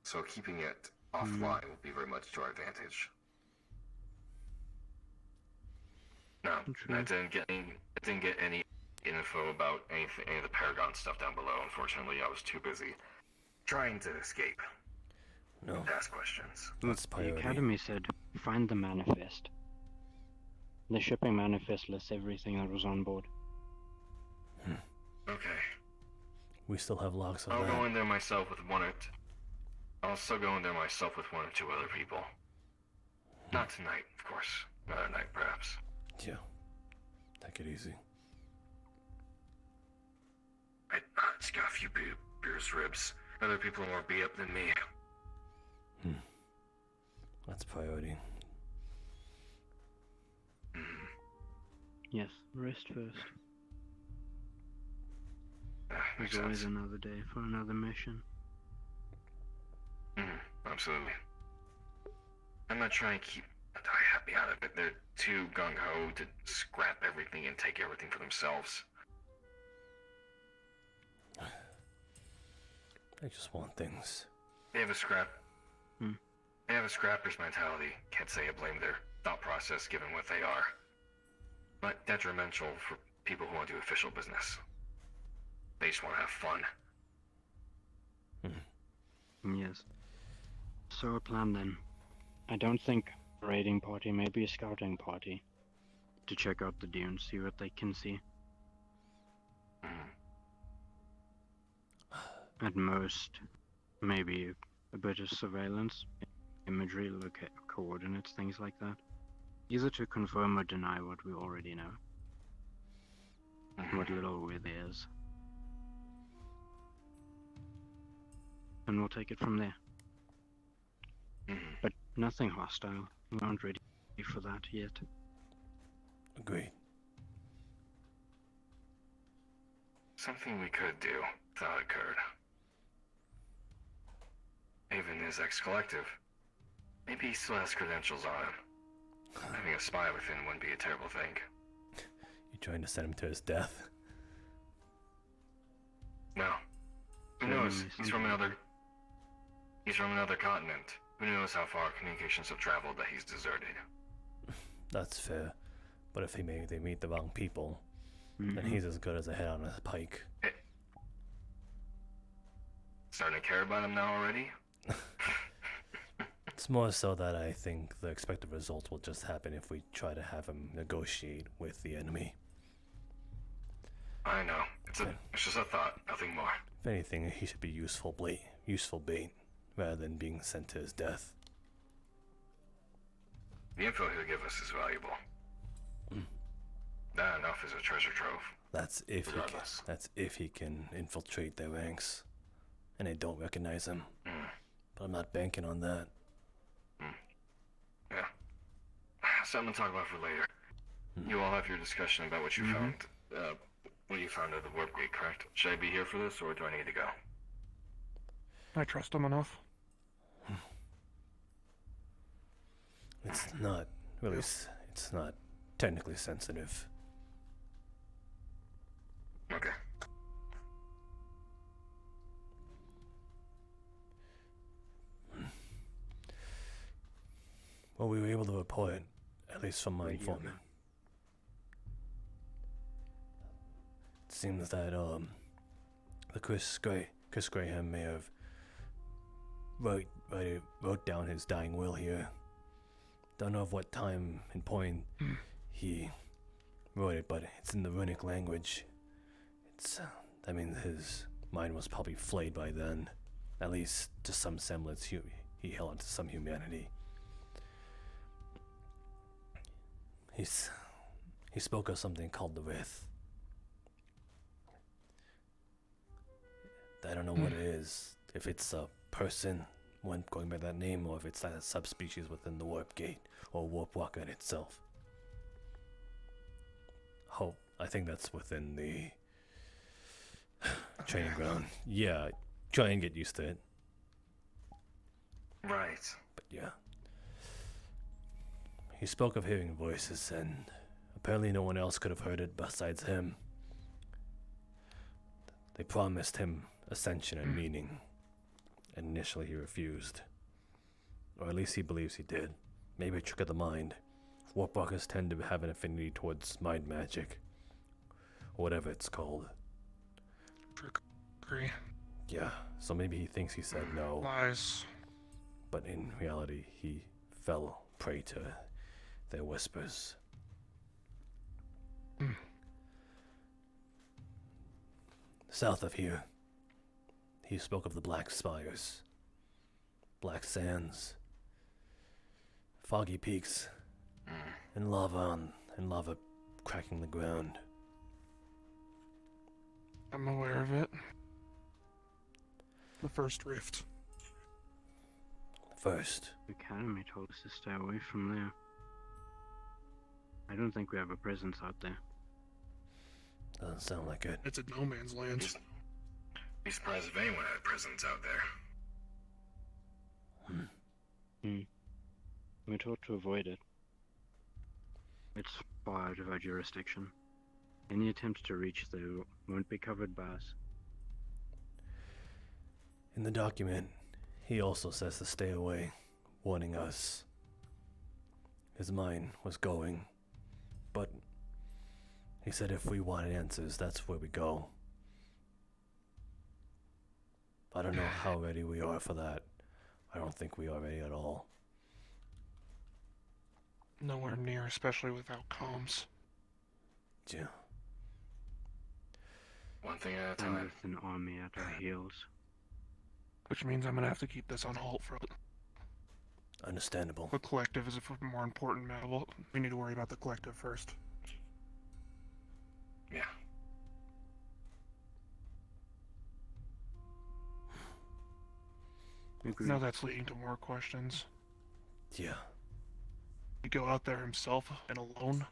So keeping it offline will be very much to our advantage. No, I didn't get any info about any of the Paragon stuff down below. Unfortunately, I was too busy trying to escape. No. And ask questions. That's The priority. Academy said, find the manifest. The shipping manifest lists everything that was on board. Okay. We still have logs of I'll that. go in there myself with I'll still go in there myself with one or two other people. Not tonight, of course. Another night, perhaps. Yeah. Take it easy. I just got a few beer's ribs. Other people are more beat up than me. That's priority. Yes, rest first. Makes There's always sense. another day for another mission. Absolutely. I'm not trying to keep Die Happy out of it. They're too gung-ho to scrap everything and take everything for themselves. I just want things. They have a They have a scrapper's mentality. Can't say I blame their thought process given what they are. But detrimental for people who want to do official business. They just want to have fun. Yes. So a plan then. I don't think a raiding party, maybe a scouting party. To check out the dunes, see what they can see. At most, maybe a bit of surveillance, imagery, coordinates, things like that. Either to confirm or deny what we already know. What little there is. And we'll take it from there. But nothing hostile. We aren't ready for that yet. Agreed. Something we could do thought occurred. Even his ex-collective. Maybe he still has credentials on him. Having a spy within wouldn't be a terrible thing. You trying to send him to his death? No. Who knows? He's from another continent. Who knows how far communications have traveled that he's deserted? That's fair. But if they meet the wrong people, then he's as good as a head on a pike. Starting to care about him now already? It's more so that I think the expected results will just happen if we try to have him negotiate with the enemy. I know. It's just a thought, nothing more. If anything, he should be useful bait, rather than being sent to his death. The info he'll give us is valuable. enough is a treasure trove. That's if Regardless. that's if he can infiltrate their ranks, and they don't recognize him. But I'm not banking on that. Yeah. Something to talk about for later. You all have your discussion about what you found. What you found at the warp gate, correct? Should I be here for this, or do I need to go? I trust him enough. It's not really. It's not technically sensitive. Okay. Well, we were able to report, at least from my Radio. informant. It seems that the Chris Graham may have wrote down his dying will here. Don't know of what time and point he wrote it, but it's in the runic language. It's that means his mind was probably flayed by then. At least to some semblance, he held on to some humanity. He spoke of something called the Wraith. I don't know what it is. If it's a person, one going by that name, or if it's a subspecies within the warp gate or warp walker in itself. I think that's within the training ground. Yeah, try and get used to it. Right. But yeah. He spoke of hearing voices, and apparently no one else could have heard it besides him. They promised him ascension and meaning, and initially he refused. Or at least he believes he did. Maybe a trick of the mind. Warpwalkers tend to have an affinity towards mind magic. Or whatever it's called. Trickery. Yeah, so maybe he thinks he said no. Lies. But in reality, he fell prey to their whispers. South of here, he spoke of the black spires, black sands, foggy peaks, and lava cracking the ground. I'm aware of it. The first rift. First. The Academy told us to stay away from there. I don't think we have a presence out there. Doesn't sound like it. It's a no man's land. Be surprised if anyone had a presence out there. We're taught to avoid it. It's far out of our jurisdiction. Any attempts to reach there won't be covered by us. In the document, he also says to stay away, warning us. His mind was going, but he said if we wanted answers, that's where we go. I don't know how ready we are for that. I don't think we are ready at all. Nowhere near, especially without comms. Yeah. One thing at a And time. with an army at our heels. Which means I'm gonna have to keep this on halt for Understandable. the collective is a more important matter. Well, we need to worry about the collective first. Yeah. Now that's leading to more questions. Yeah. He go out there himself and alone.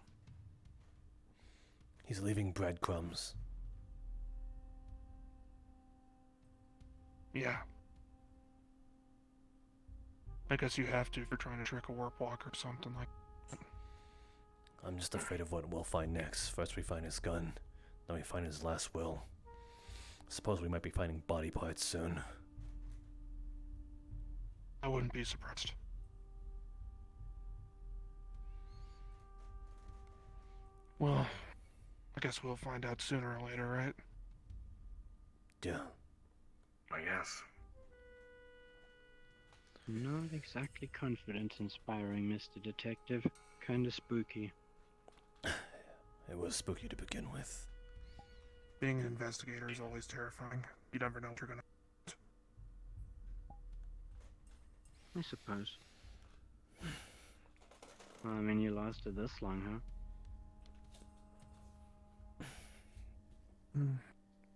He's leaving breadcrumbs. Yeah. I guess you have to if you're trying to trick a warp walk or something like that. I'm just afraid of what we'll find next. First we find his gun, then we find his last will. Suppose we might be finding body parts soon. I wouldn't be surprised. Well, I guess we'll find out sooner or later, right? Yeah. I guess. Not exactly confidence-inspiring, Mr. Detective. Kinda spooky. It was spooky to begin with. Being an investigator is always terrifying. You never know what you're gonna. I suppose. Well, I mean, you lasted this long, huh?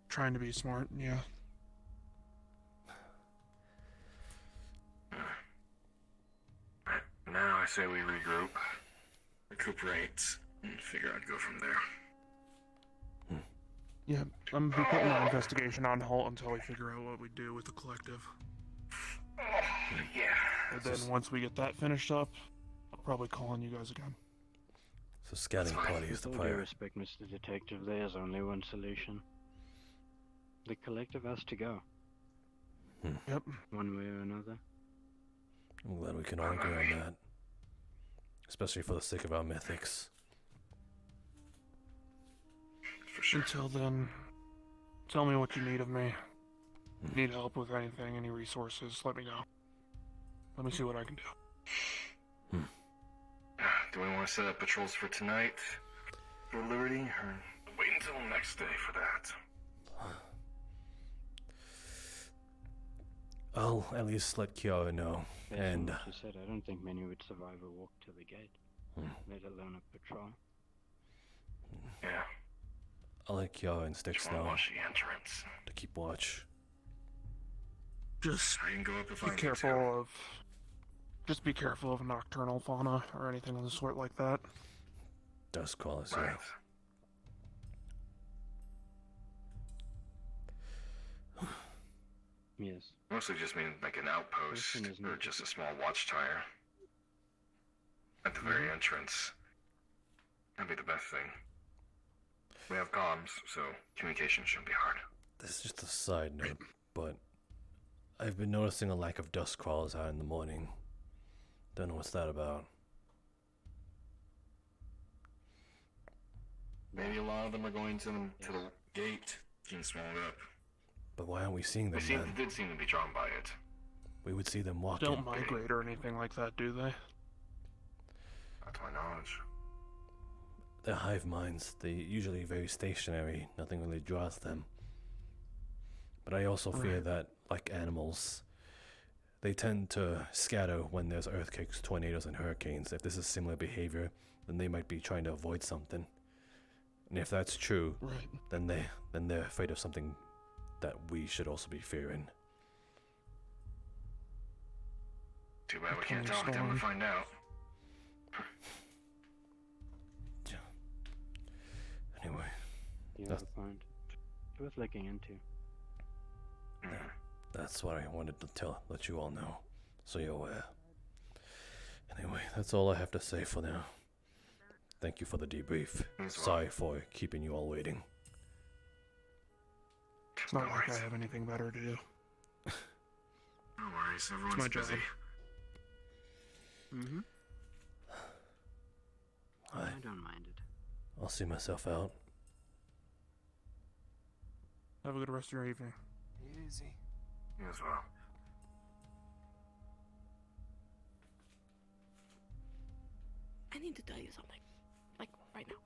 Trying to be smart, yeah. Now I say we regroup, recuperate, and figure out to go from there. Yeah, I'm gonna be putting our investigation on hold until we figure out what we do with the collective. Yeah. And then once we get that finished up, I'll probably call on you guys again. So scouting party is the With all due priority. respect, Mr. Detective, there's only one solution. The collective has to go. Yep. One way or another. I'm glad we can all agree on that. Especially for the sake of our mythics. For sure. Until then, tell me what you need of me. Need help with anything, any resources, let me know. Let me see what I can do. Do we want to set up patrols for tonight for Liberty, or wait until next day for that? I'll at least let Kiara know. Based on And what you said, I don't think many would survive a walk to the gate, let alone a patrol. Yeah. I'll let Kiara and Styx Just wanna know watch the entrance. to keep watch. Just I can go up if I be need careful to. of... Just be careful of nocturnal fauna or anything of the sort like that. Dust crawlers, Right. Yes. Mostly just mean like an outpost Listen, isn't or it? just a small watchtower at the very entrance. That'd be the best thing. We have comms, so communication shouldn't be hard. This is just a side note, but I've been noticing a lack of dust crawlers out in the morning. Don't know what's that about. Maybe a lot of them are going to the gate, getting swallowed up. But why aren't we seeing them They then? did seem to be drawn by it. We would see them walking. Don't migrate or anything like that, do they? Not to my knowledge. They're hive minds. They're usually very stationary. Nothing really draws them. But I also fear Right. that, like animals, they tend to scatter when there's earthquakes, tornadoes, and hurricanes. If this is similar behavior, then they might be trying to avoid something. And if that's true, Right. then they're afraid of something that we should also be fearing. Too bad we Okay, can't talk to them Storm. and find out. Anyway, You have a point. Worth looking into. that's what I wanted to let you all know, so you're aware. Anyway, that's all I have to say for now. Thank you for the debrief. Sorry for keeping you all waiting. It's not like I have anything better to do. No worries, It's my everyone's job. busy. Mm-hmm. I Alright, don't mind it. I'll see myself out. Have a good rest of your evening. Easy. You as well. I need to tell you something. Like, right now.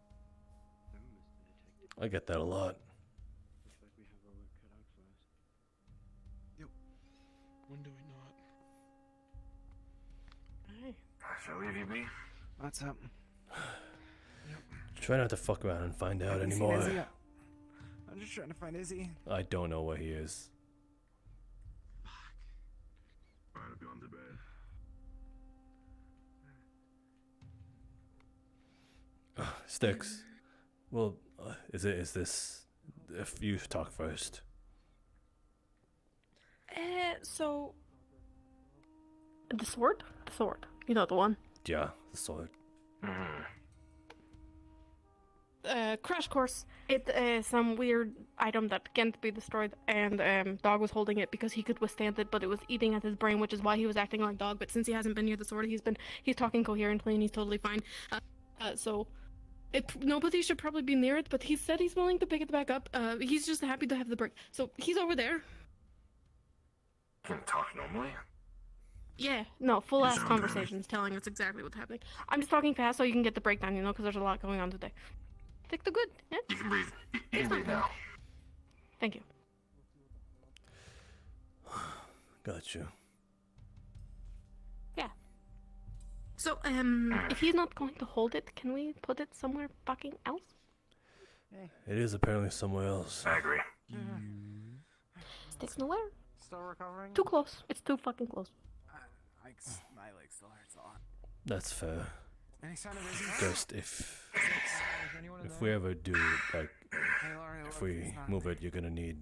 I get that a lot. Looks like we have our work cut out for us. When do we not? Hey. Shall I leave you be? What's up? Try not to fuck around and find out Haven't seen anymore. Izzy yet. I'm just trying to find Izzy. I don't know where he is. Alright, I'll be on to bed. Styx. Well, is this? If you talk first. So... The sword? The sword. You know the one. Yeah, the sword. Crash course. It some weird item that can't be destroyed, and Dog was holding it because he could withstand it, but it was eating at his brain, which is why he was acting like Dog. But since he hasn't been near the sword, he's talking coherently and he's totally fine. So nobody should probably be near it, but he said he's willing to pick it back up. He's just happy to have the break. So he's over there. Can you talk normally? Yeah, no, full ass sound conversations telling us exactly what's happening. I'm just talking fast so you can get the breakdown, you know, because there's a lot going on today. Take the good, yeah? You can breathe. You can breathe now. Thank you. Got you. Yeah. So, if he's not going to hold it, can we put it somewhere fucking else? It is apparently somewhere else. I agree. Sticks nowhere. Still recovering? Too close. It's too fucking close. My leg still hurts a lot. That's fair. Any sign of Izzy? Just if we ever do, like, if we move it, you're gonna need.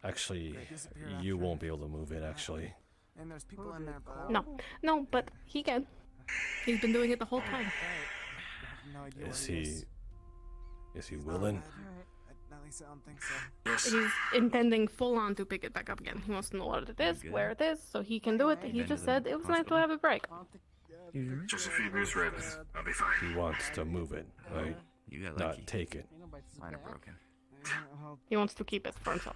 Actually, you won't be able to move it. Actually, And there's people in there, but No, but he can. He's been doing it the whole time. no idea is what it he? Is he willing? At least I don't think so. He's intending full on to pick it back up again. He wants to know what it is, where it is, so he can do it. He just said it was nice to have a break. Just a few bruised ribs. I'll be fine. He wants to move it, right? You got Not lucky. take it. Mine are broken. He wants to keep it for himself.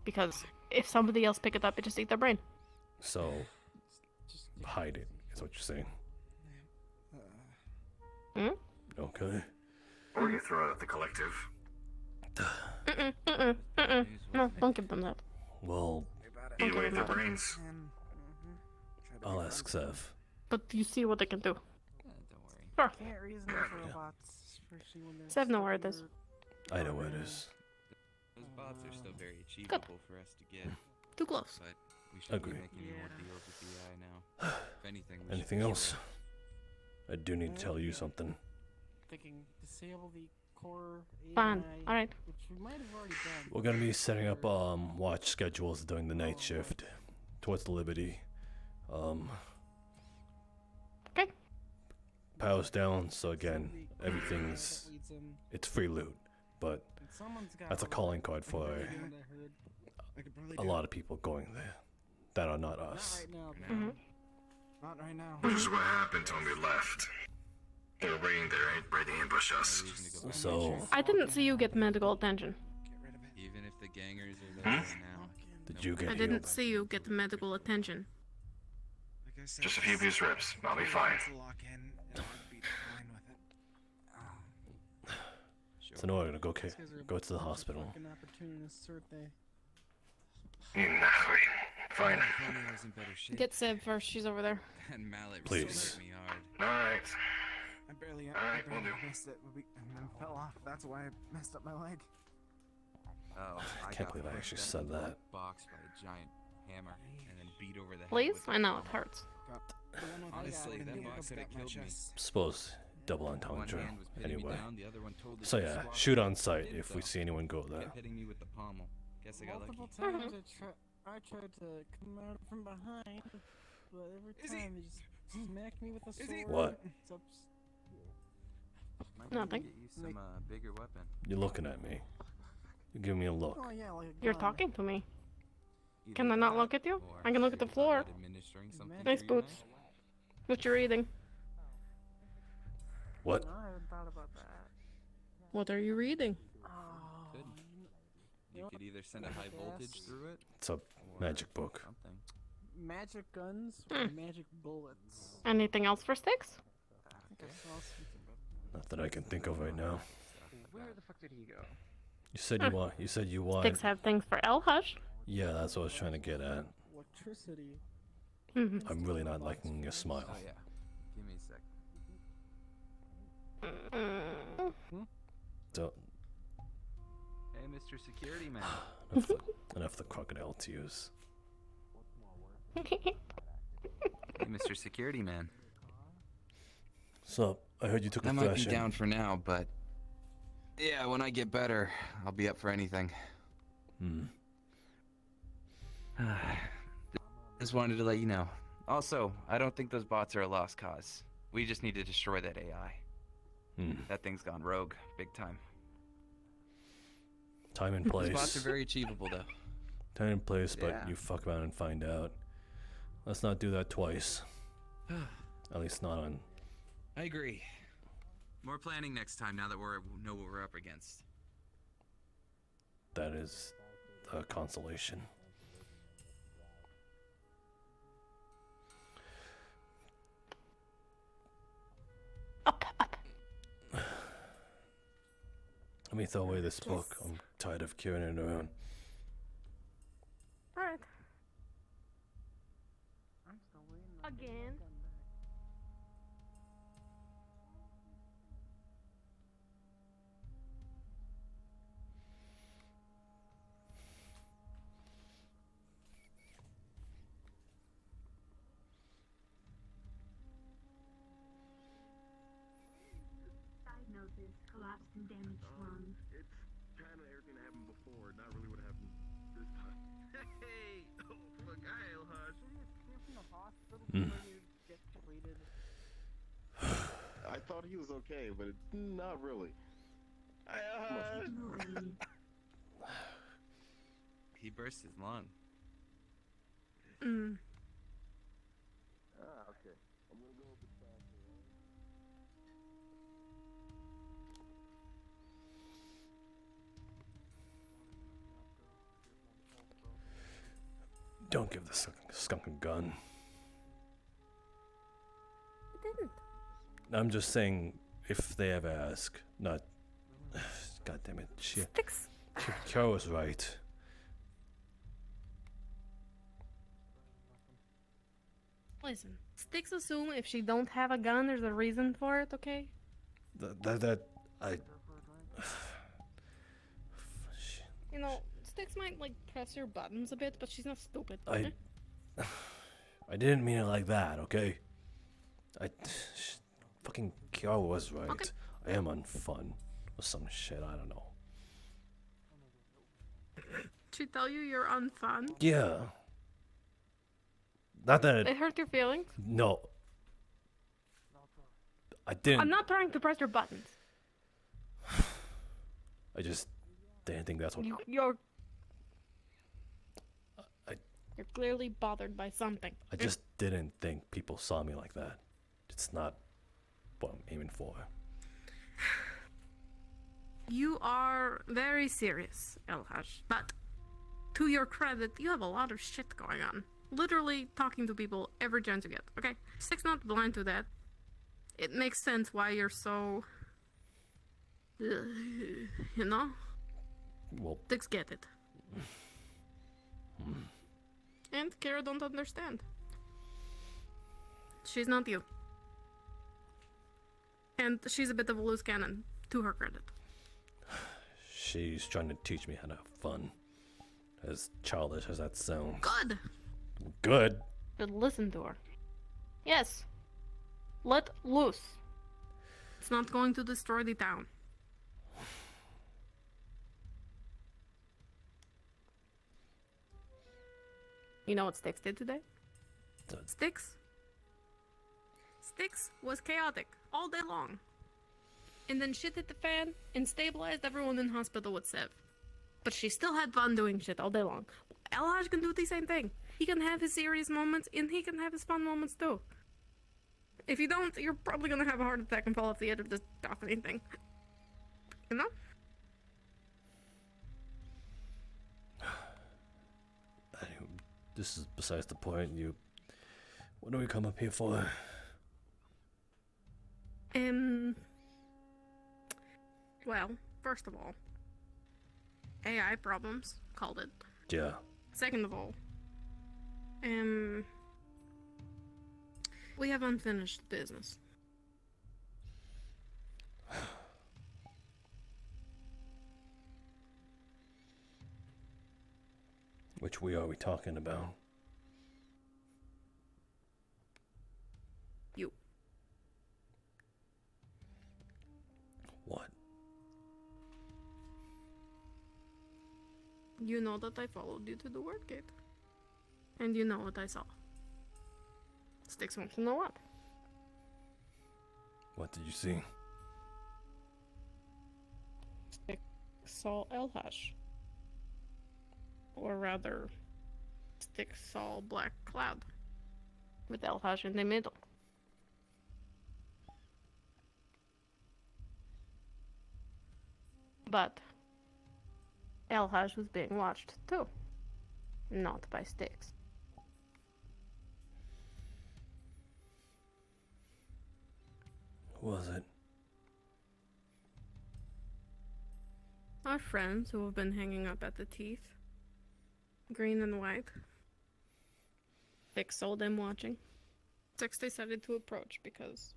Because if somebody else pick it up, it just eat their brain. So hide it. Is what you're saying? Hmm? Okay. Or you throw it at the collective. No, don't give them that. Well, Eat away their brains. I'll ask Sev. But you see what they can do. Can't reason with robots, especially when they're Sev know where it is. I know where it is. Those bots are still very achievable for us to get. Too close. But we shouldn't be Agree. making any more deals with DI now. If anything, we Anything should else? I do need to tell you something. thinking disable the core Fine. AI, Alright. which we might have already done. We're gonna be setting up watch schedules during the night shift towards the Liberty. Okay. Power's down, so again, everything's it's free loot, but that's a calling card for a lot of people going there that are not us. Not right now. Which is what happened when we left. They were waiting there, ready to ambush us. So I didn't see you get medical attention. Even if the gangers are there now. did you get I healed? didn't see you get medical attention. Just a few bruised ribs. I'll be fine. So no, we're gonna go to the hospital. Fucking opportunists, aren't they? Fine. was in better shape. Get Sev first. She's over there. And Mallet Please. hit me hard. Alright. I barely will do. missed it, and then fell off. That's why I messed up my leg. Oh, I can't believe I actually said that. Boxed by a giant hammer and then beat over the head Please? with I know it hurts. Honestly, that box could have killed me. Suppose double entendre. hand was pinning me Anyway, down, the other one totally so yeah, swapped shoot me. on sight Did if we so. see anyone go there. Kept hitting me with the pommel. Guess I got lucky. Multiple times I tried to come out from behind, but every time they just smacked me with a sword. What? It's ups- Might Nothing. Get you some bigger weapon. You're looking at me. You're giving me a look. Oh yeah, like a You're gun. talking to me. Either Can I not that look at you? or I can look at the you're floor. administering something Nice for your boots. What you reading? What? No, I haven't thought about that. What are you reading? Could. You could either send a high voltage through it. It's a magic book. Something. Magic guns or magic bullets? Anything else for Sticks? I think I saw something about Not that I can think of right now. Where the fuck did he go? You said you want. You said you want. Sticks have things for El Hush. Yeah, that's what I was trying to get at. Electricity. I'm really not liking your smile. Oh yeah. Give me a sec. So Hey, Mr. Security Man. enough the crocodile tears. Hey, Mr. Security Man. So I heard you took I a might be thrashing. down for now, but yeah, when I get better, I'll be up for anything. Just wanted to let you know. Also, I don't think those bots are a lost cause. We just need to destroy that AI. That thing's gone rogue, big time. Time and Those place. bots are very achievable, though. Time and place, but Yeah. you fuck around and find out. Let's not do that twice. At least not on. I agree. More planning next time now that we know what we're up against. That is a consolation. Let me throw away this book. I'm tired of carrying it around. Alright. I'm still waiting on Again. defenses collapsed and damaged lungs. It's kind of everything that happened before, not really what happened this time. Hey! Oh, look, I'll hush. From the hospital Mm. before you get treated. I thought he was okay, but not really. He burst his lung. Mm. Okay. I'm gonna go a bit faster, Don't give the skunk a gun. I didn't. I'm just saying, if they ever ask, not. God damn it. Kara was right. Listen, Sticks assume if she don't have a gun, there's a reason for it, okay? You know, Sticks might like press her buttons a bit, but she's not stupid. Okay? I didn't mean it like that, okay? Fucking Kiara was right. Okay. I am unfun. Or some shit, I don't know. She tell you you're unfun? Yeah. Not that It hurt your feelings? No. I didn't. I'm not trying to press your buttons. I just didn't think that's what. You're clearly bothered by something. I just didn't think people saw me like that. It's not what I'm aiming for. You are very serious, Elhash, but to your credit, you have a lot of shit going on. Literally talking to people every chance you get, okay? Six not blind to that. It makes sense why you're so... you know? Well... Six get it. And Kara don't understand. She's not you. And she's a bit of a loose cannon, to her credit. She's trying to teach me how to have fun. As childish as that sounds. Good! Good? But listen to her. Yes. Let loose. It's not going to destroy the town. You know what Styx did today? Styx was chaotic all day long. And then shit hit the fan and stabilized everyone in hospital with Sev. But she still had fun doing shit all day long. Elhaj can do the same thing. He can have his serious moments and he can have his fun moments too. If you don't, you're probably gonna have a heart attack and fall off the edge of this balcony thing. You know? This is besides the point. What do we come up here for? Well, first of all, AI problems, called it. Yeah. Second of all, we have unfinished business. Which we are we talking about? You. What? You know that I followed you to the word gate. And you know what I saw. Styx wants to know what. What did you see? Styx saw Elhash. Or rather, Styx saw Black Cloud. With Elhash in the middle. But Elhash was being watched too. Not by Styx. Who was it? Our friends who have been hanging up at the teeth. Green and white. Styx saw them watching. Styx decided to approach because...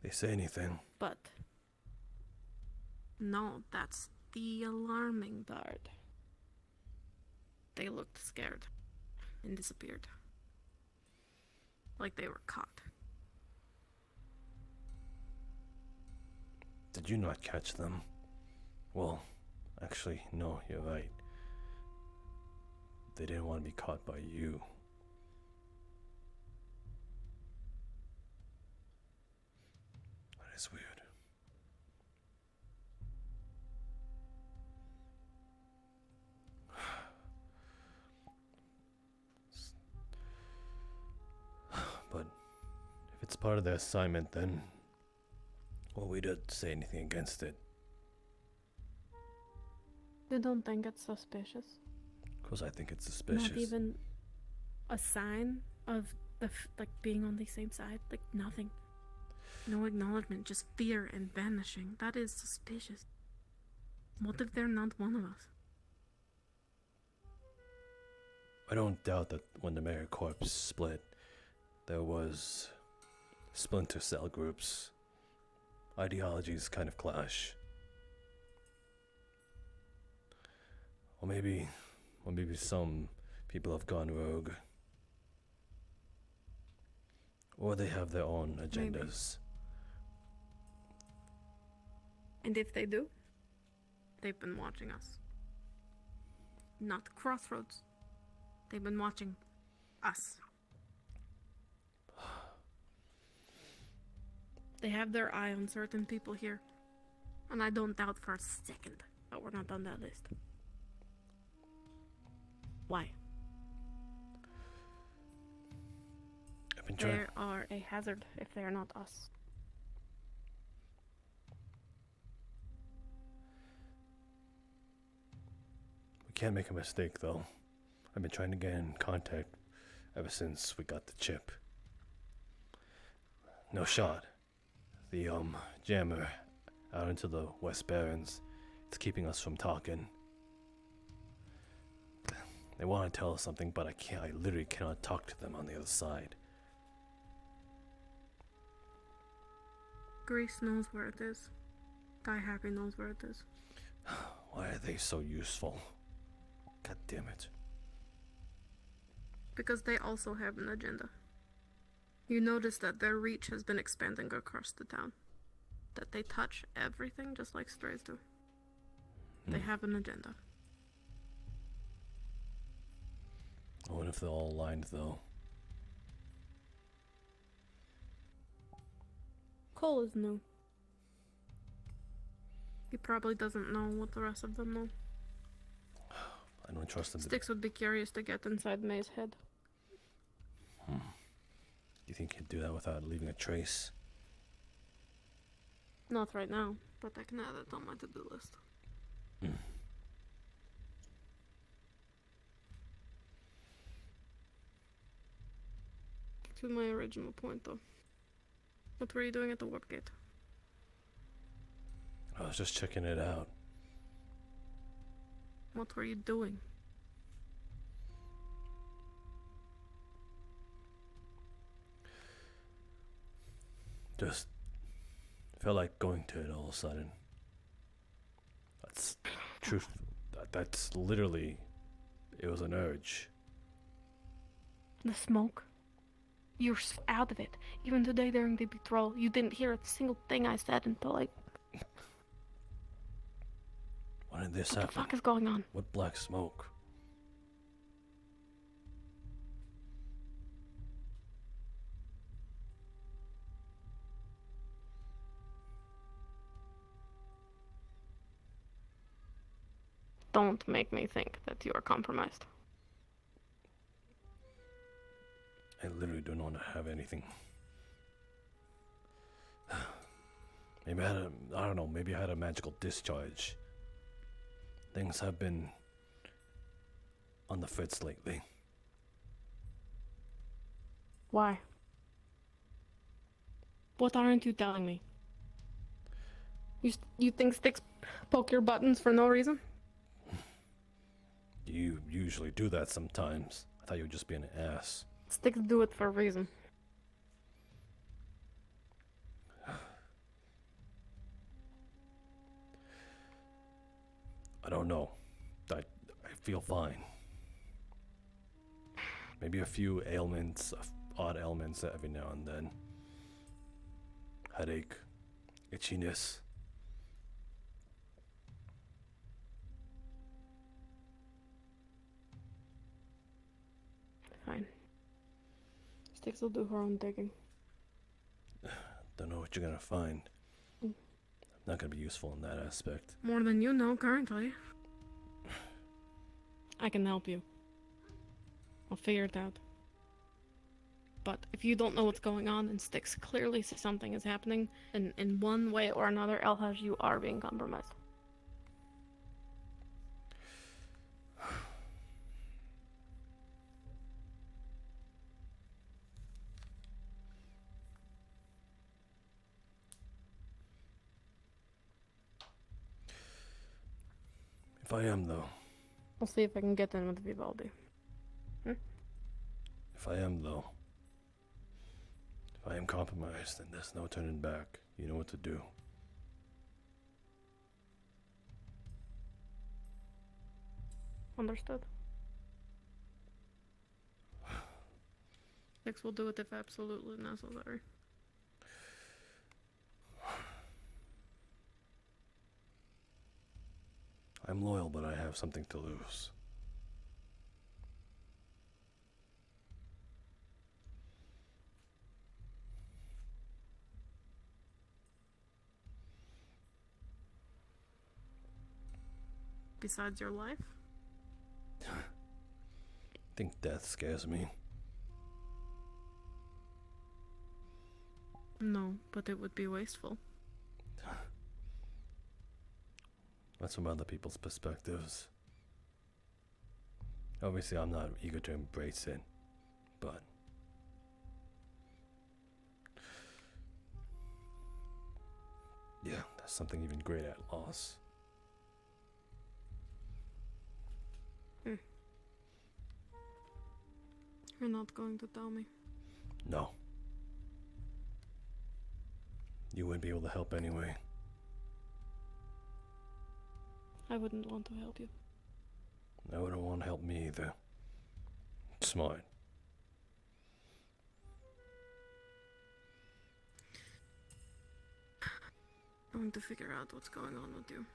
They say anything? But... no, that's the alarming part. They looked scared. And disappeared. Like they were caught. Did you not catch them? Well, actually, no, you're right. They didn't want to be caught by you. That is weird. But if it's part of the assignment, then well, we didn't say anything against it. You don't think it's suspicious? Because I think it's suspicious. Not even a sign of like being on the same side? Like nothing. No acknowledgement, just fear and vanishing. That is suspicious. What if they're not one of us? I don't doubt that when the Mayor Corps split, there was splinter cell groups. Ideologies kind of clash. Or maybe some people have gone rogue. Or they have their own agendas. And if they do, they've been watching us. Not Crossroads. They've been watching us. They have their eye on certain people here. And I don't doubt for a second that we're not on that list. Why? I've been trying. They are a hazard if they are not us. We can't make a mistake, though. I've been trying to get in contact ever since we got the chip. No shot. The jammer out into the West Barrens. It's keeping us from talking. They want to tell us something, but I literally cannot talk to them on the other side. Grace knows where it is. Die Happy knows where it is. Why are they so useful? God damn it. Because they also have an agenda. You notice that their reach has been expanding across the town. That they touch everything just like strays do. They have an agenda. What if they're all aligned, though? Cole is new. He probably doesn't know what the rest of them know. I don't trust them. Styx would be curious to get inside May's head. You think he'd do that without leaving a trace? Not right now, but I can add it on my to-do list. To my original point, though. What were you doing at the warp gate? I was just checking it out. What were you doing? Just felt like going to it all of a sudden. That's truth. That's literally. It was an urge. The smoke? You're out of it. Even today during the patrol, you didn't hear a single thing I said until like. When did this happen? happen? What the fuck is going on? What black smoke? Don't make me think that you are compromised. I literally don't want to have anything. Maybe I don't know, maybe I had a magical discharge. Things have been on the fritz lately. Why? What aren't you telling me? You think Styx poke your buttons for no reason? You usually do that sometimes. I thought you were just being an ass. Styx do it for a reason. I don't know. I feel fine. Maybe a few ailments, odd ailments every now and then. Headache, itchiness. Sticks will do her own digging. Don't know what you're gonna find. Mm. Not gonna be useful in that aspect. More than you know currently. I can help you. I'll figure it out. But if you don't know what's going on and Sticks clearly says something is happening, and in one way or another, Elhaj, you are being compromised. If I am, though. I'll see if I can get in with Vivaldi. If I am, though. If I am compromised, then there's no turning back. You know what to do. Understood. Sticks will do it if absolutely necessary. I'm loyal, but I have something to lose. Besides your life? I think death scares me. No, but it would be wasteful. That's from other people's perspectives. Obviously, I'm not eager to embrace it, but yeah, there's something even greater at loss. You're not going to tell me. No. You wouldn't be able to help anyway. I wouldn't want to help you. I wouldn't want to help me either. Smart. Going to figure out what's going on with you.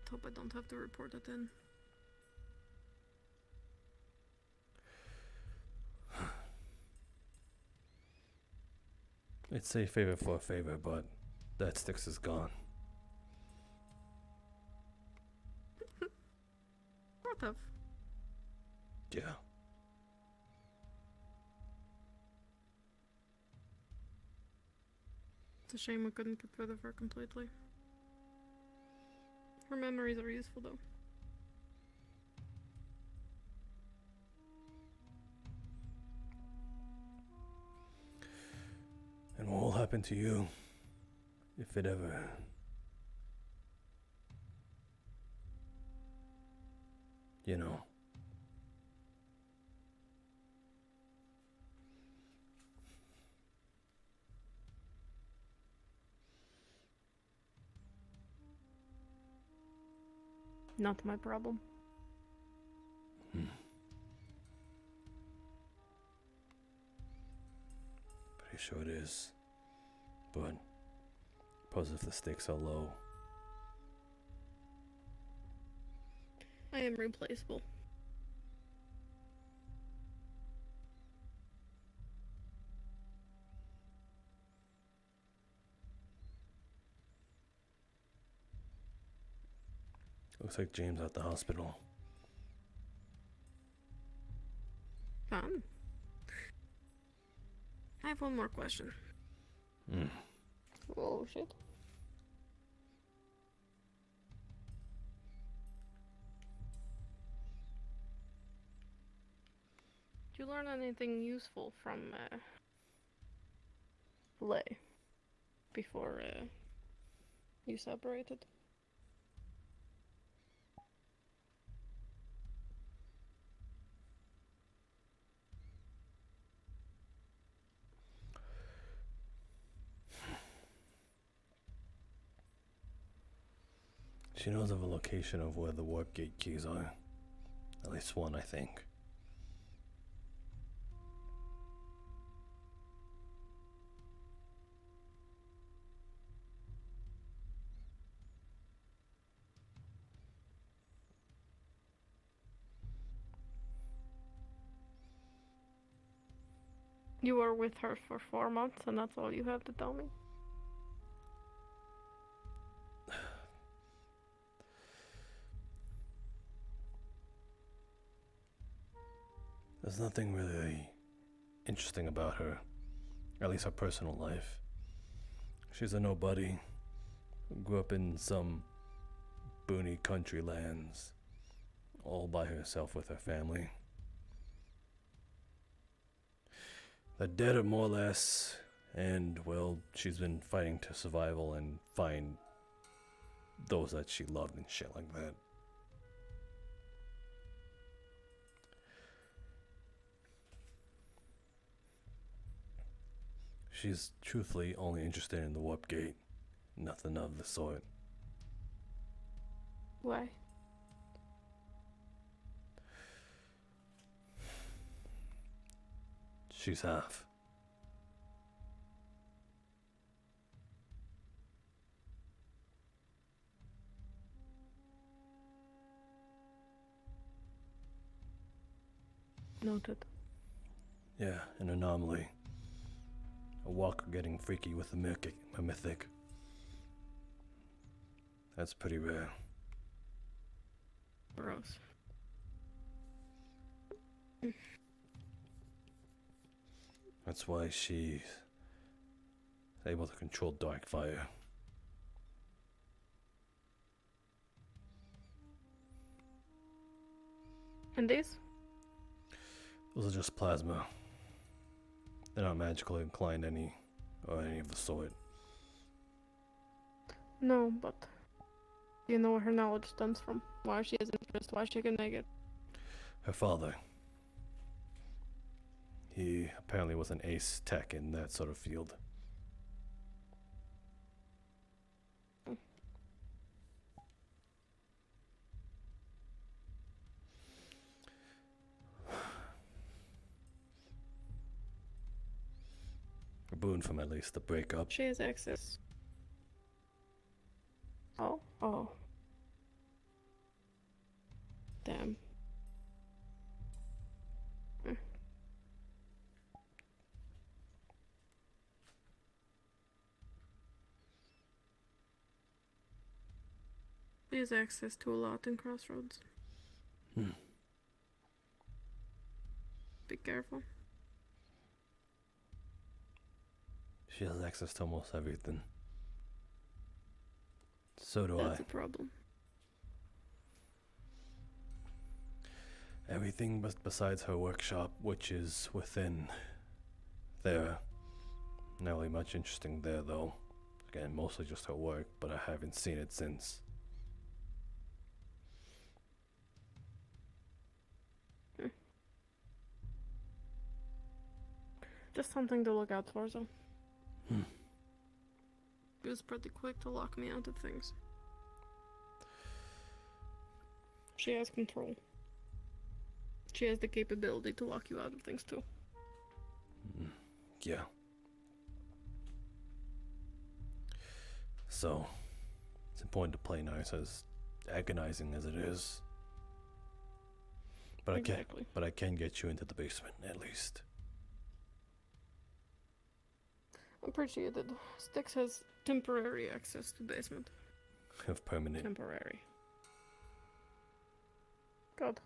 Hope I don't have to report it in. I'd say favor for a favor, but that Sticks is gone. Sort of. Yeah. It's a shame we couldn't get rid of her completely. Her memories are useful though. And what will happen to you if it ever... You know. Not my problem. Pretty sure it is. But suppose if the stakes are low. I am replaceable. Looks like James at the hospital. Fun. I have one more question. Oh shit. Did you learn anything useful from Lay before you separated? She knows of a location of where the warp gate keys are. At least one, I think. You were with her for 4 months, and that's all you have to tell me? There's nothing really interesting about her, at least her personal life. She's a nobody who grew up in some boony country lands, all by herself with her family. They're dead more or less, and well, she's been fighting to survival and find those that she loved and shit like that. She's truthfully only interested in the warp gate, nothing of the sort. Why? She's half. Noted. Yeah, an anomaly. A walker getting freaky with a mythic. That's pretty rare. Gross. That's why she's able to control dark fire. And these? Those are just plasma. They're not magically inclined any of the sort. No, but you know where her knowledge stems from. Why she has interest, why she can make it. Her father. He apparently was an ace tech in that sort of field. A boon from at least the breakup. She has access. Oh. Damn. She has access to a lot in Crossroads. Be careful. She has access to almost everything. So do That's I. a problem. Everything besides her workshop, which is within there. Not really much interesting there, though. Again, mostly just her work, but I haven't seen it since. Just something to look out for, so. He was pretty quick to lock me out of things. She has control. She has the capability to lock you out of things too. Yeah. So, it's important to play nice, as agonizing as it is. But Exactly. I can get you into the basement, at least. Appreciated. Styx has temporary access to basement. Of permanent. Temporary. God.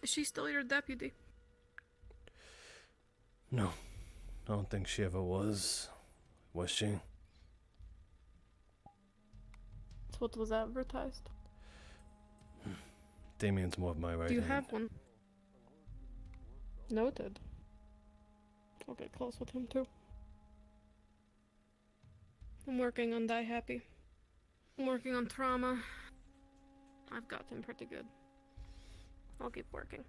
Is she still your deputy? No. I don't think she ever was. Was she? That's what was advertised. Damien's more of my right Do you hand. have one? Noted. I'll get close with him too. I'm working on Die Happy. I'm working on Trauma. I've got him pretty good. I'll keep working.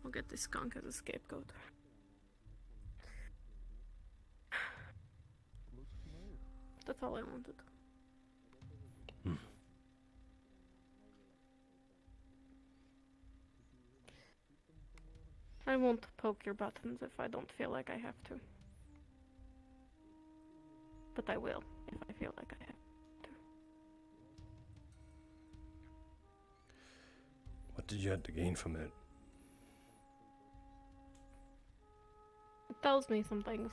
I'll get this skunk as a scapegoat. That's all I wanted. I won't poke your buttons if I don't feel like I have to. But I will if I feel like I have to. did you have to gain from it? It tells me some things.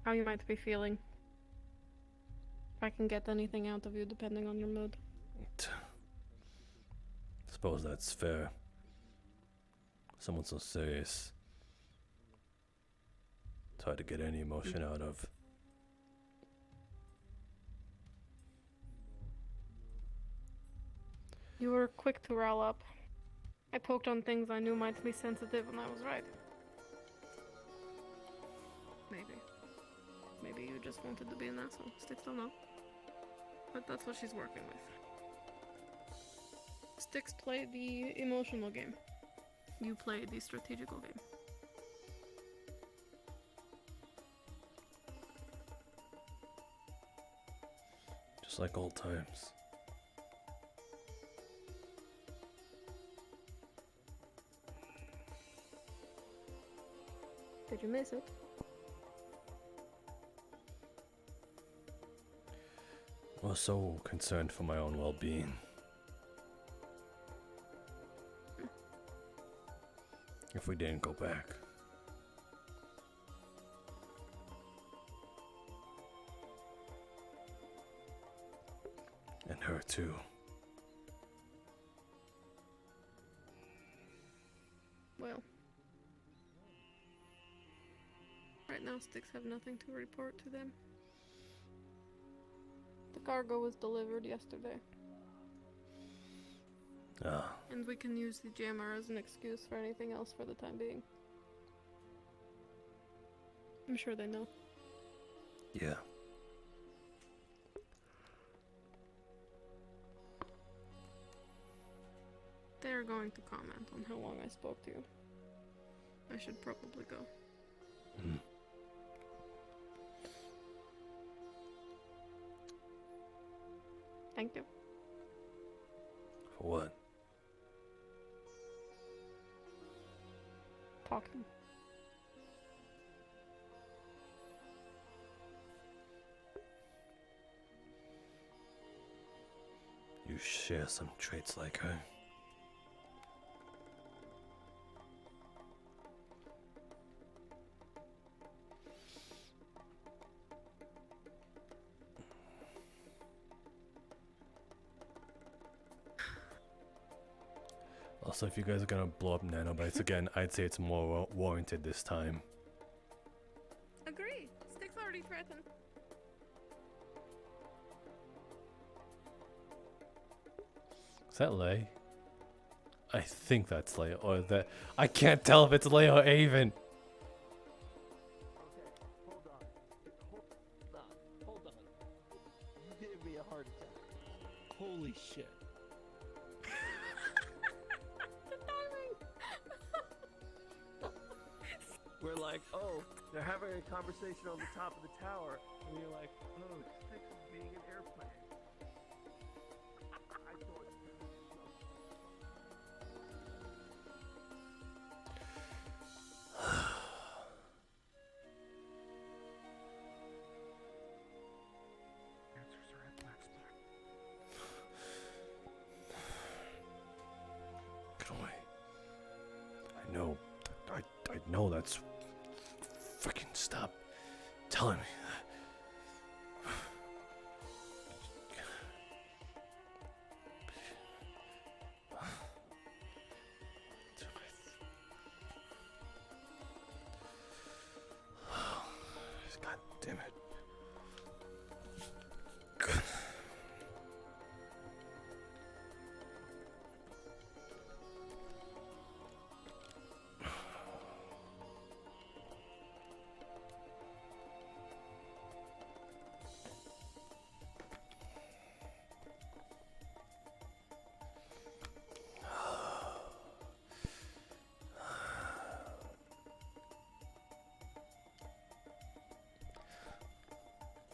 How you might be feeling. If I can get anything out of you depending on your mood. Suppose that's fair. Someone so serious. It's hard to get any emotion out of. You were quick to rile up. I poked on things I knew might be sensitive and I was right. Maybe. Maybe you just wanted to be an asshole. Styx don't know. But that's what she's working with. Styx play the emotional game. You play the strategical game. Just like old times. Did you miss it? I was so concerned for my own well-being. If we didn't go back. And her too. Well. Right now, Styx have nothing to report to them. The cargo was delivered yesterday. Ah. And we can use the jammer as an excuse for anything else for the time being. I'm sure they know. Yeah. They're going to comment on how long I spoke to you. I should probably go. Hmm. Thank you. For what? Talking. You share some traits like her. Also, if you guys are gonna blow up nanobites again, I'd say it's more warranted this time. Agree. Styx already threatened. Is that Lay? I think that's Lay, or that I can't tell if it's Lay or Avon. Hold on. You gave me a heart attack. Holy shit. We're like, oh, they're having a conversation on the top of the tower, and you're like, oh, Styx is being an airplane. I thought Answers are at Black's Black. Get away. I know that's... Freaking stop telling me that. God damn it.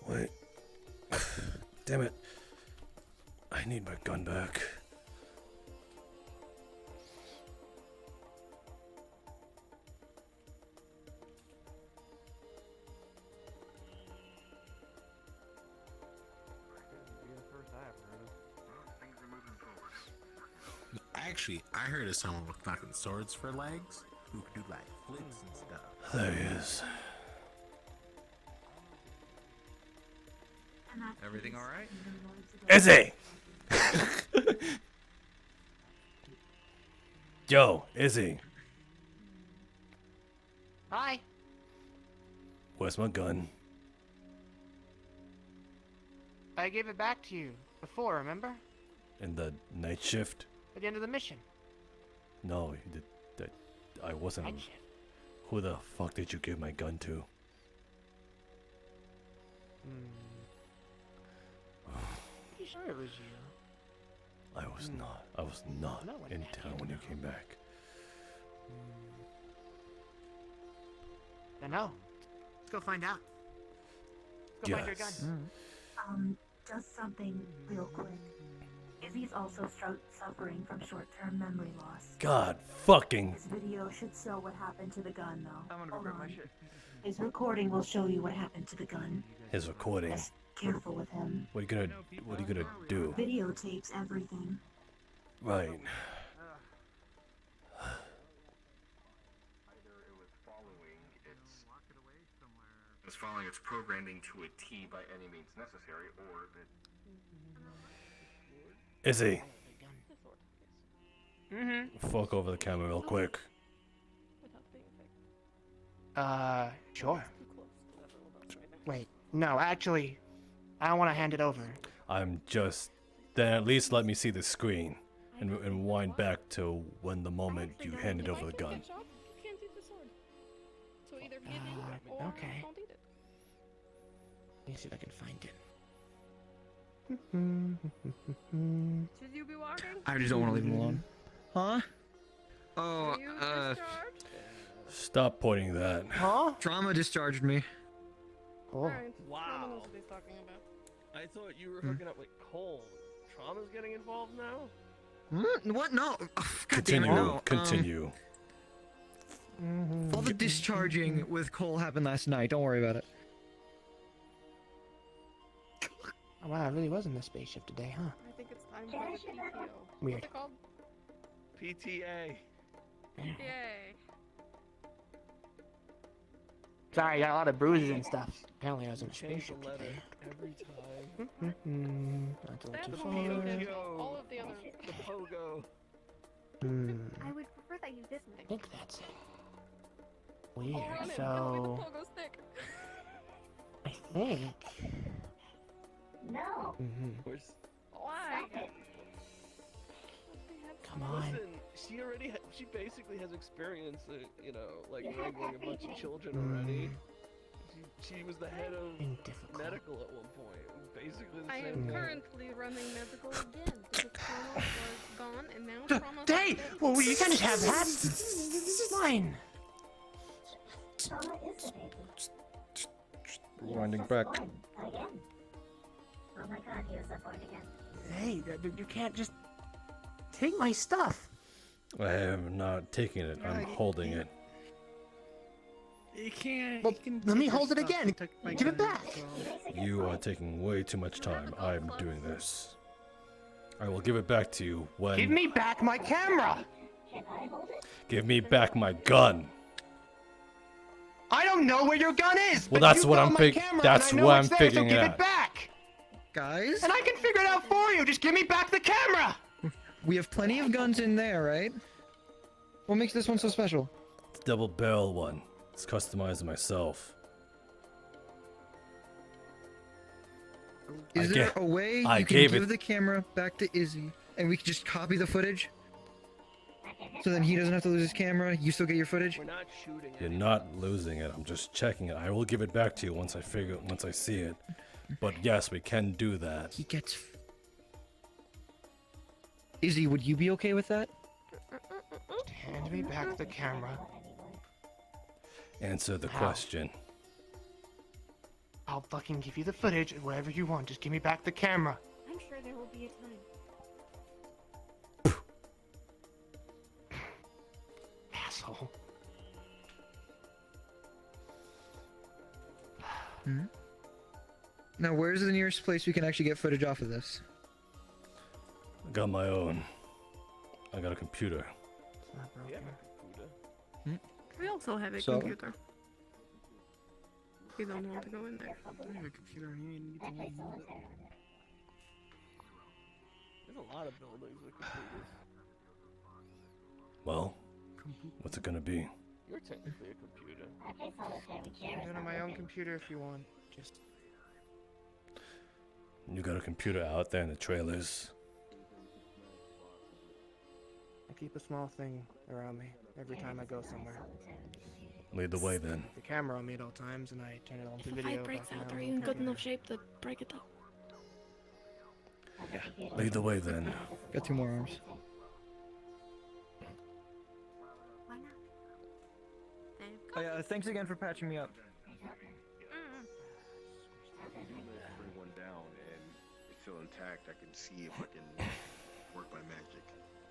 Wait. Damn it. I need my gun back. Well, things are moving forward. Actually, I heard of someone with fucking swords for legs who could do like flips and stuff. There he is. Everything all right? Izzy! Yo, Izzy. Hi. Where's my gun? I gave it back to you before, remember? In the night shift? At the end of the mission. No, you did. That. I wasn't. Night shift. Who the fuck did you give my gun to? You sure it was you? I was not. I was not No one in had town you when you know. came back. I know. Let's go find out. Let's go find your gun. Just something real quick. Izzy's also suffering from short-term memory loss. God fucking. His video should show what happened to the gun, though. I'm gonna go Hold grab my on. shit. His recording will show you what happened to the gun. His recording. Just careful with him. What are you gonna do? Videotapes everything. Right. Either it was following its programming to a T by any means necessary, or that Izzy, Mm-hmm. fuck over the camera real quick. Sure. Wait, no, actually, I don't want to hand it over. I'm just. Then at least let me see the screen, and wind back to when the moment you handed over the gun. You can't eat the sword. So either get it or okay. don't eat it. Let me see if I can find it. Should you be walking? I just don't want to leave him alone. Huh? Oh, Are you discharged? Stop pointing that. Huh? Trauma discharged me. Oh. Alright, Wow. Trauma knows what he's talking about. I thought you were hooking up with Cole. Trauma's getting involved now? What? No. Oh, God damn it, Continue. no. Continue. All the discharging with Cole happened last night. Don't worry about it. Oh, wow, I really was in the spaceship today, huh? I think it's time for the PTO. Weird. What's it called? PTA. Yay. Sorry, I got a lot of bruises and stuff. Apparently I was in a Change spaceship the letter today. every time. Not to let That's you The the fall. PO. All of the other. The pogo. I would prefer that you didn't. I think that's it. Weird. Oh, run it. So Get the pogo stick. I think. No. Where's... Why? Come on. Listen, she basically has experience, you know, like wrangling a bunch of children already. She was the head of medical at one point. Basically the I same am thing. currently running medical again because Trauma was gone and now Trauma. Hey! Well, you can't just have that. This is mine. Trauma is the baby. Winding back. Again. Oh my god, he was so born again. Hey, you can't just take my stuff. I am not taking it. I'm holding it. You can't. Well, let me hold it again. Give it back. You are taking way too much time. I'm doing this. I will give it back to you when. Give me back my camera. Give me back my gun. I don't know where your gun is. Well, but that's you what got I'm my fig- camera, that's and I know what it's I'm there, figuring so give out. it back. Guys, And I can figure it out for you. Just give me back the camera. we have plenty of guns in there, right? What makes this one so special? It's a double barrel one. It's customized myself. Is there a way I you can gave give it- the camera back to Izzy, and we can just copy the footage? So then he doesn't have to lose his camera. You still get your footage. We're not shooting You're not losing it. I'm just checking it. I will give it back to you once I see it. But yes, we can do that. He gets. Izzy, would you be okay with that? Hand me back the camera. Answer the How? question. I'll fucking give you the footage and whatever you want. Just give me back the camera. I'm sure there will be a time. Asshole. Now, where's the nearest place we can actually get footage off of this? I got my own. I got a computer. It's not We have broken. a computer. We also have a So- computer. You don't want to go in there. I have a computer and you need to let me know that. There's a lot of buildings with computers. Well, what's it gonna be? You're technically a computer. I'm doing it on my own computer if you want. Just You got a computer out there in the trailers. I keep a small thing around me every time I go somewhere. Lead the way then. The camera on me at all times, and I turn it on If to a video. fight breaks back out, on are my you in good computer. enough shape to break it up? Lead the way then. Got 2 more arms. Why not? Oh, yeah, thanks again for patching me up. Bring one down and it's still intact. I can see if I can work by magic.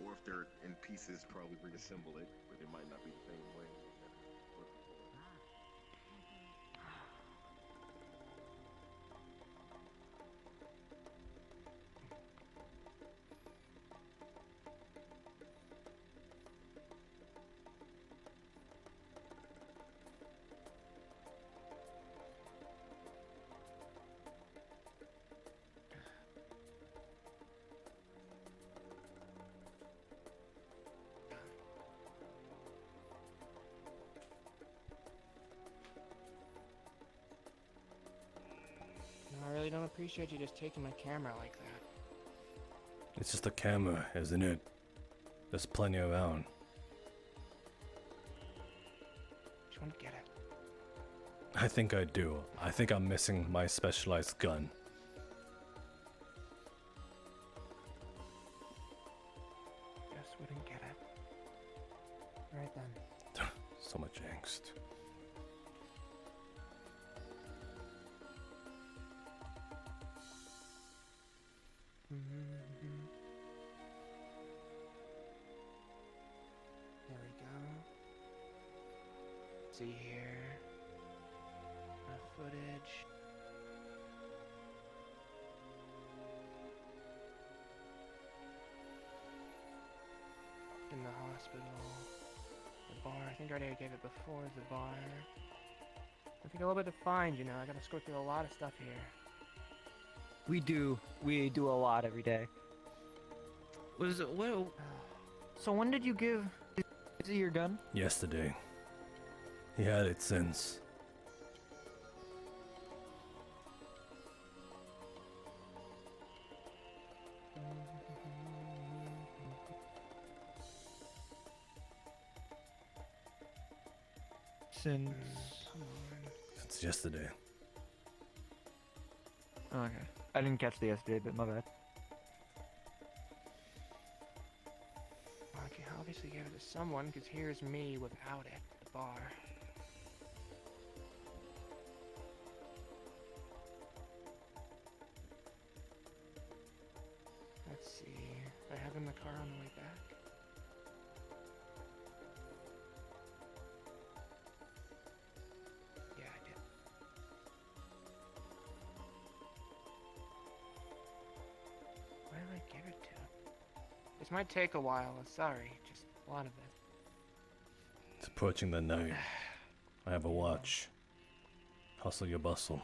Or if they're in pieces, probably reassemble it, but it might not be the same way. No, I really don't appreciate you just taking my camera like that. It's just a camera, isn't it? There's plenty around. Just want to get it. I think I do. I think I'm missing my specialized gun. Just wouldn't get it. Right then. So much angst. There we go. See here. Footage. In the hospital. The bar. I think I already gave it before. The bar. I think a little bit to find, you know. I gotta scroll through a lot of stuff here. We do a lot every day. What is it? What? So when did you give Izzy your gun? Yesterday. He had it since. Since yesterday. Oh, okay. I didn't catch the yesterday, but my bad. Okay, obviously give it to someone, because here's me without it at the bar. Let's see. I have in the car on the way back. Yeah, I did. Where did I give it to? This might take a while. Sorry, just a lot of it. It's approaching the night. I have a watch. Hustle your bustle.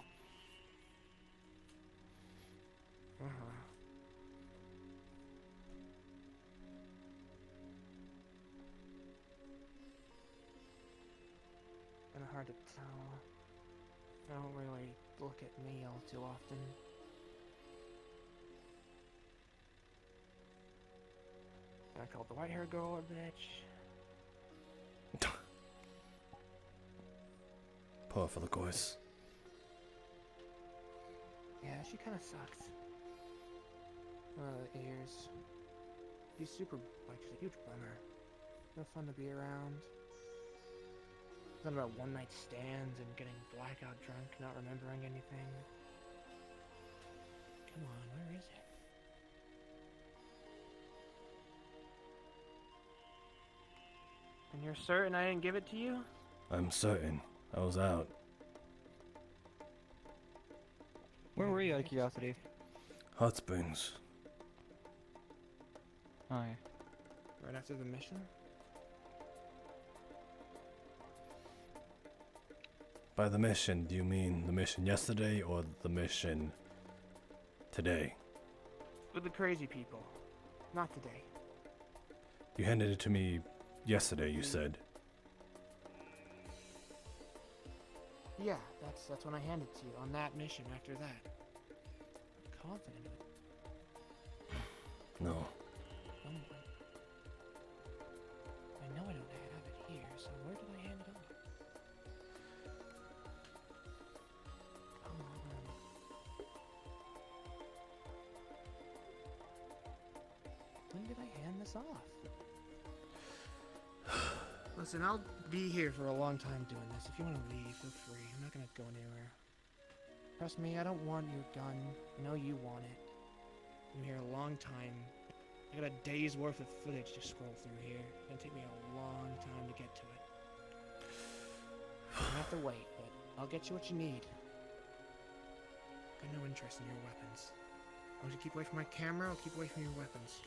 Kind of hard to tell. I don't really look at me all too often. I called the white hair girl a bitch. Poor for the course. Yeah, she kind of sucks. The ears. She's super, like, she's a huge bummer. No fun to be around. Something about one night stands and getting blackout drunk, not remembering anything. Come on, where is it? And you're certain I didn't give it to you? I'm certain. I was out. Where were you, out of curiosity? Hot Springs. Oh, yeah. Right after the mission? By the mission, do you mean the mission yesterday or the mission today? With the crazy people. Not today. You handed it to me yesterday, you said. Yeah, that's when I handed it to you, on that mission after that. I'm confident of it. No. Somewhere. I know I don't have it here, so where did I hand it off? Come on. When did I hand this off? Listen, I'll be here for a long time doing this. If you want to leave, feel free. I'm not gonna go anywhere. Trust me, I don't want your gun. I know you want it. I'm here a long time. I got a day's worth of footage to scroll through here. It's gonna take me a long time to get to it. You have to wait, but I'll get you what you need. Got no interest in your weapons. I want you to keep away from my camera, I'll keep away from your weapons.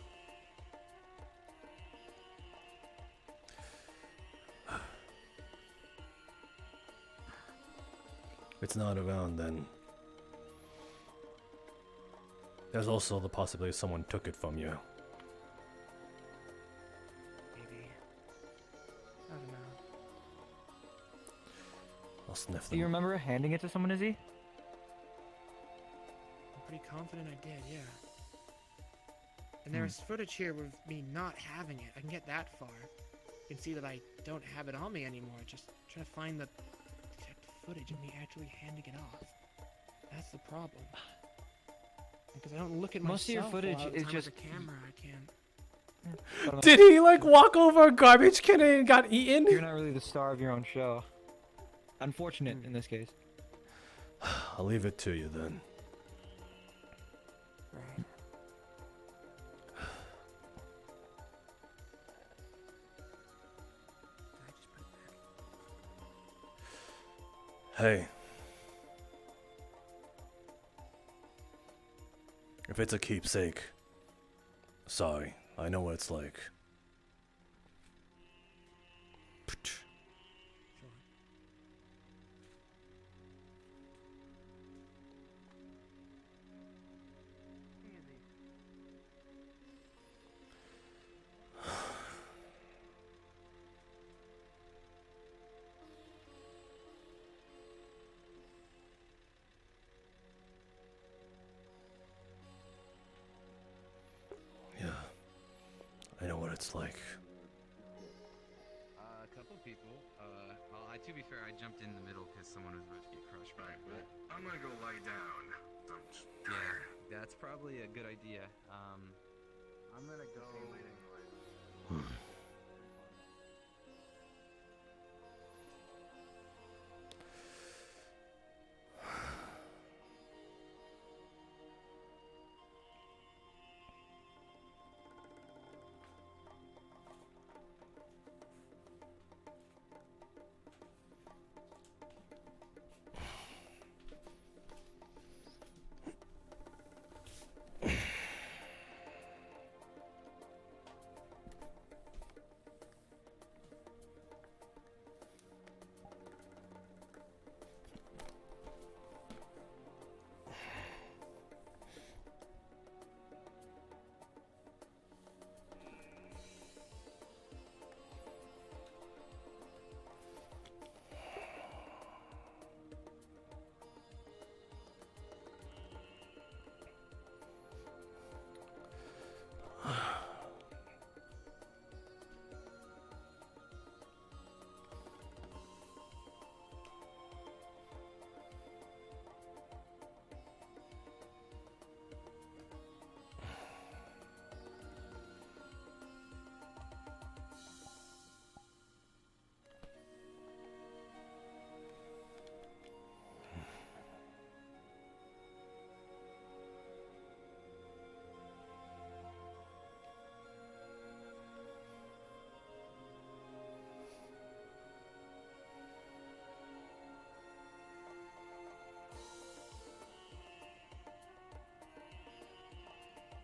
If it's not around, then there's also the possibility someone took it from you. Maybe. I don't know. I'll sniff Do you them. remember handing it to someone, Izzy? I'm pretty confident I did, yeah. And there's footage here with me not having it. I can get that far. You can see that I don't have it on me anymore. Just trying to find the exact footage of me actually handing it off. That's the problem. Because I don't look at Most of your myself footage a lot of the is time just- with the camera. I can't. Did he like walk over a garbage can and got eaten? You're not really the star of your own show. Unfortunate in this case. I'll leave it to you then. Right. Hey. If it's a keepsake, sorry, I know what it's like. Yeah, I know what it's like. A couple people. Well, to be fair, I jumped in the middle because someone was about to get crushed by it. But I'm gonna go lie down. I'm just yeah, that's probably a good idea. I'm gonna go.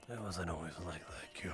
It wasn't always like that, Cure.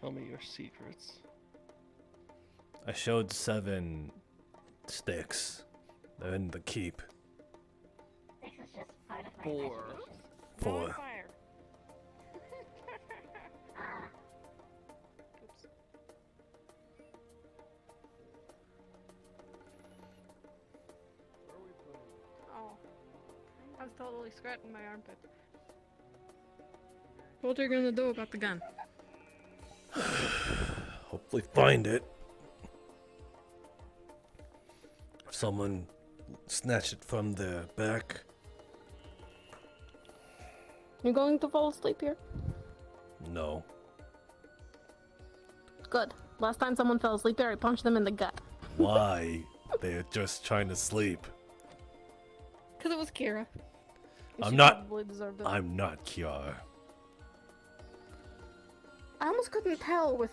Tell me your secrets. I showed 7 sticks. They're in the keep. Four. 4. Oh. I was totally scratching my armpit. What are you gonna do about the gun? Hopefully find it. If someone snatched it from the back. You going to fall asleep here? No. Good. Last time someone fell asleep here, I punched them in the gut. Why? They're just trying to sleep. Because it was Kira. And I'm she not. probably deserved it. I'm not Kiara. I almost couldn't tell with,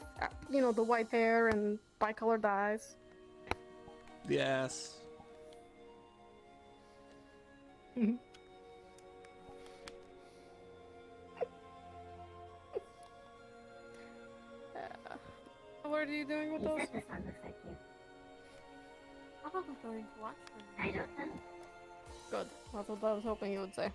you know, the white hair and bicolored eyes. Yes. What are you doing with those? Probably going to watch them. I don't know. Good. That's what I was hoping you would say.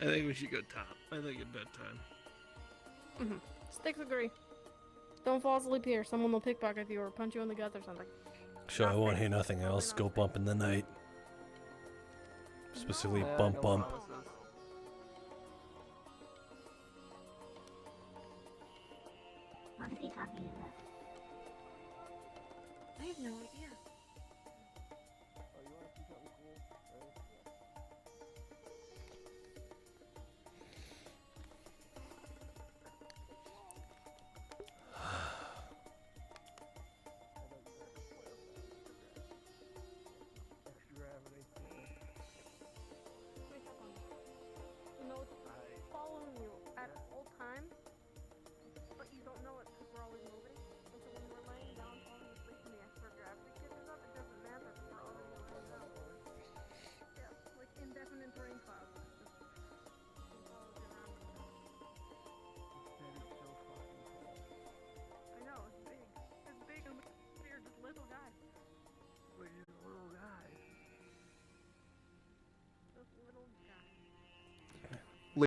I think we should go top. I think it's bedtime. Sticks agree. Don't fall asleep here. Someone will pickpocket you or punch you in the gut or something. Sure, I won't hear nothing else. Go bump in the night. Specifically, bump bump.